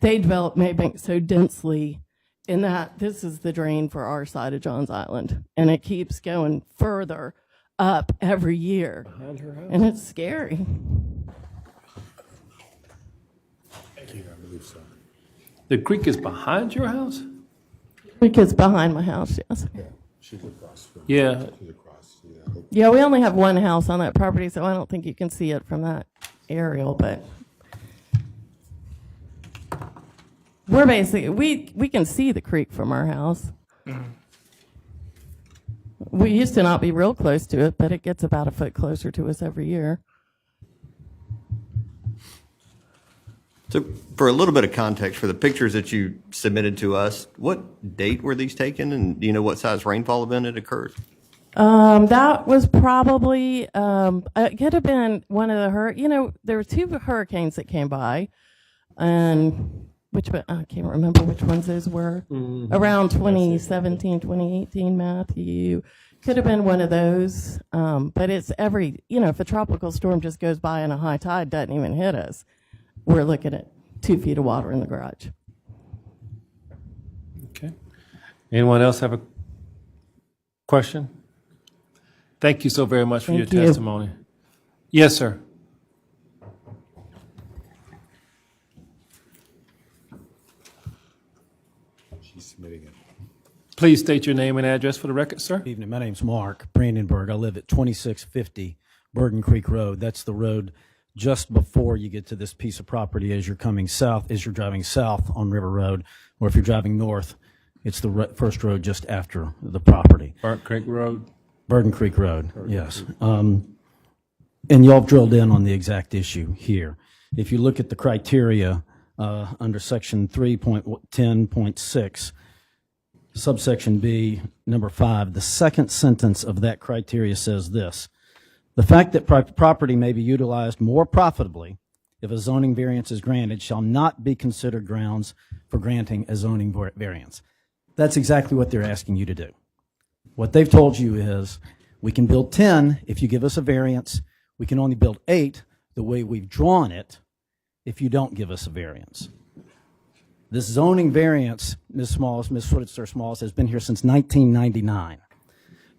they developed Maybank so densely in that this is the drain for our side of Johns Island, and it keeps going further up every year, and it's scary. Thank you, I believe so. The creek is behind your house? Creek is behind my house, yes. Yeah, she's across. Yeah. She's across. see that. Yeah, we only have one house on that property, so I don't think you can see it from that aerial, but we're basically, we can see the creek from our house. We used to not be real close to it, but it gets about a foot closer to us every year. So for a little bit of context, for the pictures that you submitted to us, what date were these taken, and do you know what size rainfall event had occurred? That was probably, it could have been one of the, there were two hurricanes that came by, and I can't remember which ones those were. Around 2017, 2018, Matthew. Could have been one of those. But it's if a tropical storm just goes by and a high tide doesn't even hit us, we're looking at 2 feet of water in the garage. Okay. Anyone else have a question? Thank you so very much for your Thank you. testimony. Yes, sir. She's submitting it. Please state your name and address for the record, sir. Good evening. My name's Mark Brandenburg. I live at 2650 Burden Creek Road. That's the road just before you get to this piece of property as you're coming south, as you're driving south on River Road, or if you're driving north, it's the first road just after the property. Burnt Creek Road. Burden Creek Road, yes. And y'all have drilled in on the exact issue here. If you look at the criteria under section 3.10.6, subsection B, number 5, the second sentence of that criteria says this: the fact that property may be utilized more profitably if a zoning variance is granted shall not be considered grounds for granting a zoning variance. That's exactly what they're asking you to do. What they've told you is, we can build 10 if you give us a variance. We can only build 8 the way we've drawn it if you don't give us a variance. This zoning variance, Ms. Switzer Smalls, has been here since 1999.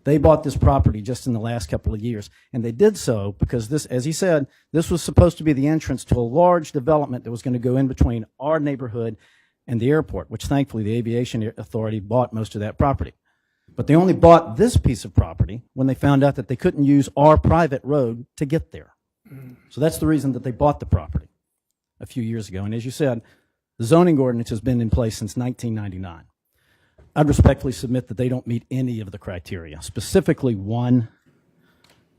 They bought this property just in the last couple of years, and they did so because this, as he said, this was supposed to be the entrance to a large development that was going to go in between our neighborhood and the airport, which thankfully the Aviation Authority bought most of that property. But they only bought this piece of property when they found out that they couldn't use our private road to get there. So that's the reason that they bought the property a few years ago. And as you said, the zoning ordinance has been in place since 1999. I'd respectfully submit that they don't meet any of the criteria, specifically 1,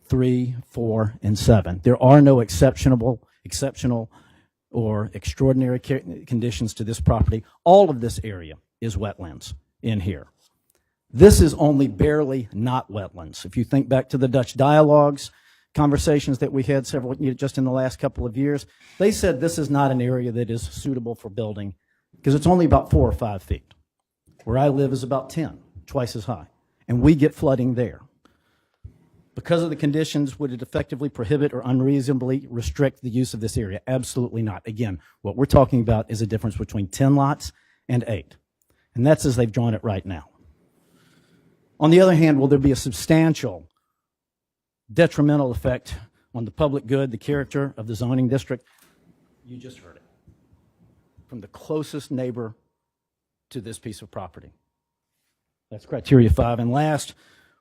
3, 4, and 7. There are no exceptional or extraordinary conditions to this property. All of this area is wetlands in here. This is only barely not wetlands. If you think back to the Dutch dialogues, conversations that we had just in the last couple of years, they said this is not an area that is suitable for building because it's only about 4 or 5 feet. Where I live is about 10, twice as high, and we get flooding there. Because of the conditions, would it effectively prohibit or unreasonably restrict the use of this area? Absolutely not. Again, what we're talking about is a difference between 10 lots and 8, and that's as they've drawn it right now. On the other hand, will there be a substantial detrimental effect on the public good, the character of the zoning district? You just heard it from the closest neighbor to this piece of property. That's criteria 5. And last,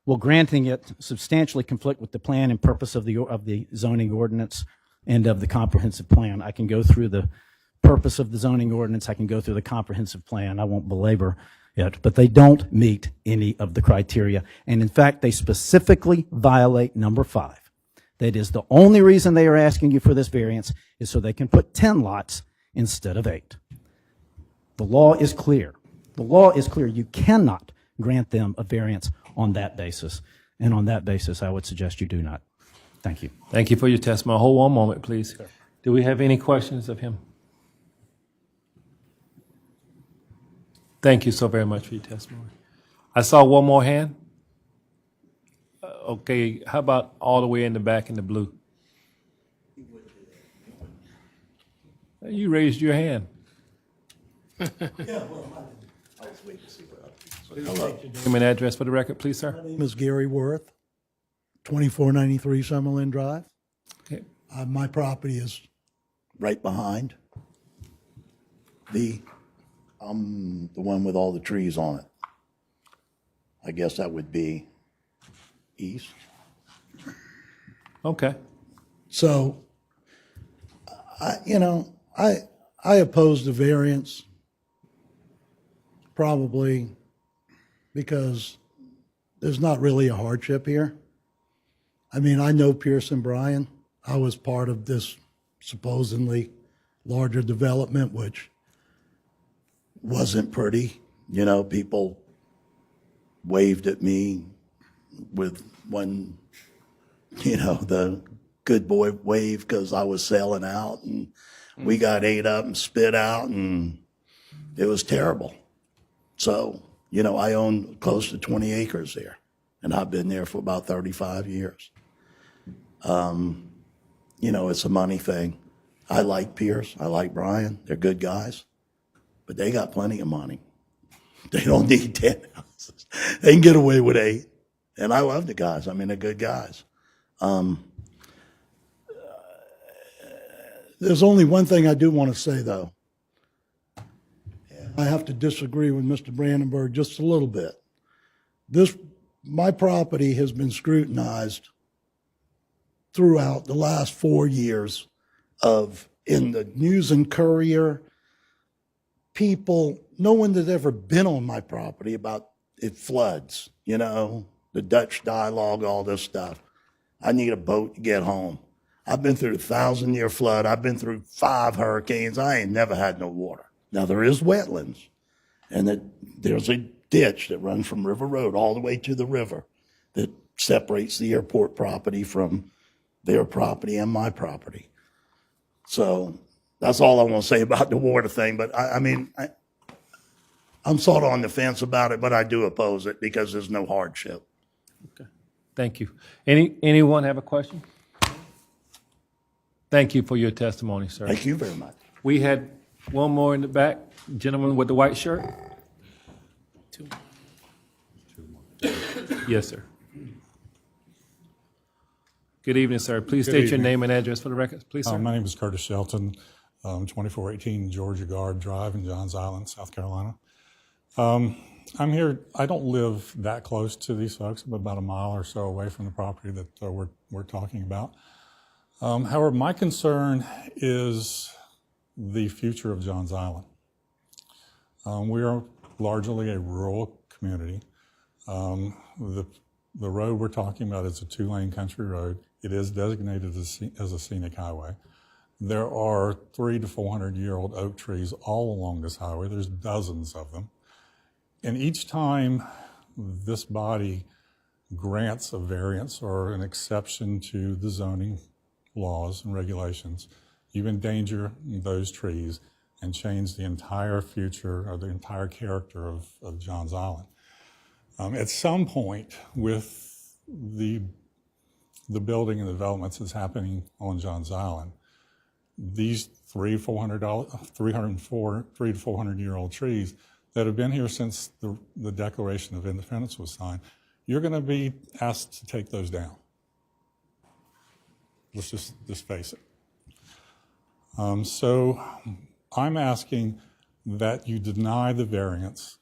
will granting it substantially conflict with the plan and purpose of the zoning ordinance and of the comprehensive plan? I can go through the purpose of the zoning ordinance. I can go through the comprehensive plan. I won't belabor it, but they don't meet any of the criteria. And in fact, they specifically violate number 5. That is, the only reason they are asking you for this variance is so they can put 10 lots instead of 8. The law is clear. The law is clear. You cannot grant them a variance on that basis. And on that basis, I would suggest you do not. Thank you. Thank you for your testimony. Hold one moment, please. Sure. Do we have any questions of him? Thank you so very much for your testimony. I saw one more hand. Okay, how about all the way in the back in the blue? You raised your hand. Hello. Name and address for the record, please, sir. My name is Gary Worth, 2493 Summerlin Drive. Okay. My property is right behind the one with all the trees on it. I guess that would be east. Okay. So, I oppose the variance probably because there's not really a hardship here. I mean, I know Pierce and Bryan. I was part of this supposedly larger development, which wasn't pretty. People waved at me with one, the good boy wave because I was selling out, and we got ate up and spit out, and it was terrible. So, I own close to 20 acres there, and I've been there for about 35 years. It's a money thing. I like Pierce. I like Bryan. They're good guys, but they got plenty of money. They don't need 10 houses. They can get away with 8. And I love the guys. I mean, they're good guys. There's only one thing I do want to say, though. I have to disagree with Mr. Brandenburg just a little bit. My property has been scrutinized throughout the last 4 years in the News and Courier, no one that's ever been on my property about it floods, the Dutch dialogue, all this stuff. I need a boat to get home. I've been through a 1,000-year flood. I've been through 5 hurricanes. I ain't never had no water. Now, there is wetlands, and there's a ditch that runs from River Road all the way to the river that separates the airport property from their property and my property. So that's all I want to say about the water thing. But I'm sort of on the fence about it, but I do oppose it because there's no hardship. Okay. Thank you. Anyone have a question? Thank you for your testimony, sir. Thank you very much. We had one more in the back, gentleman with the white shirt. 2. Yes, sir. Good evening, sir. Please Good state your evening. name and address for the record, please, sir. My name is Curtis Shelton, 2418 Georgia Guard Drive in Johns Island, South Carolina. I'm here. I don't live that close to these folks. I'm about a mile or so away from the property that we're talking about. However, my concern is the future of Johns Island. We are largely a rural community. The road we're talking about is a 2-lane country road. It is designated as a scenic highway. There are 300 to 400-year-old oak trees all along this highway. There's dozens of them. And each time this body grants a variance or an exception to the zoning laws and regulations, you endanger those trees and change the entire future or the entire character of Johns Island. At some point with the building and developments that's happening on Johns Island, these 300 to 400-year-old trees that have been here since the Declaration of Independence was signed, you're going to be asked to take those down. Let's just face it. So I'm asking that you deny the variance,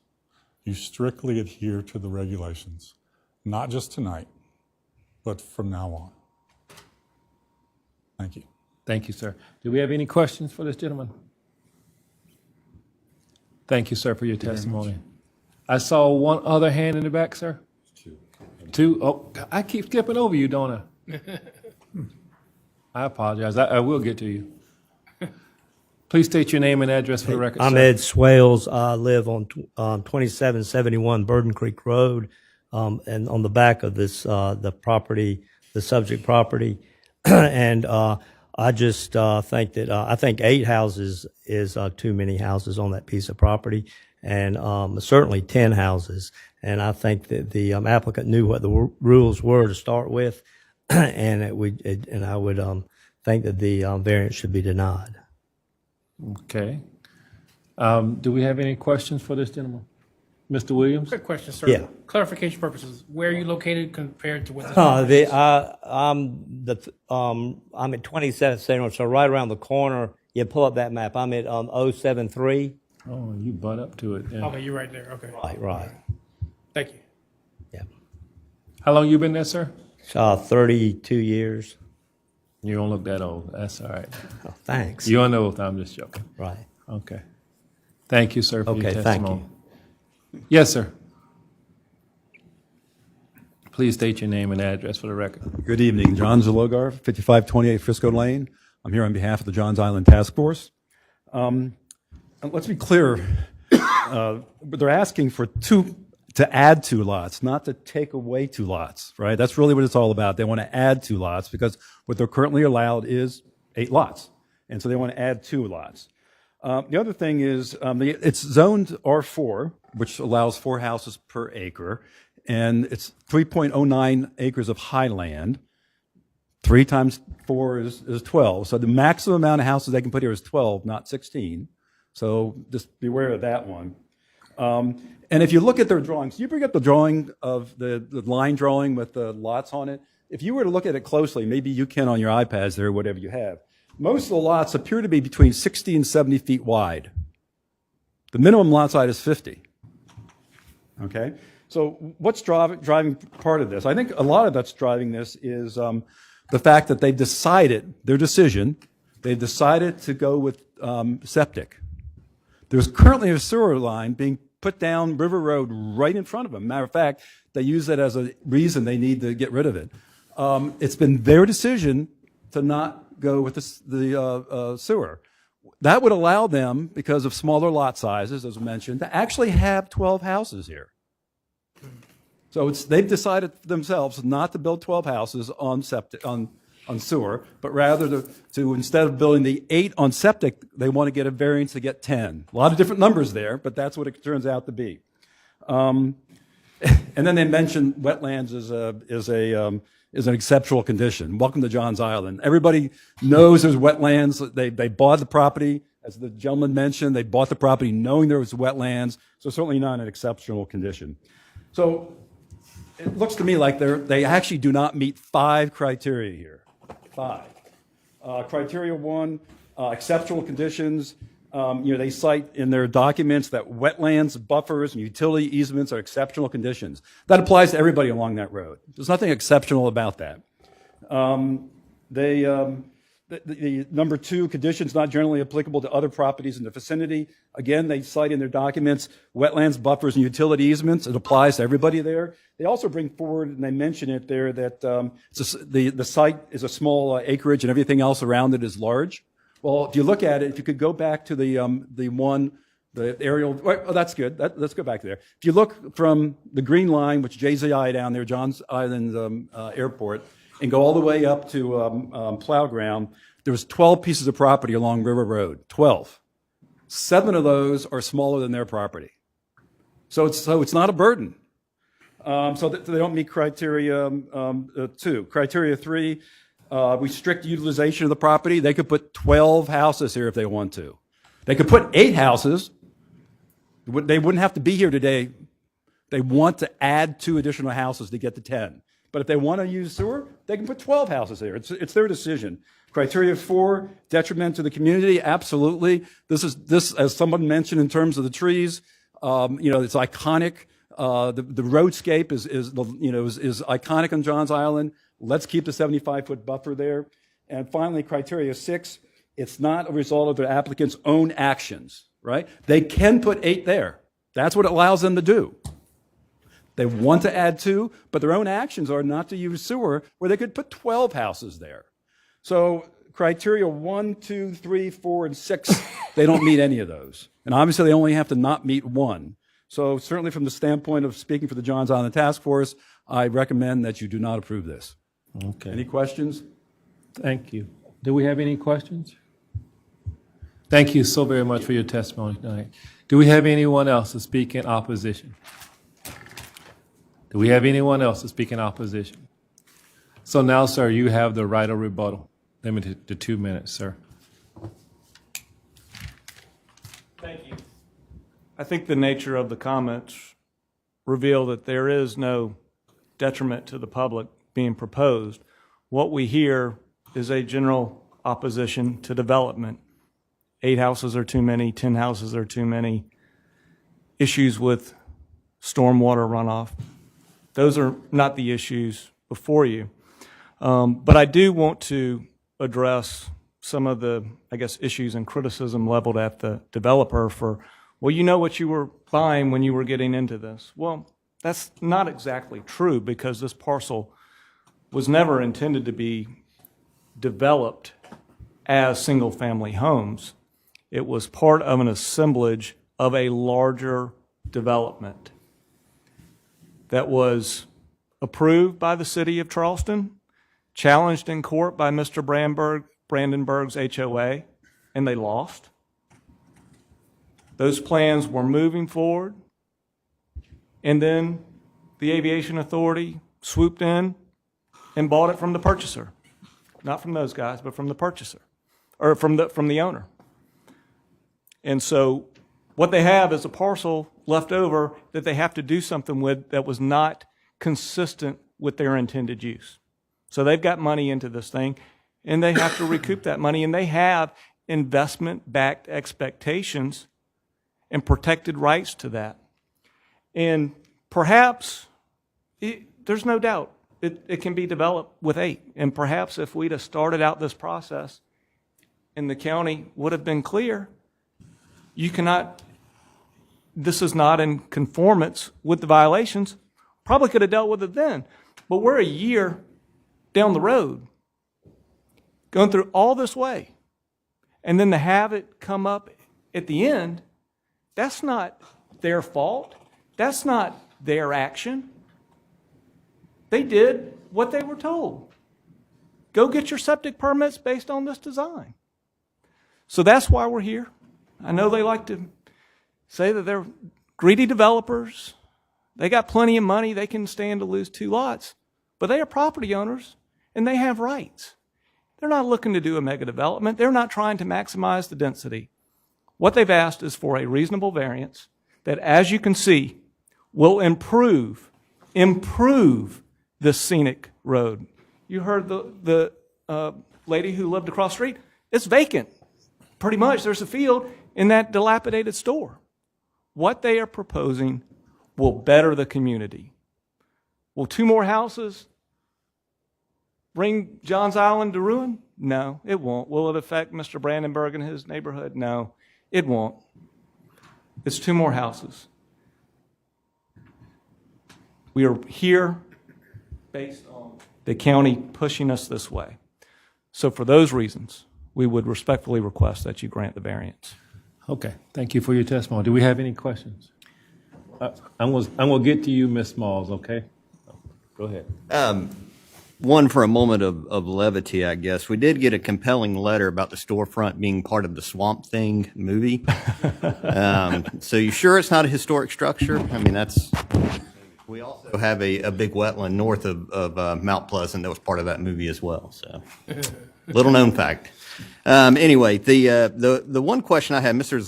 you strictly adhere to the regulations, not just tonight, but from now on. Thank you. Thank you, sir. Do we have any questions for this gentleman? Thank you, sir, for your testimony. I saw one other hand in the back, sir. 2. Oh, I keep skipping over you, don't I? I apologize. I will get to you. Please state your name and address for the record, I'm sir. Ed Swales. I live on 2771 Burden Creek Road, and on the back of this, the property, the subject property. And I just think that I think 8 houses is too many houses on that piece of property, and certainly 10 houses. And I think that the applicant knew what the rules were to start with, and I would think that the variance should be denied. Okay. Do we have any questions for this gentleman? Mr. Williams? Quick question, sir. Yeah. Clarification purposes, where are you located compared to what this I'm at 27th Central, so right around the corner. You pull up that map. I'm at 073. Oh, you butt up to it. Yeah. Okay, you're right there. Okay. Right. Thank you. How long you been there, sir? 32 years. You don't look that old. That's all right. Oh, thanks. You're on oath. I'm just joking. Right. Okay. Thank you, sir, for your Okay, thank testimony. Yes, sir. Please state your name and address for the record. Good evening. John Zalogar, 5528 Frisco Lane. I'm here on behalf of the Johns Island Task Force. Let's be clear. They're asking for to add 2 lots, not to take away 2 lots, right? That's really what it's all about. They want to add 2 lots because what they're currently allowed is 8 lots. And so they want to add 2 lots. The other thing is it's zoned R4, which allows 4 houses per acre. And it's 3.09 acres of highland. 3 times 4 is 12. So the maximum amount of houses they can put here is 12, not 16. So just beware of that one. And if you look at their drawings, you bring up the drawing of the line drawing with the lots on it. If you were to look at it closely, maybe you can on your iPads there, whatever you have. Most of the lots appear to be between 60 and 70 feet wide. The minimum lot size is 50. Okay? So what's driving part of this? I think a lot of that's driving this is the fact that they've decided, they've decided to go with septic. There's currently a sewer line being put down River Road right in front of them. Matter of fact, they use that as a reason they need to get rid of it. It's been their decision to not go with the sewer. That would allow them, because of smaller lot sizes, as mentioned, to actually have 12 houses here. So they've decided themselves not to build 12 houses on sewer, but rather to instead of building the 8 on septic, they want to get a variance to get 10. A lot of different numbers there, but that's what it turns out to be. And then they mentioned wetlands is an exceptional condition. Welcome to Johns Island. Everybody knows there's wetlands. They bought the property, as the gentleman mentioned. They bought the property knowing there was wetlands, so certainly not an exceptional condition. So it looks to me like they actually do not meet 5 criteria here. 5. Criteria 1, exceptional conditions. They cite in their documents that wetlands, buffers, and utility easements are exceptional conditions. That applies to everybody along that road. There's nothing exceptional about that. The number 2, conditions not generally applicable to other properties in the vicinity. Again, they cite in their documents wetlands, buffers, and utility easements. It applies to everybody there. They also bring forward, and they mention it there, that the site is a small acreage and everything else around it is large. Well, if you look at it, if you could go back to the aerial, oh, that's good. Let's go back there. If you look from the green line, which JZI down there, Johns Island Airport, and go all the way up to plow ground, there's 12 pieces of property along River Road. 12. 7 of those are smaller than their property. So it's not a burden. So they don't meet criteria 2. Criteria 3, restrict utilization of the property. They could put 12 houses here if they want to. They could put 8 houses. They wouldn't have to be here today. They want to add 2 additional houses to get to 10. But if they want to use sewer, they can put 12 houses there. It's their decision. Criteria 4, detriment to the community. Absolutely. This, as someone mentioned in terms of the trees, it's iconic. The roadscape is iconic on Johns Island. Let's keep the 75-foot buffer there. And finally, criteria 6, it's not a result of the applicant's own actions, right? They can put 8 there. That's what it allows them to do. They want to add 2, but their own actions are not to use sewer, where they could put 12 houses there. So criteria 1, 2, 3, 4, and 6, they don't meet any of those. And obviously, they only have to not meet 1. So certainly from the standpoint of speaking for the Johns Island Task Force, I recommend that you do not approve this. Okay. Any questions? Thank you. Do we have any questions? Thank you so very much for your testimony tonight. Do we have anyone else to speak in opposition? Do we have anyone else to speak in opposition? So now, sir, you have the right of rebuttal. Limited to 2 minutes, sir. Thank you. I think the nature of the comments reveal that there is no detriment to the public being proposed. What we hear is a general opposition to development. 8 houses are too many, 10 houses are too many. Issues with stormwater runoff. Those are not the issues before you. But I do want to address some of the, I guess, issues and criticism leveled at the developer for, well, you know what you were buying when you were getting into this. Well, that's not exactly true, because this parcel was never intended to be developed as single-family homes. It was part of an assemblage of a larger development that was approved by the city of Charleston, challenged in court by Mr. Brandenburg's HOA, and they lost. Those plans were moving forward, and then the Aviation Authority swooped in and bought it from the purchaser. Not from those guys, but from the purchaser, or from the owner. And so what they have is a parcel left over that they have to do something with that was not consistent with their intended use. So they've got money into this thing, and they have to recoup that money, and they have investment-backed expectations and protected rights to that. And perhaps, there's no doubt, it can be developed with 8. And perhaps if we'd have started out this process and the county would have been clear, you cannot, this is not in conformance with the violations, probably could have dealt with it then. But we're a year down the road, going through all this way, and then to have it come up at the end, that's not their fault. That's not their action. They did what they were told. Go get your septic permits based on this design. So that's why we're here. I know they like to say that they're greedy developers. They got plenty of money. They can stand to lose 2 lots. But they are property owners, and they have rights. They're not looking to do a mega development. They're not trying to maximize the density. What they've asked is for a reasonable variance that, as you can see, will improve this scenic road. You heard the lady who lived across the street. It's vacant. Pretty much, there's a field in that dilapidated store. What they are proposing will better the community. Will 2 more houses bring Johns Island to ruin? No, it won't. Will it affect Mr. Brandenburg and his neighborhood? No, it won't. It's 2 more houses. We are here based on the county pushing us this way. So for those reasons, we would respectfully request that you grant the variance. Okay, thank you for your testimony. Do we have any questions? I'm going to get to you, Ms. Smalls, okay? Go ahead. One for a moment of levity, I guess. We did get a compelling letter about the storefront being part of the Swamp Thing movie. So you sure it's not a historic structure? I mean, that's... We also have a big wetland north of Mount Pleasant that was part of that movie as well. So, little known fact. Anyway, the one question I had, Mr.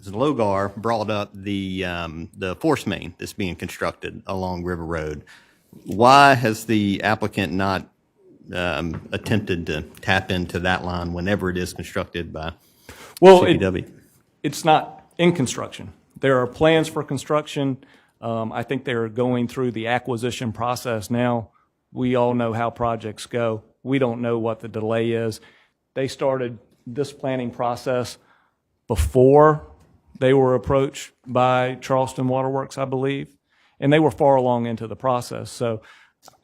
Zlogar brought up the force main that's being constructed along River Road. Why has the applicant not attempted to tap into that line whenever it is constructed by CPW? It's not in construction. There are plans for construction. I think they're going through the acquisition process now. We all know how projects go. We don't know what the delay is. They started this planning process before they were approached by Charleston Waterworks, I believe, and they were far along into the process. So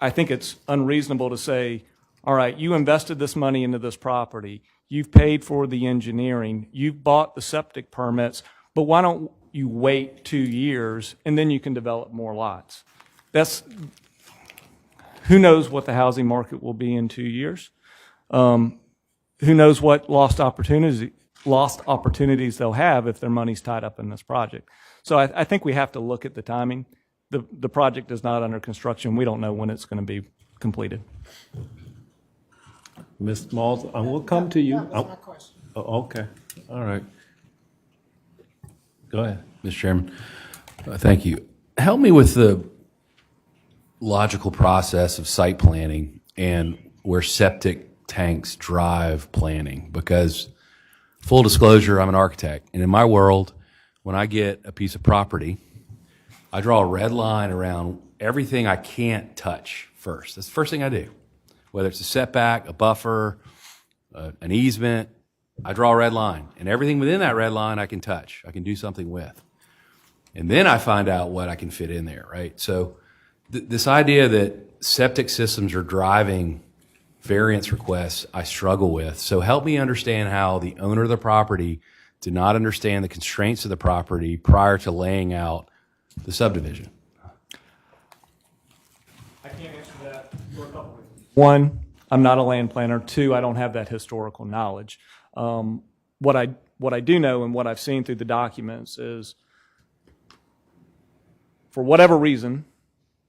I think it's unreasonable to say, all right, you invested this money into this property, you've paid for the engineering, you've bought the septic permits, but why don't you wait 2 years and then you can develop more lots? Who knows what the housing market will be in 2 years? Who knows what lost opportunities they'll have if their money's tied up in this project. So I think we have to look at the timing. The project is not under construction. We don't know when it's going to be completed. Ms. Smalls, I will come to you. That's my question. Oh, okay, all right. Go ahead. Mr. Chairman, thank you. Help me with the logical process of site planning and where septic tanks drive planning, because full disclosure, I'm an architect, and in my world, when I get a piece of property, I draw a red line around everything I can't touch first. That's the first thing I do, whether it's a setback, a buffer, an easement, I draw a red line. And everything within that red line I can touch, I can do something with. And then I find out what I can fit in there, right? So this idea that septic systems are driving variance requests, I struggle with. So help me understand how the owner of the property did not understand the constraints of the property prior to laying out the subdivision. I can't answer that for a couple reasons. One, I'm not a land planner. Two, I don't have that historical knowledge. What I do know and what I've seen through the documents is, for whatever reason,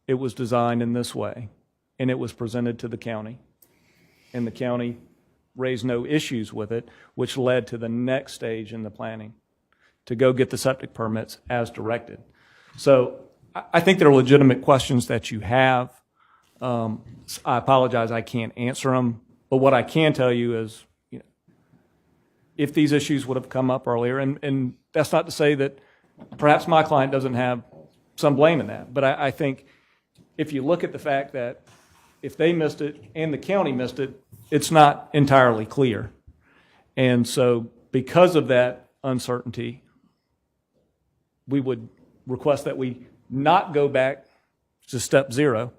it was designed in this way, and it was presented to the county, and the county raised no issues with it, which led to the next stage in the planning, to go get the septic permits as directed. So I think there are legitimate questions that you have. I apologize, I can't answer them, but what I can tell you is, you know, if these issues would have come up earlier, and that's not to say that perhaps my client doesn't have some blame in that, but I think if you look at the fact that if they missed it and the county missed it, it's not entirely clear. And so because of that uncertainty, we would request that we not go back to step 0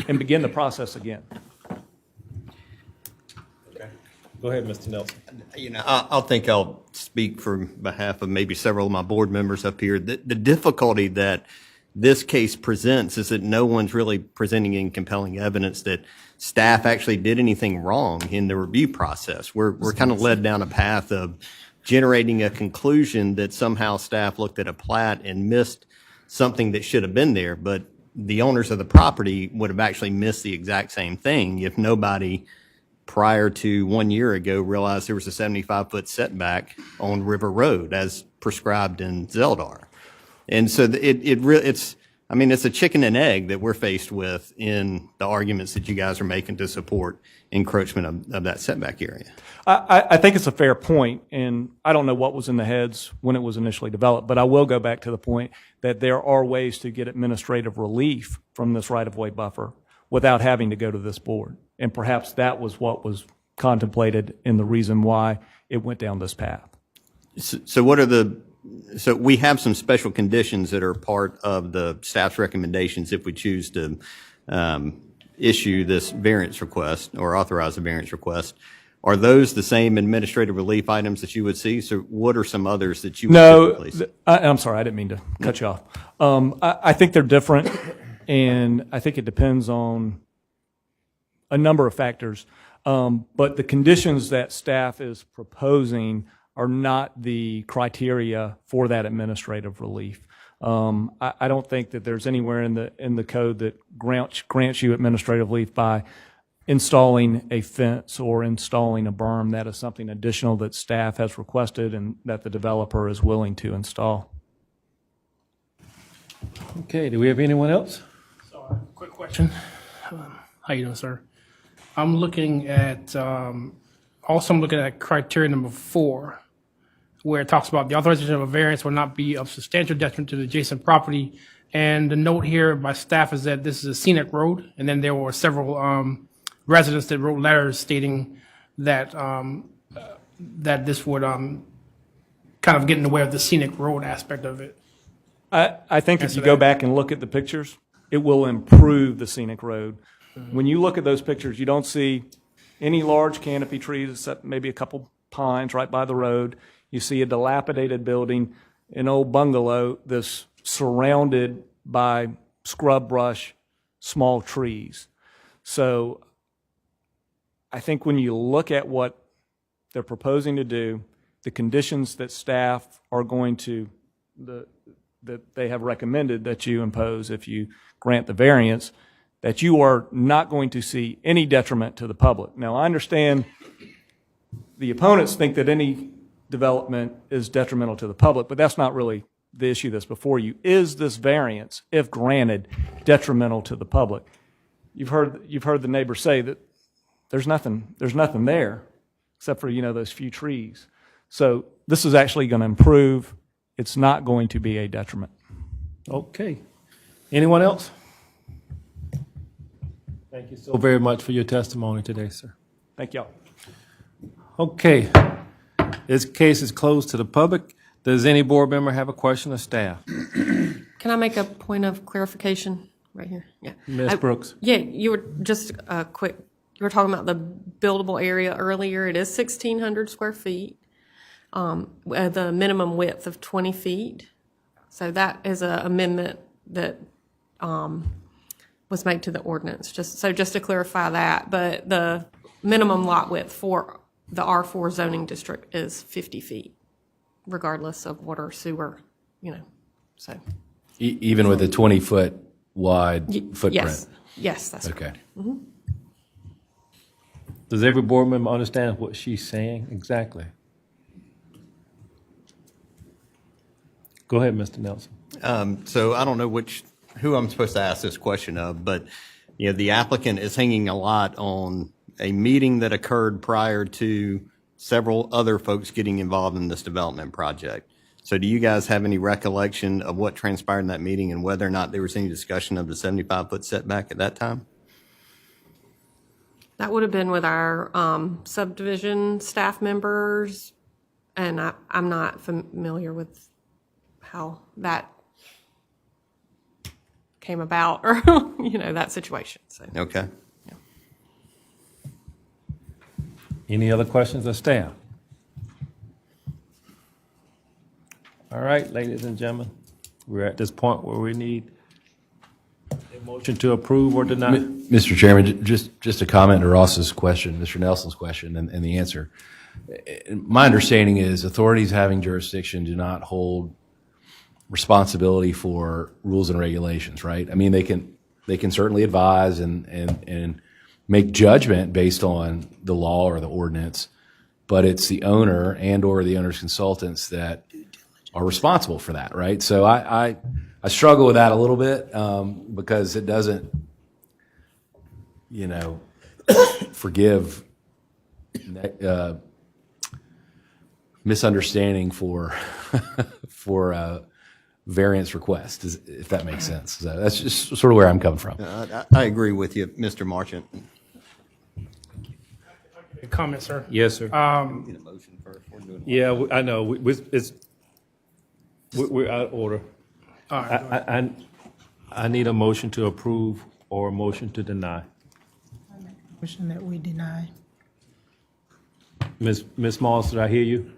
and begin the process again. Go ahead, Mr. Nelson. You know, I think I'll speak for behalf of maybe several of my board members up here. The difficulty that this case presents is that no one's really presenting any compelling evidence that staff actually did anything wrong in the review process. We're kind of led down a path of generating a conclusion that somehow staff looked at a plat and missed something that should have been there, but the owners of the property would have actually missed the exact same thing if nobody prior to 1 year ago realized there was a 75-foot setback on River Road as prescribed in Zeldar. And so it's a chicken and egg that we're faced with in the arguments that you guys are making to support encroachment of that setback area. I think it's a fair point, and I don't know what was in the heads when it was initially developed, but I will go back to the point that there are ways to get administrative relief from this right-of-way buffer without having to go to this board. And perhaps that was what was contemplated in the reason why it went down this path. So we have some special conditions that are part of the staff's recommendations if we choose to issue this variance request or authorize a variance request. Are those the same administrative relief items that you would see? So what are some others that you would typically see? I'm sorry, I didn't mean to cut you off. I think they're different, and I think it depends on a number of factors. But the conditions that staff is proposing are not the criteria for that administrative relief. I don't think that there's anywhere in the code that grants you administrative relief by installing a fence or installing a berm. That is something additional that staff has requested and that the developer is willing to install. Okay, do we have anyone else? Quick question. How you doing, sir? I'm looking at criteria number 4, where it talks about the authorization of a variance will not be of substantial detriment to the adjacent property. And the note here by staff is that this is a scenic road. And then there were several residents that wrote letters stating that that this would kind of get in the way of the scenic road aspect of it. I think if you go back and look at the pictures, it will improve the scenic road. When you look at those pictures, you don't see any large canopy trees except maybe a couple pines right by the road. You see a dilapidated building, an old bungalow that's surrounded by scrub brush, small trees. So I think when you look at what they're proposing to do, the conditions that staff are going to, that they have recommended that you impose if you grant the variance, that you are not going to see any detriment to the public. Now, I understand the opponents think that any development is detrimental to the public, but that's not really the issue that's before you. Is this variance, if granted, detrimental to the public? You've heard the neighbor say that there's nothing there except for, those few trees. So this is actually going to improve. It's not going to be a detriment. Okay. Anyone else? Thank you so very much for your testimony today, sir. Thank y'all. Okay. This case is closed to the public. Does any board member have a question of staff? Can I make a point of clarification right here? Yeah. Ms. Brooks? Yeah, you were just quick. You were talking about the buildable area earlier. It is 1,600 square feet, the minimum width of 20 feet. So that is an amendment that was made to the ordinance. Just to clarify that. But the minimum lot width for the R4 zoning district is 50 feet, regardless of water, sewer, so. Even with a 20-foot wide footprint? Yes, that's okay. Mm-hmm. Does every board member understand what she's saying exactly? Go ahead, Mr. Nelson. So I don't know who I'm supposed to ask this question of, but the applicant is hanging a lot on a meeting that occurred prior to several other folks getting involved in this development project. So do you guys have any recollection of what transpired in that meeting and whether or not there was any discussion of the 75-foot setback at that time? That would have been with our subdivision staff members, and I'm not familiar with how that came about or, that situation. So. Okay. Yeah. Any other questions of staff? All right, ladies and gentlemen, we're at this point where we need a motion to approve or deny. Mr. Chairman, just a comment to Ross's question, Mr. Nelson's question, and the answer. My understanding is authorities having jurisdiction do not hold responsibility for rules and regulations, right? I mean, they can certainly advise and make judgment based on the law or the ordinance, but it's the owner and or the owner's consultants that are responsible for that, right? So I struggle with that a little bit because it doesn't, forgive misunderstanding for variance request, if that makes sense. So that's just sort of where I'm coming from. I agree with you, Mr. Marchant. Comment, sir. Yes, sir. Yeah, I know. We're out of order. All right, I need a motion to approve or a motion to deny. Motion that we deny. Ms. Moss, did I hear you?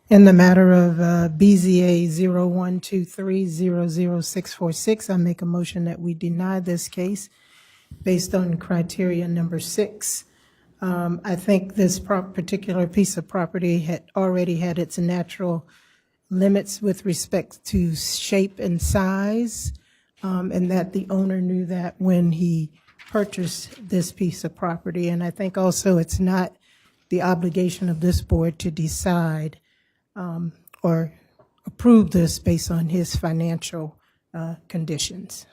In the matter of BZA 0123-00646, I make a motion that we deny this case based on criteria number 6. I think this particular piece of property had already had its natural limits with respect to shape and size, and that the owner knew that when he purchased this piece of property. And I think also it's not the obligation of this board to decide or approve this based on his financial conditions.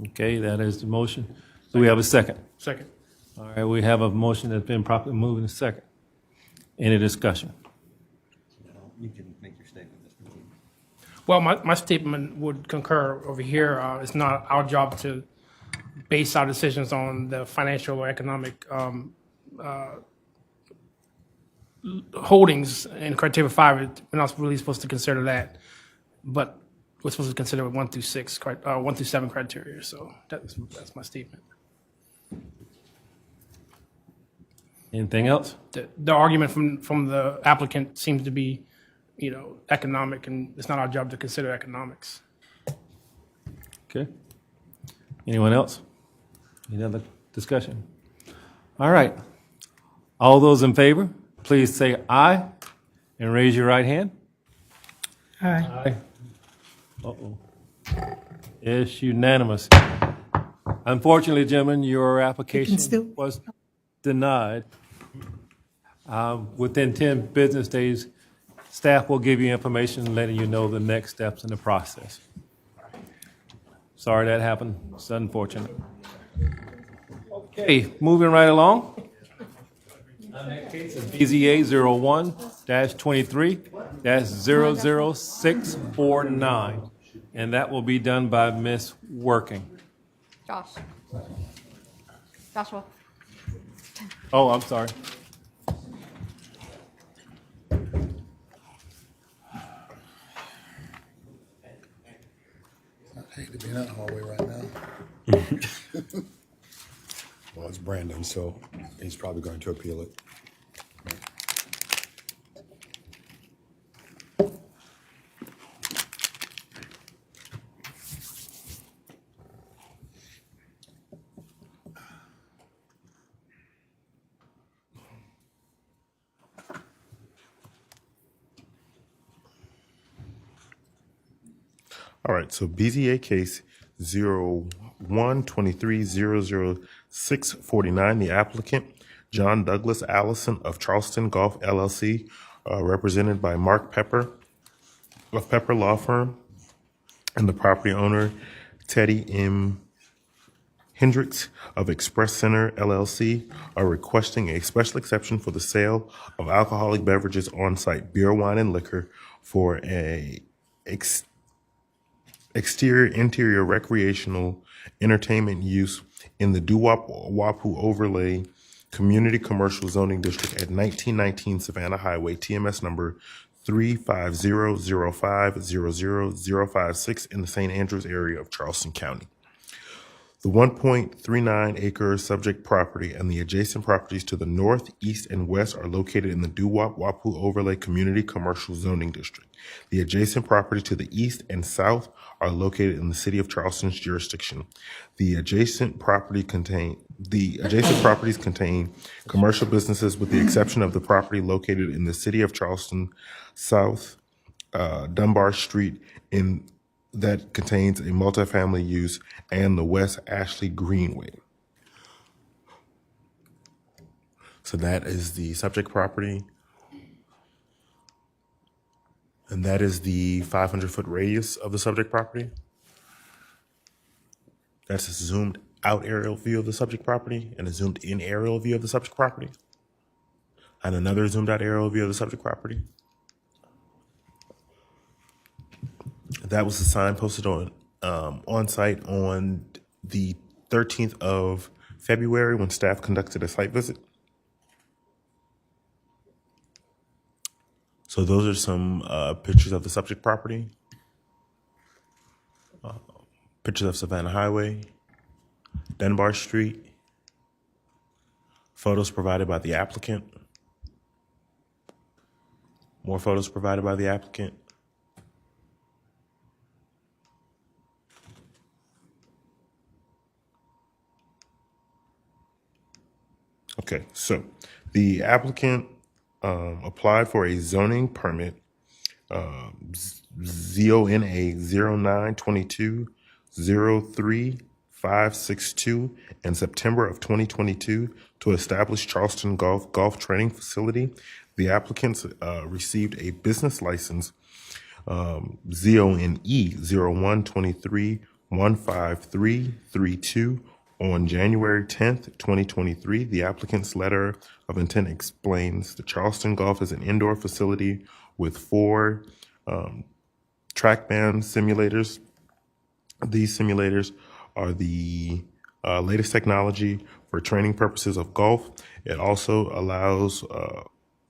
Okay, that is the motion. Do we have a second? Second. All right, we have a motion that's been properly moved in a second. Any discussion? You can make your statement, Mr. Lee. Well, my statement would concur over here. It's not our job to base our decisions on the financial or economic holdings in criteria 5. We're not really supposed to consider that, but we're supposed to consider 1 through 7 criteria. So that's my statement. Anything else? The argument from the applicant seems to be, economic, and it's not our job to consider economics. Okay. Anyone else? Any other discussion? All right. All those in favor, please say aye and raise your right hand. Aye. Aye. Uh-oh. It's unanimous. Unfortunately, gentlemen, your application was denied. Within 10 business days, staff will give you information letting you know the next steps in the process. Sorry that happened. It's unfortunate. Okay, moving right along. Our next case is BZA 01-23-00649, and that will be done by Ms. Working. Joshua. Oh, I'm sorry. Hate to be in that hallway right now. Well, it's Brandon, so he's probably going to appeal it. All right, so BZA case 01-23-00649, the applicant, John Douglas Allison of Charleston Golf LLC, represented by Mark Pepper of Pepper Law Firm, and the property owner, Teddy M. Hendricks of Express Center LLC, are requesting a special exception for the sale of alcoholic beverages on site, beer, wine, and liquor for a interior recreational entertainment use in the Doo-Wop-Wapu Overlay Community Commercial Zoning District at 1919 Savannah Highway, TMS number 35005000056 in the St. Andrews area of Charleston County. The 1.39 acre subject property and the adjacent properties to the north, east, and west are located in the Doo-Wop-Wapu Overlay Community Commercial Zoning District. The adjacent property to the east and south are located in the city of Charleston's jurisdiction. The adjacent properties contain commercial businesses with the exception of the property located in the city of Charleston, South Dunbar Street that contains a multifamily use, and the West Ashley Greenway. So that is the subject property. And that is the 500-foot radius of the subject property. That's a zoomed out aerial view of the subject property and a zoomed in aerial view of the subject property. And another zoomed out aerial view of the subject property. That was the sign posted on site on the 13th of February when staff conducted a site visit. So those are some pictures of the subject property. Pictures of Savannah Highway, Dunbar Street, photos provided by the applicant, more photos provided by the applicant. Okay, so the applicant applied for a zoning permit, ZONA 0922-03562 in September of 2022 to establish Charleston Golf Training Facility. The applicants received a business license, ZONE 0123-15332 on January 10th, 2023. The applicant's letter of intent explains the Charleston Golf is an indoor facility with 4 TrackMan simulators. These simulators are the latest technology for training purposes of golf. It also allows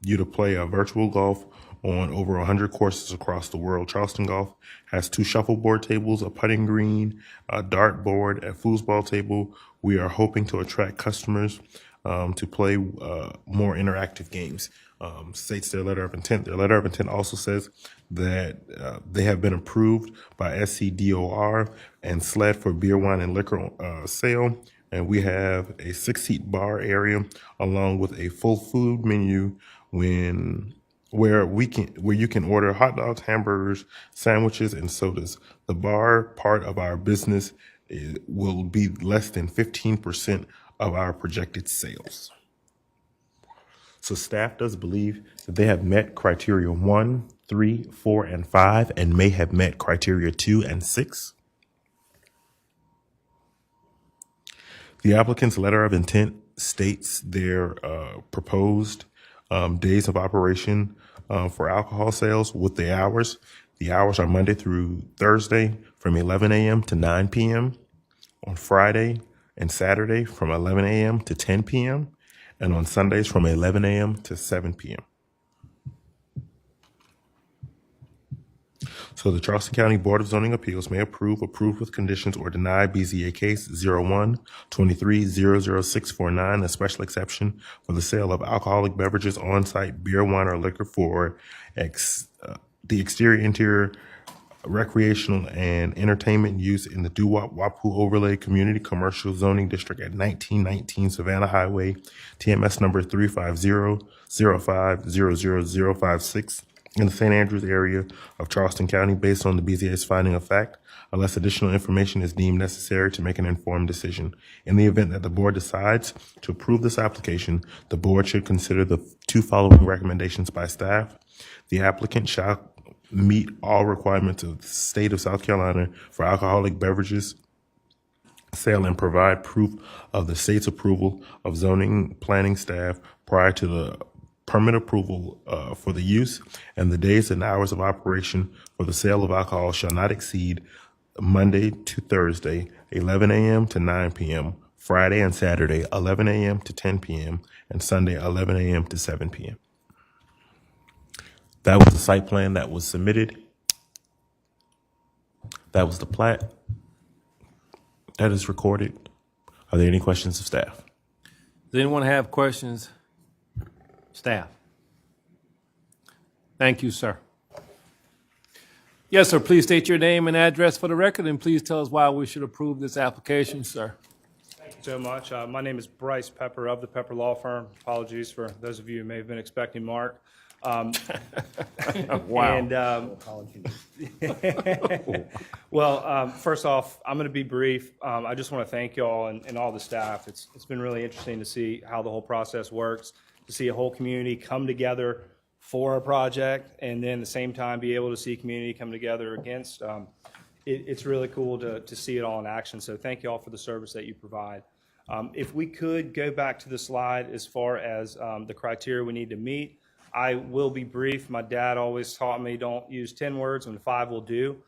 you to play a virtual golf on over 100 courses across the world. Charleston Golf has 2 shuffleboard tables, a putting green, a dart board, a foosball table. We are hoping to attract customers to play more interactive games, states their letter of intent. Their letter of intent also says that they have been approved by SCDOR and SLED for beer, wine, and liquor sale. And we have a 6-seat bar area along with a full food menu where you can order hot dogs, hamburgers, sandwiches, and sodas. The bar part of our business will be less than 15% of our projected sales. So staff does believe that they have met criteria 1, 3, 4, and 5, and may have met criteria 2 and 6. The applicant's letter of intent states their proposed days of operation for alcohol sales with the hours. The hours are Monday through Thursday from 11 a.m. to 9 p.m. On Friday and Saturday from 11 a.m. to 10 p.m. and on Sundays from 11 a.m. to 7 p.m. So the Charleston County Board of Zoning Appeals may approve with conditions, or deny BZA case 01-23-00649, a special exception for the sale of alcoholic beverages on-site, beer, wine, or liquor for the interior, recreational and entertainment use in the Doo-Wop-Wapu Overlay Community Commercial Zoning District at 1919 Savannah Highway, TMS number 35005000056 in the St. Andrews area of Charleston County, based on the BZA's finding of fact, unless additional information is deemed necessary to make an informed decision. In the event that the board decides to approve this application, the board should consider the two following recommendations by staff. The applicant shall meet all requirements of the state of South Carolina for alcoholic beverages sale and provide proof of the state's approval of zoning planning staff prior to the permit approval for the use, and the days and hours of operation for the sale of alcohol shall not exceed Monday to Thursday, 11 a.m. to 9 p.m., Friday and Saturday, 11 a.m. to 10 p.m., and Sunday, 11 a.m. to 7 p.m. That was the site plan that was submitted. That was the plat. That is recorded. Are there any questions of staff? Does anyone have questions? Staff. Thank you, sir. Yes, sir. Please state your name and address for the record, and please tell us why we should approve this application, sir. Thank you so much. My name is Bryce Pepper of the Pepper Law Firm. Apologies for those of you who may have been expecting Mark. Wow. And, well, first off, I'm going to be brief. I just want to thank you all and all the staff. It's been really interesting to see how the whole process works, to see a whole community come together for a project, and then at the same time be able to see community come together against. It's really cool to see it all in action. So thank you all for the service that you provide. If we could go back to the slide as far as the criteria we need to meet, I will be brief. My dad always taught me don't use 10 words when 5 will do.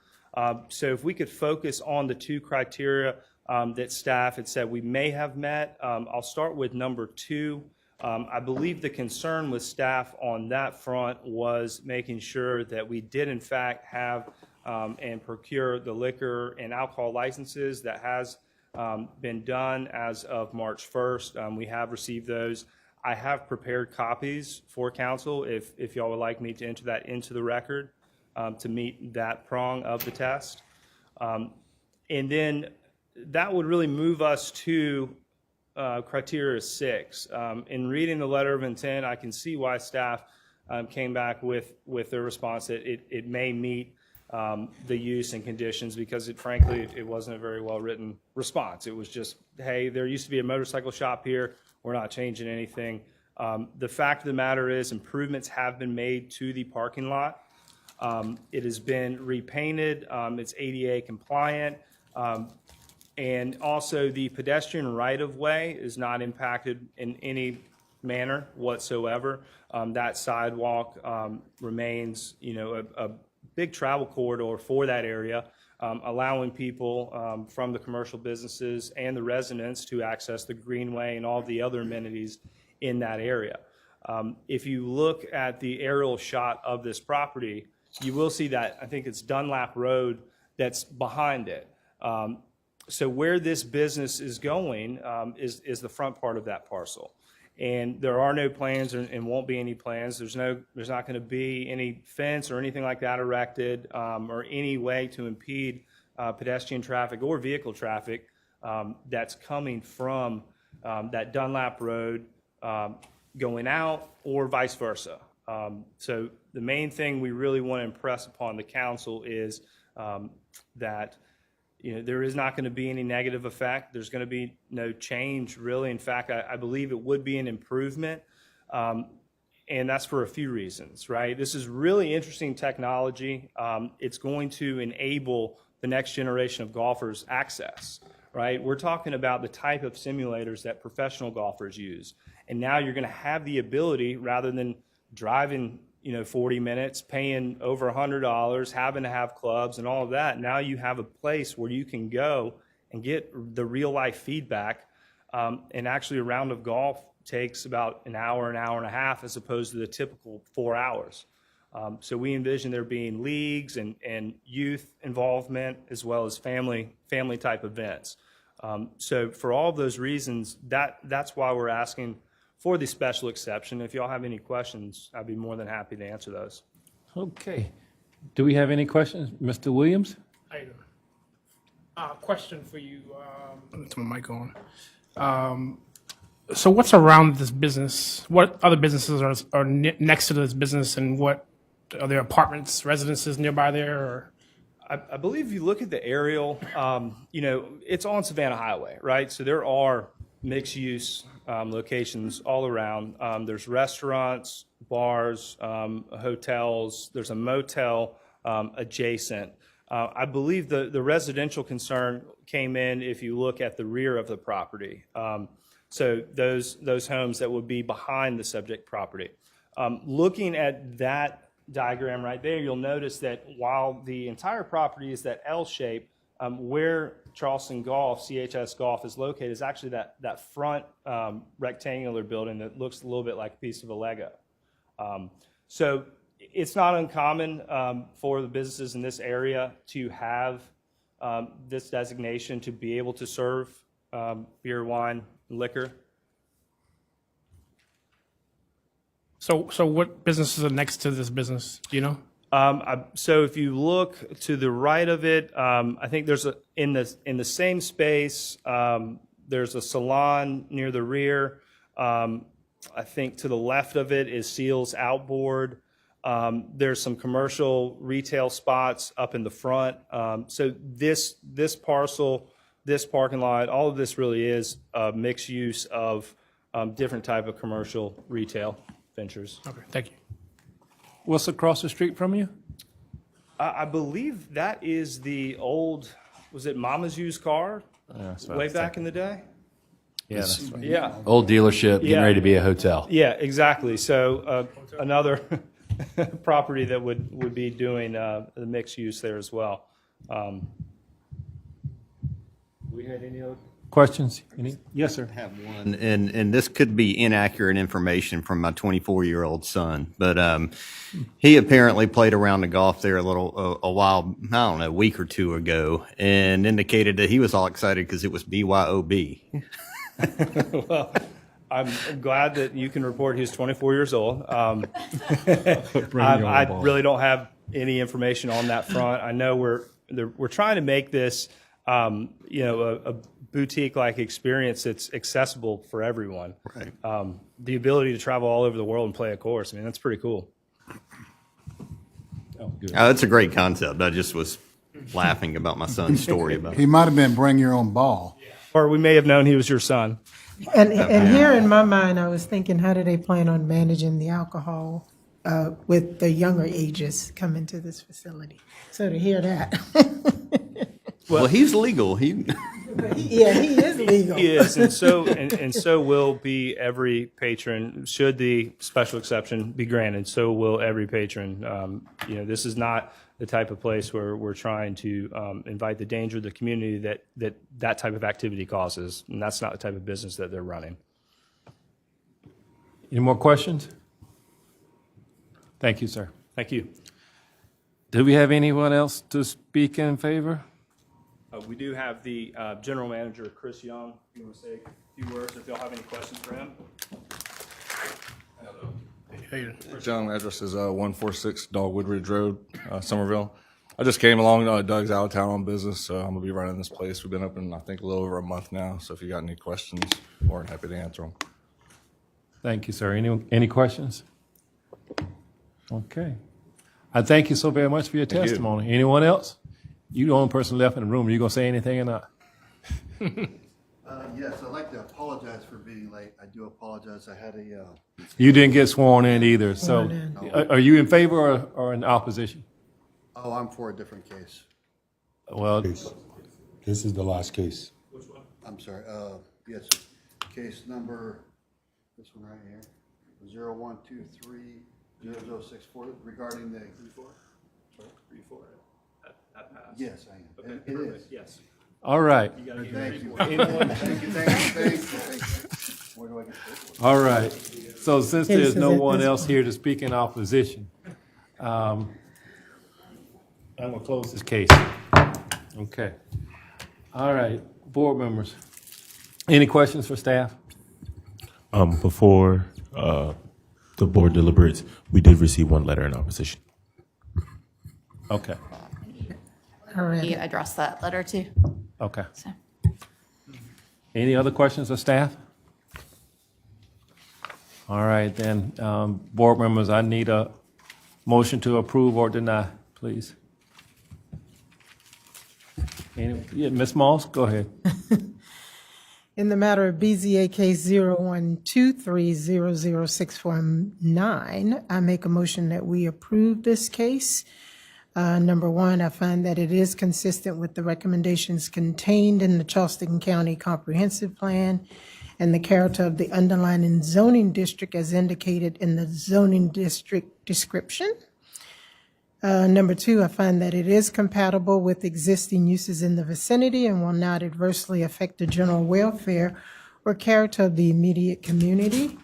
So if we could focus on the 2 criteria that staff had said we may have met, I'll start with number 2. I believe the concern with staff on that front was making sure that we did in fact have and procure the liquor and alcohol licenses. That has been done as of March 1st. We have received those. I have prepared copies for council if y'all would like me to enter that into the record to meet that prong of the test. And then that would really move us to criteria 6. In reading the letter of intent, I can see why staff came back with their response that it may meet the use and conditions, because frankly, it wasn't a very well-written response. It was just, hey, there used to be a motorcycle shop here. We're not changing anything. The fact of the matter is improvements have been made to the parking lot. It has been repainted. It's ADA compliant. And also the pedestrian right-of-way is not impacted in any manner whatsoever. That sidewalk remains, a big travel corridor for that area, allowing people from the commercial businesses and the residents to access the greenway and all the other amenities in that area. If you look at the aerial shot of this property, you will see that I think it's Dunlap Road that's behind it. So where this business is going is the front part of that parcel. And there are no plans and won't be any plans. There's not going to be any fence or anything like that erected or any way to impede pedestrian traffic or vehicle traffic that's coming from that Dunlap Road going out or vice versa. So the main thing we really want to impress upon the council is that there is not going to be any negative effect. There's going to be no change, really. In fact, I believe it would be an improvement, and that's for a few reasons, right? This is really interesting technology. It's going to enable the next generation of golfers access, right? We're talking about the type of simulators that professional golfers use, and now you're going to have the ability, rather than driving 40 minutes, paying over $100, having to have clubs and all of that. Now you have a place where you can go and get the real life feedback. And actually a round of golf takes about an hour and a half as opposed to the typical 4 hours. So we envision there being leagues and youth involvement as well as family type events. So for all of those reasons, that's why we're asking for the special exception. If y'all have any questions, I'd be more than happy to answer those. Okay. Do we have any questions? Mr. Williams? Question for you. Let's my mic on. So what's around this business? What other businesses are next to this business, and what are there apartments, residences nearby there? Or? I believe if you look at the aerial, it's on Savannah Highway, right? So there are mixed-use locations all around. There's restaurants, bars, hotels. There's a motel adjacent. I believe the residential concern came in if you look at the rear of the property. So those homes that would be behind the subject property. Looking at that diagram right there, you'll notice that while the entire property is that L shape, where Charleston Golf, CHS Golf, is located is actually that front rectangular building that looks a little bit like a piece of a Lego. So it's not uncommon for the businesses in this area to have this designation to be able to serve beer, wine, liquor. So what businesses are next to this business? Do you know? So if you look to the right of it, I think there's in the same space. There's a salon near the rear. I think to the left of it is Seals Outboard. There's some commercial retail spots up in the front. So this parcel, this parking lot, all of this really is a mixed use of different type of commercial retail ventures. Okay, thank you. What's across the street from you? I believe that is the old, was it Mama's Used Car? Way back in the day? Yeah, that's right. Yeah. Old dealership, getting ready to be a hotel. Yeah, exactly. So another property that would be doing the mixed use there as well. We had any other questions? Yes, sir. I have one, and this could be inaccurate information from my 24-year-old son, but he apparently played around the golf there a while, I don't know, a week or two ago, and indicated that he was all excited because it was BYOB. Well, I'm glad that you can report he's 24 years old. I really don't have any information on that front. I know we're trying to make this, a boutique-like experience that's accessible for everyone. Right. The ability to travel all over the world and play a course, I mean, that's pretty cool. That's a great concept. I just was laughing about my son's story about it. He might have been bring your own ball. Or we may have known he was your son. And here in my mind, I was thinking, how do they plan on managing the alcohol with the younger ages coming to this facility? So to hear that. Well, he's legal. Yeah, he is legal. He is, and so will be every patron. Should the special exception be granted, so will every patron. This is not the type of place where we're trying to invite the danger of the community that type of activity causes, and that's not the type of business that they're running. Any more questions? Thank you, sir. Thank you. Do we have anyone else to speak in favor? We do have the general manager, Chris Young. If you want to say a few words, if y'all have any questions for him. John, address is 146 Dogwood Ridge Road, Somerville. I just came along. Doug's out of town on business, so I'm going to be running this place. We've been open, I think, a little over a month now, so if you got any questions, more than happy to answer them. Thank you, sir. Any questions? Okay. I thank you so very much for your Thank you. testimony. Anyone else? You the only person left in the room. Are you going to say anything or not? Yes, I'd like to apologize for being late. I do apologize. I had a. You didn't get sworn in either. So Sworn in. are you in favor or in opposition? Oh, I'm for a different case. Well, This is the last case. I'm sorry. Yes, case number, this one right here, 01230064 regarding the. Yes, I am. Okay, It perfect. is. Yes. all right. Thank you. Thank you. Where do I get this? All right. So since there's no one else here to speak in opposition, I'm going to close this case. Okay. All right, board members. Any questions for staff? Before the board deliberates, we did receive one letter in opposition. Okay. We addressed that letter too. Okay. So. Any other questions of staff? All right, then, board members, I need a motion to approve or deny, please. Yeah, Ms. Moss, go ahead. In the matter of BZA case 0123000649, I make a motion that we approve this case. Number one, I find that it is consistent with the recommendations contained in the Charleston County Comprehensive Plan and the character of the underlying zoning district as indicated in the zoning district description. Number two, I find that it is compatible with existing uses in the vicinity and will not adversely affect the general welfare or character of the immediate community.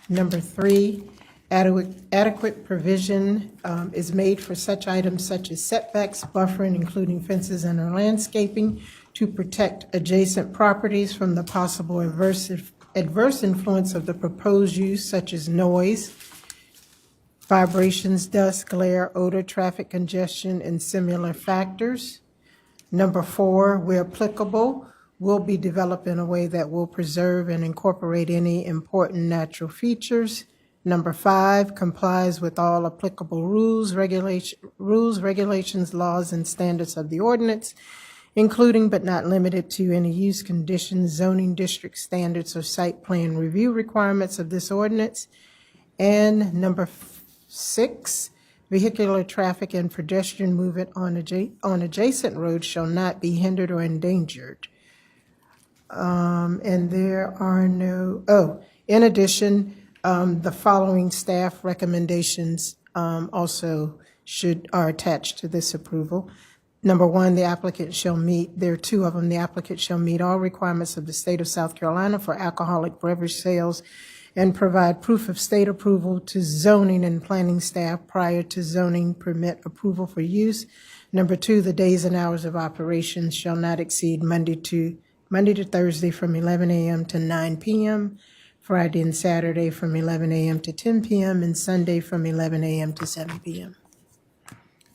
Number three, adequate provision is made for such items such as setbacks, buffering, including fences and landscaping, to protect adjacent properties from the possible adverse influence of the proposed use, such as noise, vibrations, dust, glare, odor, traffic congestion, and similar factors. Number four, where applicable, will be developed in a way that will preserve and incorporate any important natural features. Number five, complies with all applicable rules, regulations, laws, and standards of the ordinance, including but not limited to any use conditions, zoning district standards, or site plan review requirements of this ordinance. And number six, vehicular traffic and pedestrian movement on adjacent roads shall not be hindered or endangered. And there are in addition, the following staff recommendations also are attached to this approval. Number one, the applicant shall meet, there are two of them, the applicant shall meet all requirements of the state of South Carolina for alcoholic beverage sales and provide proof of state approval to zoning and planning staff prior to zoning permit approval for use. Number two, the days and hours of operations shall not exceed Monday to Thursday from 11 a.m. to 9 p.m., Friday and Saturday from 11 a.m. to 10 p.m., and Sunday from 11 a.m. to 7 p.m.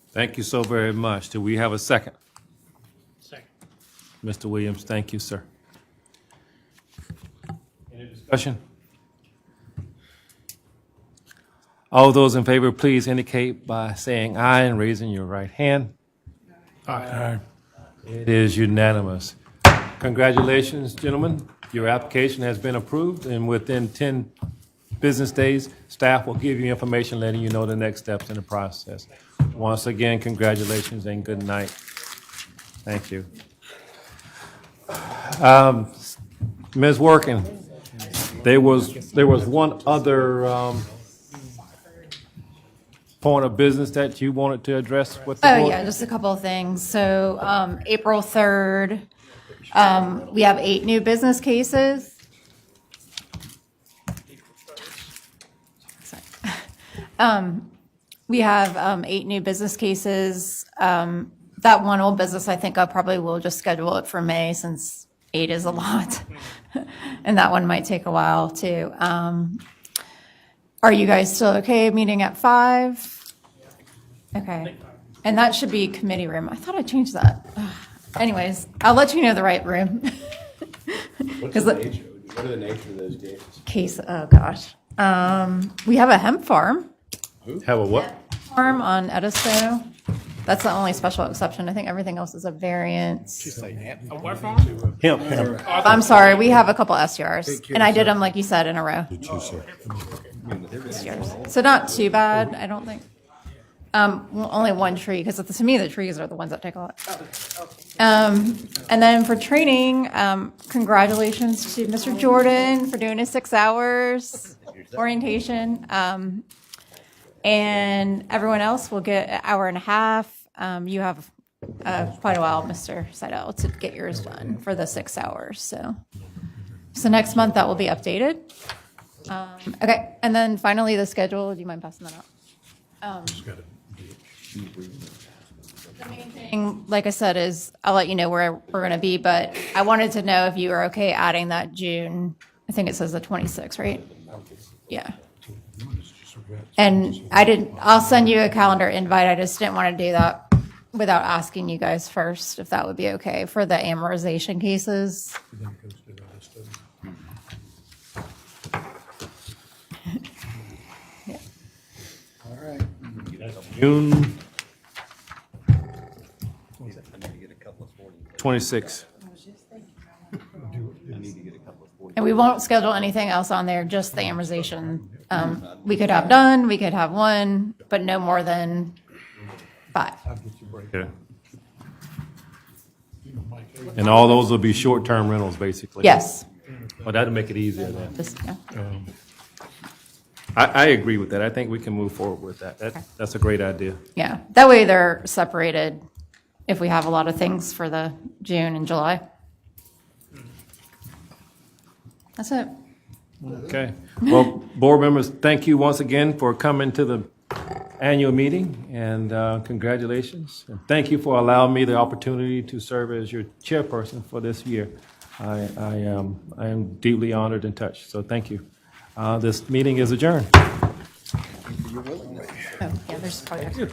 Thank you so very much. Do we have a second? Second. Mr. Williams, thank you, sir. Any discussion? All those in favor, please indicate by saying aye and raising your right hand. Aye. It is unanimous. Congratulations, gentlemen. Your application has been approved, and within 10 business days, staff will give you information letting you know the next steps in the process. Once again, congratulations and good night. Thank you. Ms. Workin, there was one other point of business that you wanted to address with the board? Oh, yeah, just a couple of things. So April 3rd, we have 8 new business cases. Sorry. We have 8 new business cases. That one old business, I think I probably will just schedule it for May since 8 is a lot. And that one might take a while too. Are you guys still okay meeting at 5? Okay. And that should be committee room. I thought I changed that. Anyways, I'll let you know the right room. What are the nature of those cases? Oh gosh. We have a hemp farm. Have a what? Farm on Edisto. That's the only special exception. I think everything else is a variance. A what farm? Hemp. I'm sorry, we have a couple SDRs, and I did them, like you said, in a row. SDRs. So not too bad, I don't think. Well, only one tree, because to me, the trees are the ones that take a lot. And then for training, congratulations to Mr. Jordan for doing his 6 hours orientation. And everyone else will get an hour and a half. You have quite a while, Mr. Seidel, to get yours done for the 6 hours. So next month that will be updated. Okay, and then finally the schedule. Do you mind passing that out? The main thing, like I said, is I'll let you know where we're going to be, but I wanted to know if you were okay adding that June, I think it says the 26th, right? Yeah. And I'll send you a calendar invite. I just didn't want to do that without asking you guys first, if that would be okay for the amortization cases. Yeah. All right. June 26. And we won't schedule anything else on there, just the amortization. We could have done, we could have one, but no more than 5. Okay. And all those will be short-term rentals, basically? Yes. Well, that'll make it easier then. Yeah. I agree with that. I think we can move forward with that. That's a great idea. Yeah, that way they're separated if we have a lot of things for the June and July. That's it. Okay. Well, board members, thank you once again for coming to the annual meeting, and congratulations. And thank you for allowing me the opportunity to serve as your chairperson for this year. I am deeply honored and touched, so thank you. This meeting is adjourned. Oh, yeah, there's probably extra.